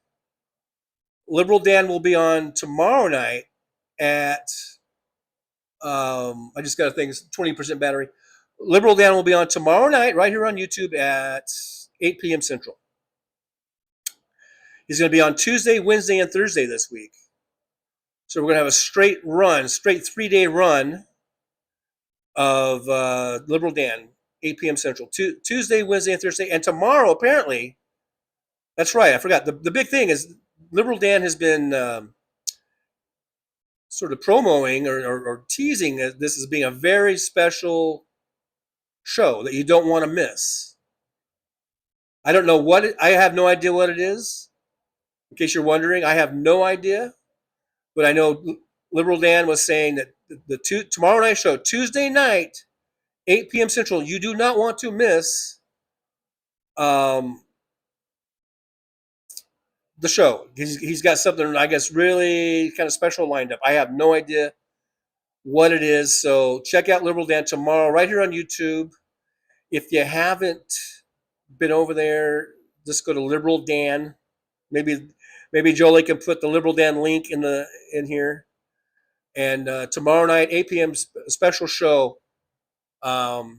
Liberal Dan will be on tomorrow night at, I just got to think, it's 20% battery. Liberal Dan will be on tomorrow night right here on YouTube at 8 p.m. Central. He's going to be on Tuesday, Wednesday, and Thursday this week. So we're going to have a straight 3-day run of Liberal Dan, 8 p.m. Central. Tuesday, Wednesday, and Thursday. And tomorrow, apparently, that's right, I forgot. The big thing is Liberal Dan has been sort of promoting or teasing this as being a very special show that you don't want to miss. I don't know I have no idea what it is. In case you're wondering, I have no idea. But I know Liberal Dan was saying that the tomorrow night show, Tuesday night, 8 p.m. Central, you do not want to miss the show. He's got something, I guess, really kind of special lined up. I have no idea what it is. So check out Liberal Dan tomorrow right here on YouTube. If you haven't been over there, just go to Liberal Dan. Maybe Jolie can put the Liberal Dan link in here. And tomorrow night, 8 p.m. special show.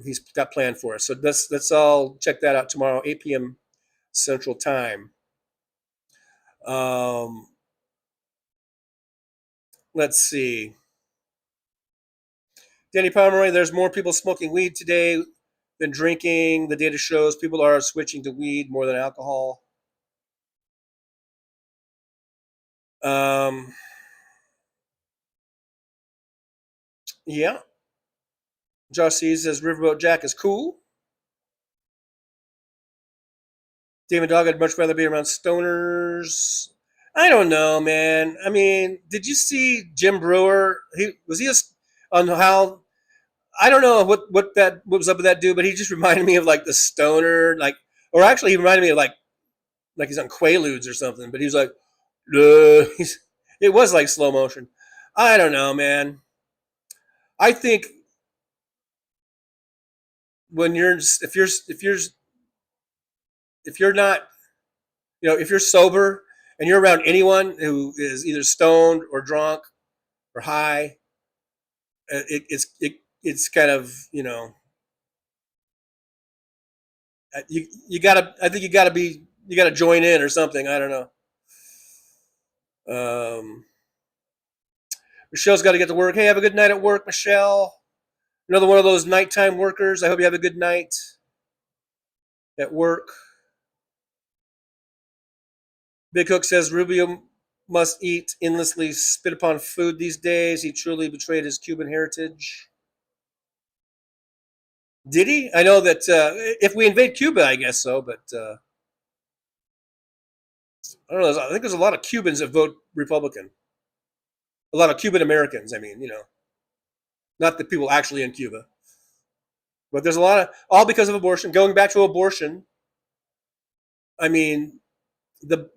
He's got planned for us. So let's all check that out tomorrow, 8 p.m. Central Time. Let's see. Danny Pomeroy, there's more people smoking weed today than drinking. The data shows people are switching to weed more than alcohol. Yeah. Josh C says Riverboat Jack is cool. David Dog, I'd much rather be around stoners. I don't know, man. I mean, did you see Jim Brewer? On how, I don't know what was up with that dude, but he just reminded me of like the stoner, or actually he reminded me of like he's on Quaaludes or something. But he was like, it was like slow motion. I don't know, man. I think when if you're not, if you're sober and you're around anyone who is either stoned or drunk or high, it's kind of, you gotta, I think you gotta join in or something. I don't know. Michelle's got to get to work. Hey, have a good night at work, Michelle. Another one of those nighttime workers. I hope you have a good night at work. Big Hook says Rubio must eat endlessly, spit upon food these days. He truly betrayed his Cuban heritage. Did he? I know that if we invade Cuba, I guess so, but I don't know. I think there's a lot of Cubans that vote Republican. A lot of Cuban Americans, I mean, not the people actually in Cuba. But there's a lot of, all because of abortion. Going back to abortion, I mean, the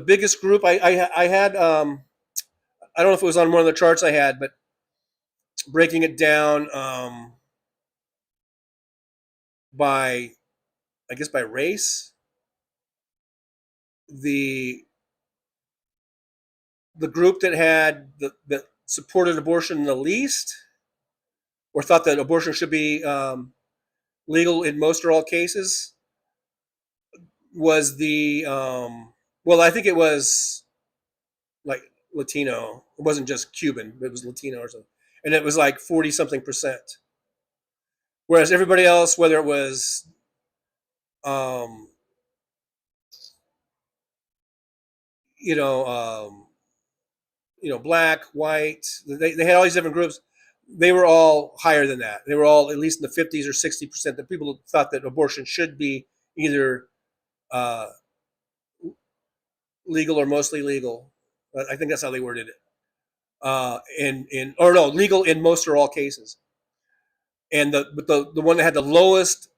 biggest group I had, I don't know if it was on one of the charts I had, but breaking it down by race, the group that supported abortion the least, or thought that abortion should be legal in most or all cases, was the I think it was like Latino. It wasn't just Cuban, but it was Latino or something, and it was like 40-something%. Whereas everybody else, whether it was black, white, they had all these different groups. They were all higher than that. They were all at least in the 50s or 60%. The people thought that abortion should be either legal or mostly legal. I think that's how they worded it. Legal in most or all cases. And the one that had the lowest,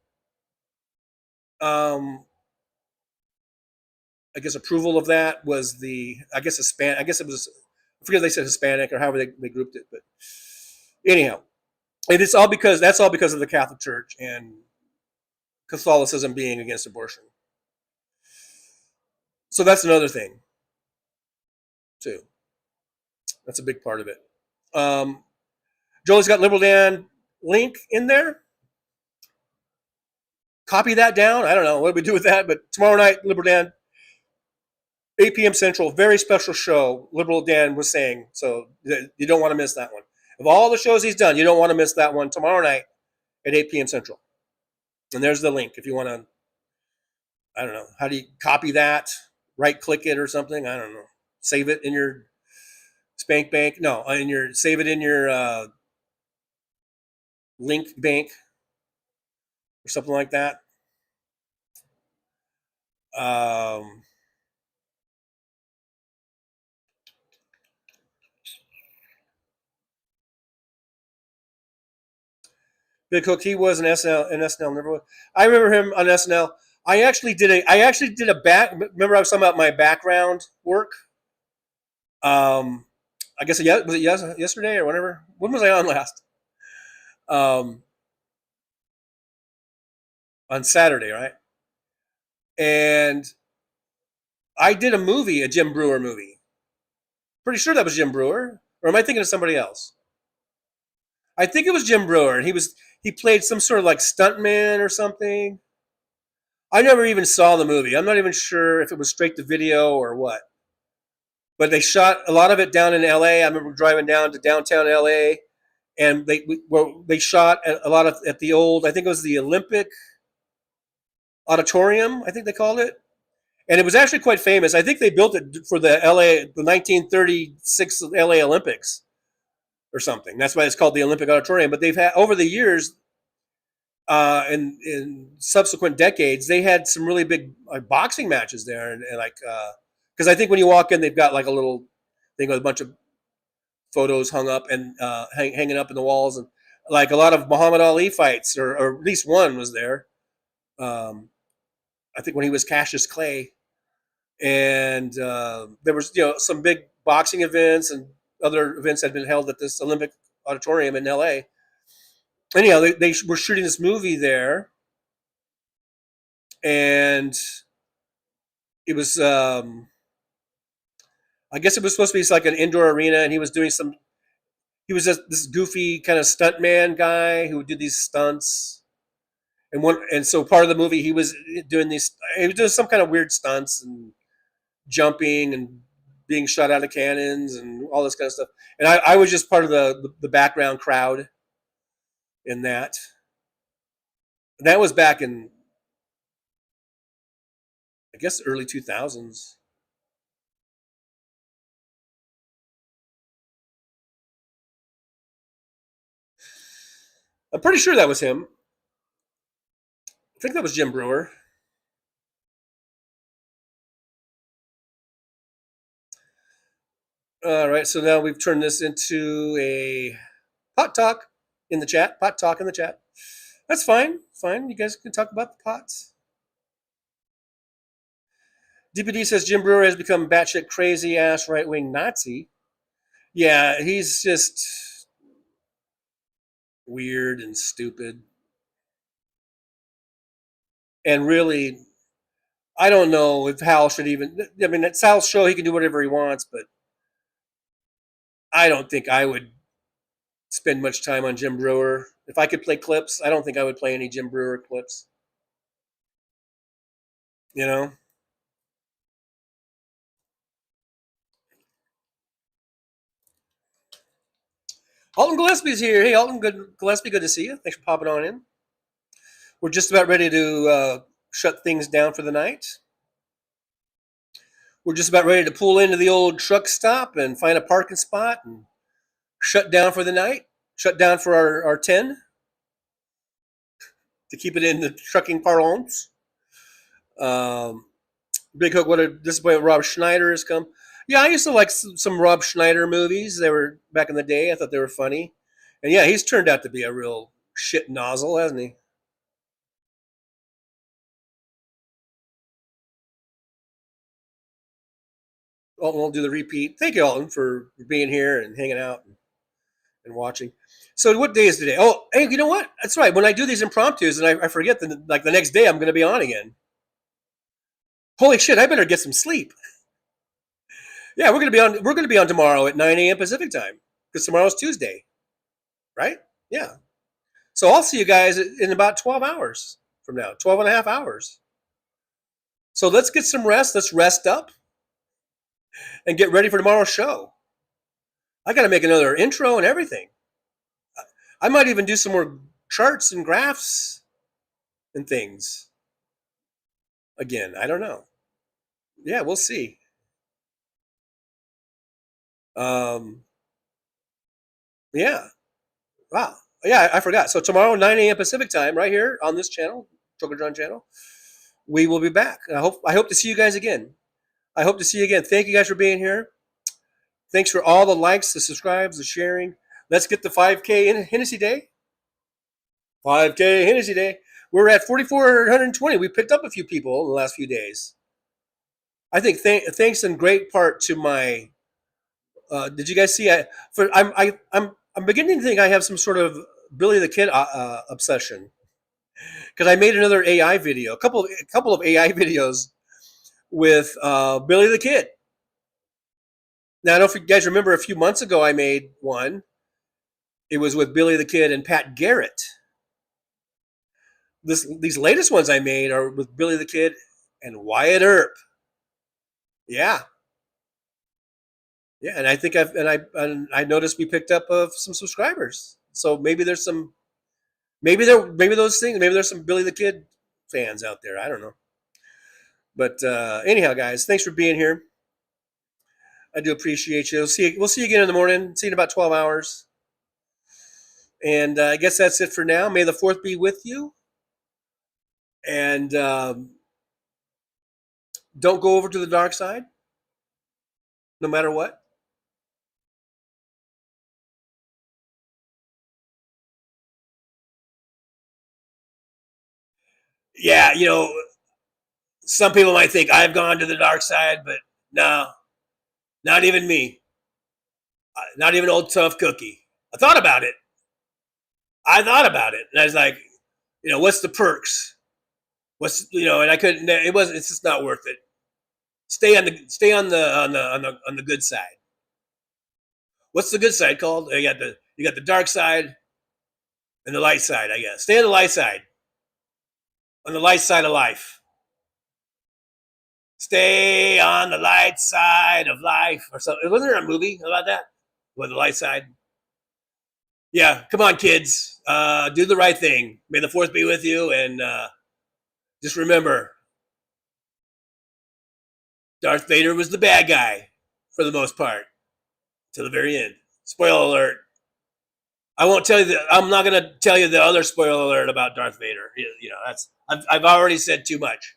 approval of that was Hispanic. I guess it was, I forget if they said Hispanic or however they grouped it. But anyhow, and that's all because of the Catholic Church and Catholicism being against abortion. So that's another thing, too. That's a big part of it. Jolie's got Liberal Dan link in there. Copy that down. I don't know what do we do with that, but tomorrow night, Liberal Dan, 8 p.m. Central, very special show. Liberal Dan was saying, so you don't want to miss that one. Of all the shows he's done, you don't want to miss that one tomorrow night at 8 p.m. Central. And there's the link if you want to. I don't know. How do you copy that? Right click it or something? I don't know. Save it in your Spank Bank. No, in your save it in your Link Bank or something like that. Um, Big Hook. He was an SNL. An SNL. Never was. I remember him on SNL. I actually did a back. Remember I was talking about my background work. I guess was it yesterday or whatever. When was I on last? Um, on Saturday, right? And I did a movie, a Jim Brewer movie. Pretty sure that was Jim Brewer, or am I thinking of somebody else? I think it was Jim Brewer, and he played some sort of like stuntman or something. I never even saw the movie. I'm not even sure if it was straight to video or what. But they shot a lot of it down in L.A. I remember driving down to downtown L.A. and they shot a lot of at the old. I think it was the Olympic Auditorium. I think they called it, and it was actually quite famous. I think they built it for the 1936 L.A. Olympics or something. That's why it's called the Olympic Auditorium. But they've had over the years, in subsequent decades, they had some really big boxing matches there, and like because I think when you walk in, they've got like a little thing with a bunch of photos hung up and hanging up in the walls, and like a lot of Muhammad Ali fights, or at least one was there. I think when he was Cassius Clay, and there was some big boxing events and other events had been held at this Olympic Auditorium in L.A. Anyhow, they were shooting this movie there, and it was I guess it was supposed to be like an indoor arena, and he was just this goofy kind of stuntman guy who would do these stunts. And so part of the movie he was doing some kind of weird stunts and jumping and being shot out of cannons and all this kind of stuff. And I was just part of the background crowd in that. And that was back in, I guess, early 2000s. I'm pretty sure that was him. I think that was Jim Brewer. All right, so now we've turned this into a pot talk in the chat. Pot talk in the chat. That's fine. Fine. You guys can talk about the pots. DPD says Jim Brewer has become batshit crazy ass right wing Nazi. Yeah, he's just weird and stupid. And really, I don't know if Hal should even. I mean, it's Hal's show. He can do whatever he wants, but I don't think I would spend much time on Jim Brewer. If I could play clips, I don't think I would play any Jim Brewer clips. You know? Alton Gillespie's here. Hey, Alton Gillespie, good to see you. Thanks for popping on in. We're just about ready to shut things down for the night. We're just about ready to pull into the old truck stop and find a parking spot and shut down for the night. Shut down for our 10 to keep it in the trucking parlance. Big Hook, what a disappointment Rob Schneider has come. Yeah, I used to like some Rob Schneider movies. They were back in the day. I thought they were funny. And yeah, he's turned out to be a real shit nozzle, hasn't he? Alton will do the repeat. Thank you, Alton, for being here and hanging out and watching. So what day is today? Oh, hey, you know what? That's right. When I do these impromptus and I forget, the next day I'm going to be on again. Holy shit! I better get some sleep. Yeah, we're going to be on tomorrow at 9 a.m. Pacific time because tomorrow's Tuesday, right? Yeah. So I'll see you guys in about 12 hours from now, 12 and a half hours. So let's get some rest. Let's rest up and get ready for tomorrow's show. I got to make another intro and everything. I might even do some more charts and graphs and things. Again, I don't know. Yeah, we'll see. Yeah. Wow. Yeah, I forgot. So tomorrow, 9 a.m. Pacific time, right here on this channel, Trucker John channel, we will be back. I hope to see you guys again. I hope to see you again. Thank you guys for being here. Thanks for all the likes, the subscribes, the sharing. Let's get the 5K in Hennessy Day. 5K Hennessy Day. We're at 4,420. We picked up a few people in the last few days. I think thanks in great part to my. Did you guys see? I'm beginning to think I have some sort of Billy the Kid obsession, because I made another AI video, a couple of AI videos with Billy the Kid. Now, I don't know if you guys remember, a few months ago I made one. It was with Billy the Kid and Pat Garrett. These latest ones I made are with Billy the Kid and Wyatt Earp. Yeah. Yeah, and I think I noticed we picked up some subscribers. So maybe there's some maybe there's some Billy the Kid fans out there. I don't know. But anyhow, guys, thanks for being here. I do appreciate you. We'll see you again in the morning. See you in about 12 hours. And I guess that's it for now. May the 4th be with you. And don't go over to the dark side, no matter what. Yeah, some people might think I've gone to the dark side, but no, not even me. Not even old tough cookie. I thought about it. And I was like, what's the perks? And I couldn't. It's just not worth it. Stay on the good side. What's the good side called? You got the dark side and the light side, I guess. Stay on the light side. On the light side of life. Stay on the light side of life, or something. Wasn't there a movie about that? With the light side? Yeah, come on, kids. Do the right thing. May the 4th be with you, and just remember, Darth Vader was the bad guy for the most part, till the very end. Spoiler alert. I'm not going to tell you the other spoiler alert about Darth Vader. I've already said too much.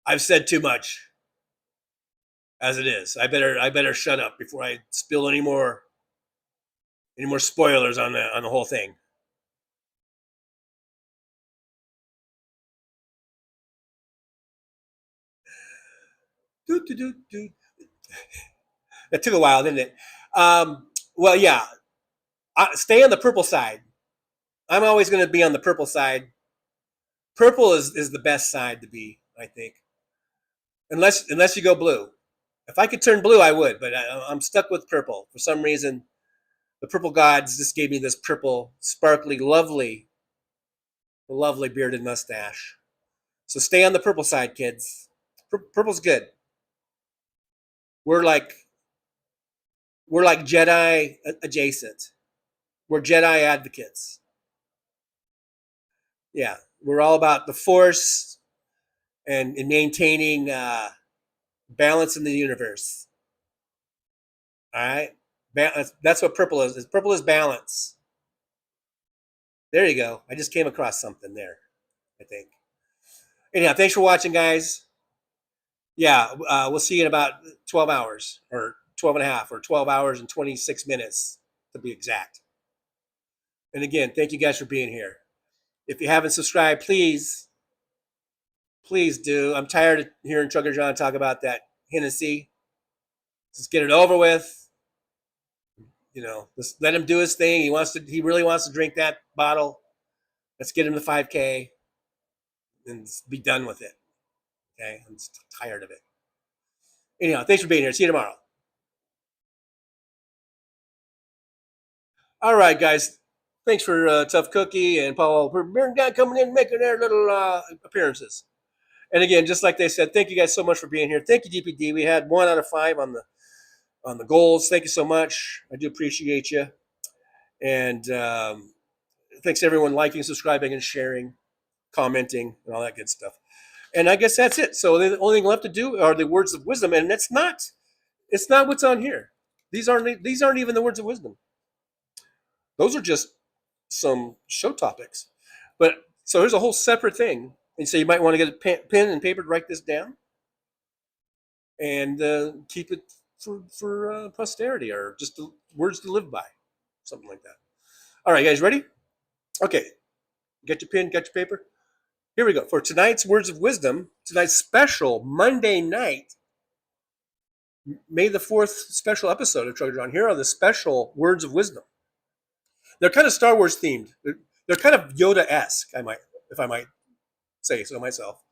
I've said too much as it is. I better shut up before I spill any more spoilers on the whole thing. That took a while, didn't it? Well, yeah. Stay on the purple side. I'm always going to be on the purple side. Purple is the best side to be, I think. Unless you go blue. If I could turn blue, I would, but I'm stuck with purple. For some reason, the purple gods just gave me this purple, sparkly, lovely bearded mustache. So stay on the purple side, kids. Purple's good. We're like Jedi adjacent. We're Jedi advocates. Yeah, we're all about the Force and maintaining balance in the universe. All right? That's what purple is. Purple is balance. There you go. I just came across something there, I think. Anyhow, thanks for watching, guys. Yeah, we'll see you in about 12 hours, or 12 and a half, or 12 hours and 26 minutes, to be exact. And again, thank you guys for being here. If you haven't subscribed, please do. I'm tired of hearing Trucker John talk about that Hennessy. Just get it over with. Just let him do his thing. He really wants to drink that bottle. Let's get him to 5K and be done with it. Okay? I'm just tired of it. Anyhow, thanks for being here. See you tomorrow. All right, guys. Thanks for Tough Cookie and Paul coming in, making their little appearances. And again, just like they said, thank you guys so much for being here. Thank you, DPD. We had 1 out of 5 on the goals. Thank you so much. I do appreciate you. And thanks to everyone liking, subscribing, and sharing, commenting, and all that good stuff. And I guess that's it. So the only thing left to do are the words of wisdom, and it's not what's on here. These aren't even the words of wisdom. Those are just some show topics. But so here's a whole separate thing. And so you might want to get a pen and paper to write this down and keep it for posterity, or just the words to live by, something like that. All right, guys, ready? Okay, get your pen, get your paper. Here we go. For tonight's words of wisdom, tonight's special Monday night, May the 4th special episode of Trucker John. Here are the special words of wisdom. They're kind of Star Wars themed. They're kind of Yoda-esque, if I might say so myself.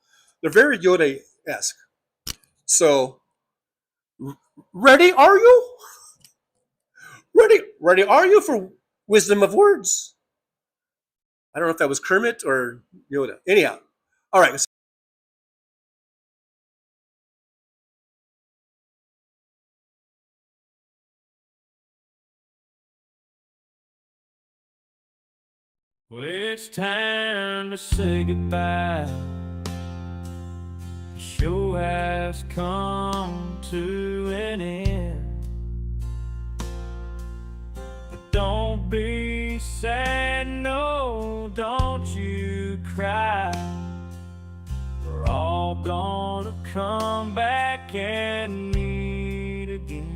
They're very Yoda-esque. So, ready are you? Ready are you for wisdom of words? I don't know if that was Kermit or Yoda. Anyhow, all right. Well, it's time to say goodbye. The show has come to an end. But don't be sad, no, don't you cry. We're all gonna come back and meet again.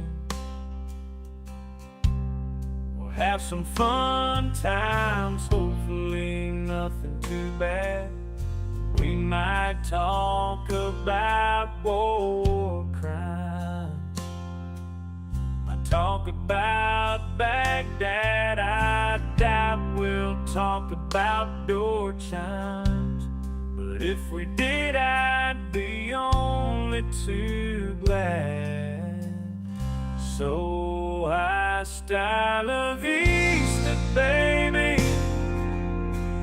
Have some fun times, hopefully nothing too bad. We might talk about war crimes. Might talk about Baghdad. I doubt we'll talk about door chimes. But if we did, I'd be only too glad. So hasta la vista, baby.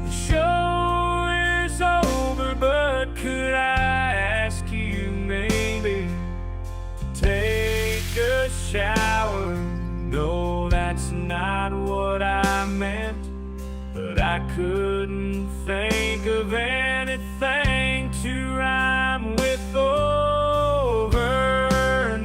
The show is over, but could I ask you maybe to take a shower? No, that's not what I meant, but I couldn't think of anything to rhyme with over.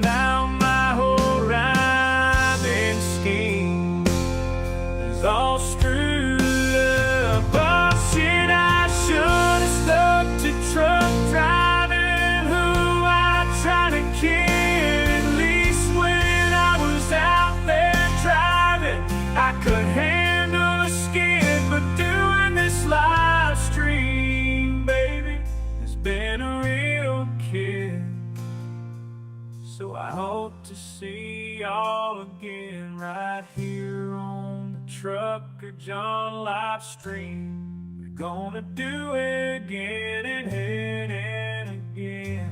Now my whole rhyming scheme is all screwed up. Oh shit, I should have stuck to truck driving, who I tried to kid. At least when I was out there driving, I could handle a skid. But doing this live stream, baby, has been a real kid. So I hope to see y'all again right here on the Trucker John live stream. We're gonna do it again and again,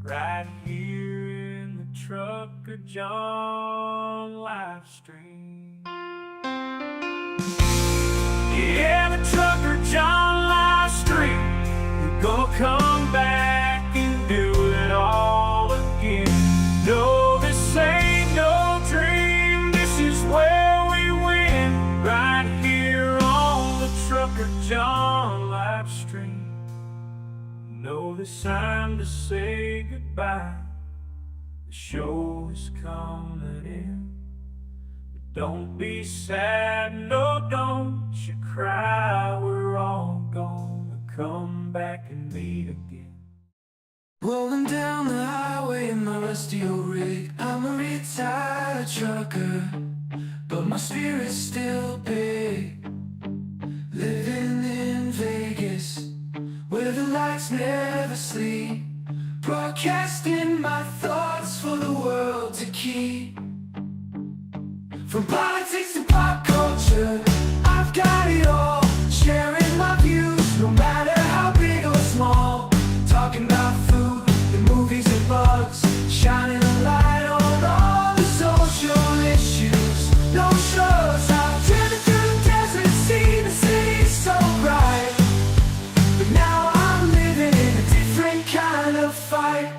right here in the Trucker John live stream. Yeah, the Trucker John live stream. We're gonna come back and do it all again. No, this ain't no dream. This is where we win, right here on the Trucker John live stream. No, this time to say goodbye. The show is coming in. But don't be sad, no, don't you cry. We're all gonna come back and meet again. Rolling down the highway in my rusty old rig. I'm a retired trucker, but my spirit's still big. Living in Vegas, where the lights never sleep. Broadcasting my thoughts for the world to keep. From politics to pop culture, I've got it all. Sharing my views, no matter how big or small. Talking about food and movies and bugs, shining a light on all the social issues. No shows, I've driven through the desert, seen the city so bright. But now I'm living in a different kind of fight.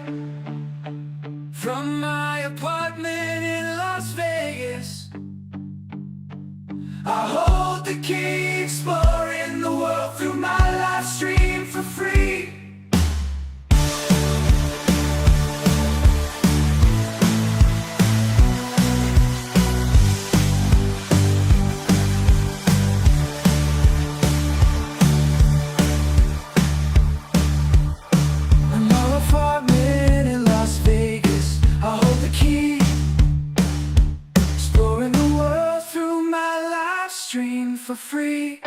From my apartment in Las Vegas, I hold the key, exploring the world through my live stream for free. for free.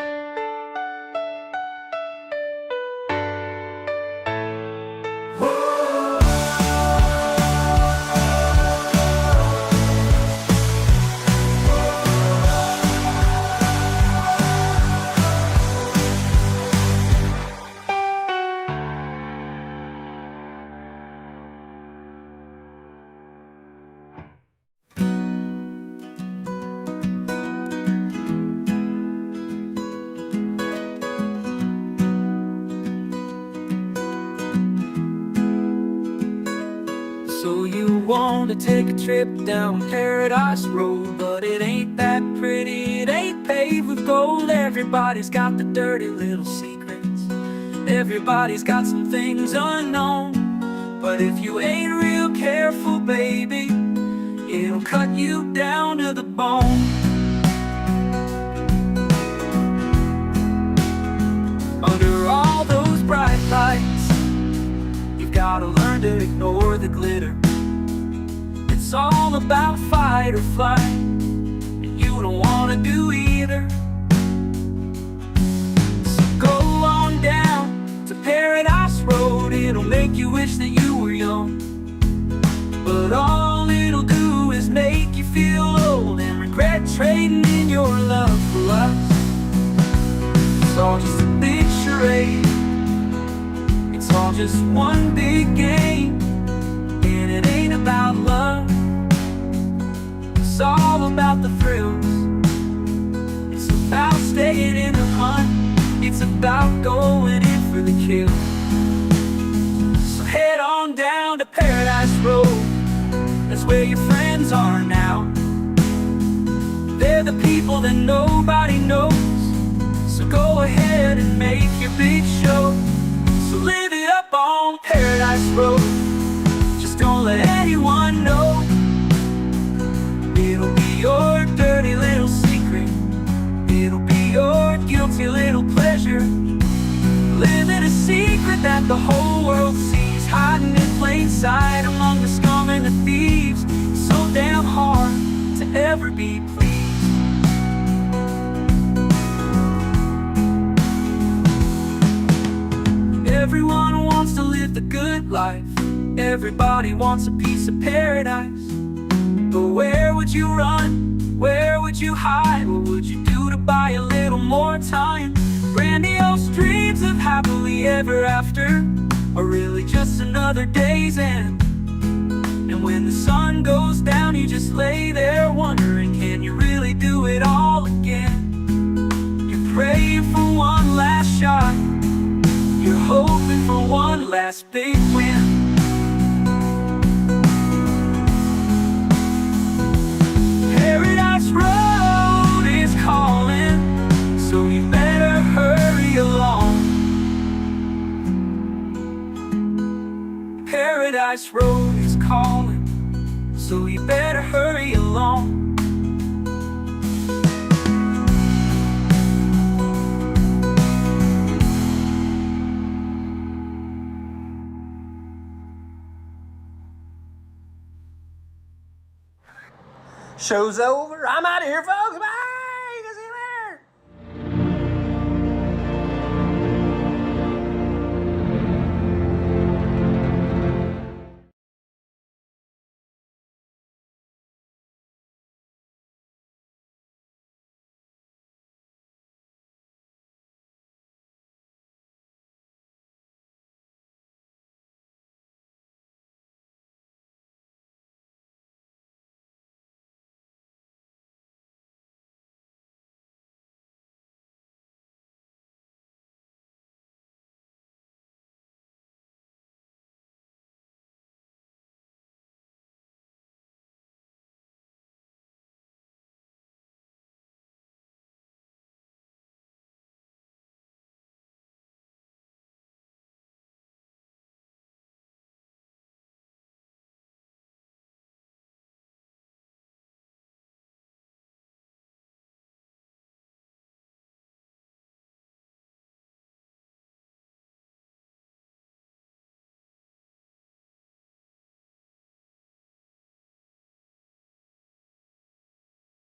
So you want to take a trip down Paradise Road, but it ain't that pretty, it ain't paved with gold. Everybody's got the dirty little secrets, everybody's got some things unknown. But if you ain't real careful, baby, it'll cut you down to the bone. Under all those bright lights, you've gotta learn to ignore the glitter. It's all about fight or flight, and you don't wanna do either. So go on down to Paradise Road, it'll make you wish that you were young. But all it'll do is make you feel old and regret trading in your love for lust. It's all just a big charade, it's all just one big game, and it ain't about love. It's all about the thrills, it's about staying in the hunt, it's about going in for the kill. So head on down to Paradise Road, that's where your friends are now. They're the people that nobody knows. So go ahead and make your big show. So live it up on Paradise Road, just don't let anyone know. It'll be your dirty little secret, it'll be your guilty little pleasure. Living a secret that the whole world sees, hiding in plain sight among the scum and the thieves. It's so damn hard to ever be pleased. Everyone wants to live the good life, everybody wants a piece of paradise. But where would you run? Where would you hide? What would you do to buy a little more time? Grandiose dreams of happily ever after are really just another day's end. And when the sun goes down, you just lay there wondering, can you really do it all again? You're praying for one last shot, you're hoping for one last big win. Paradise Road is calling, so you better hurry along. Paradise Road is calling, so you better hurry along. Show's over, I'm out of here, folks. Bye.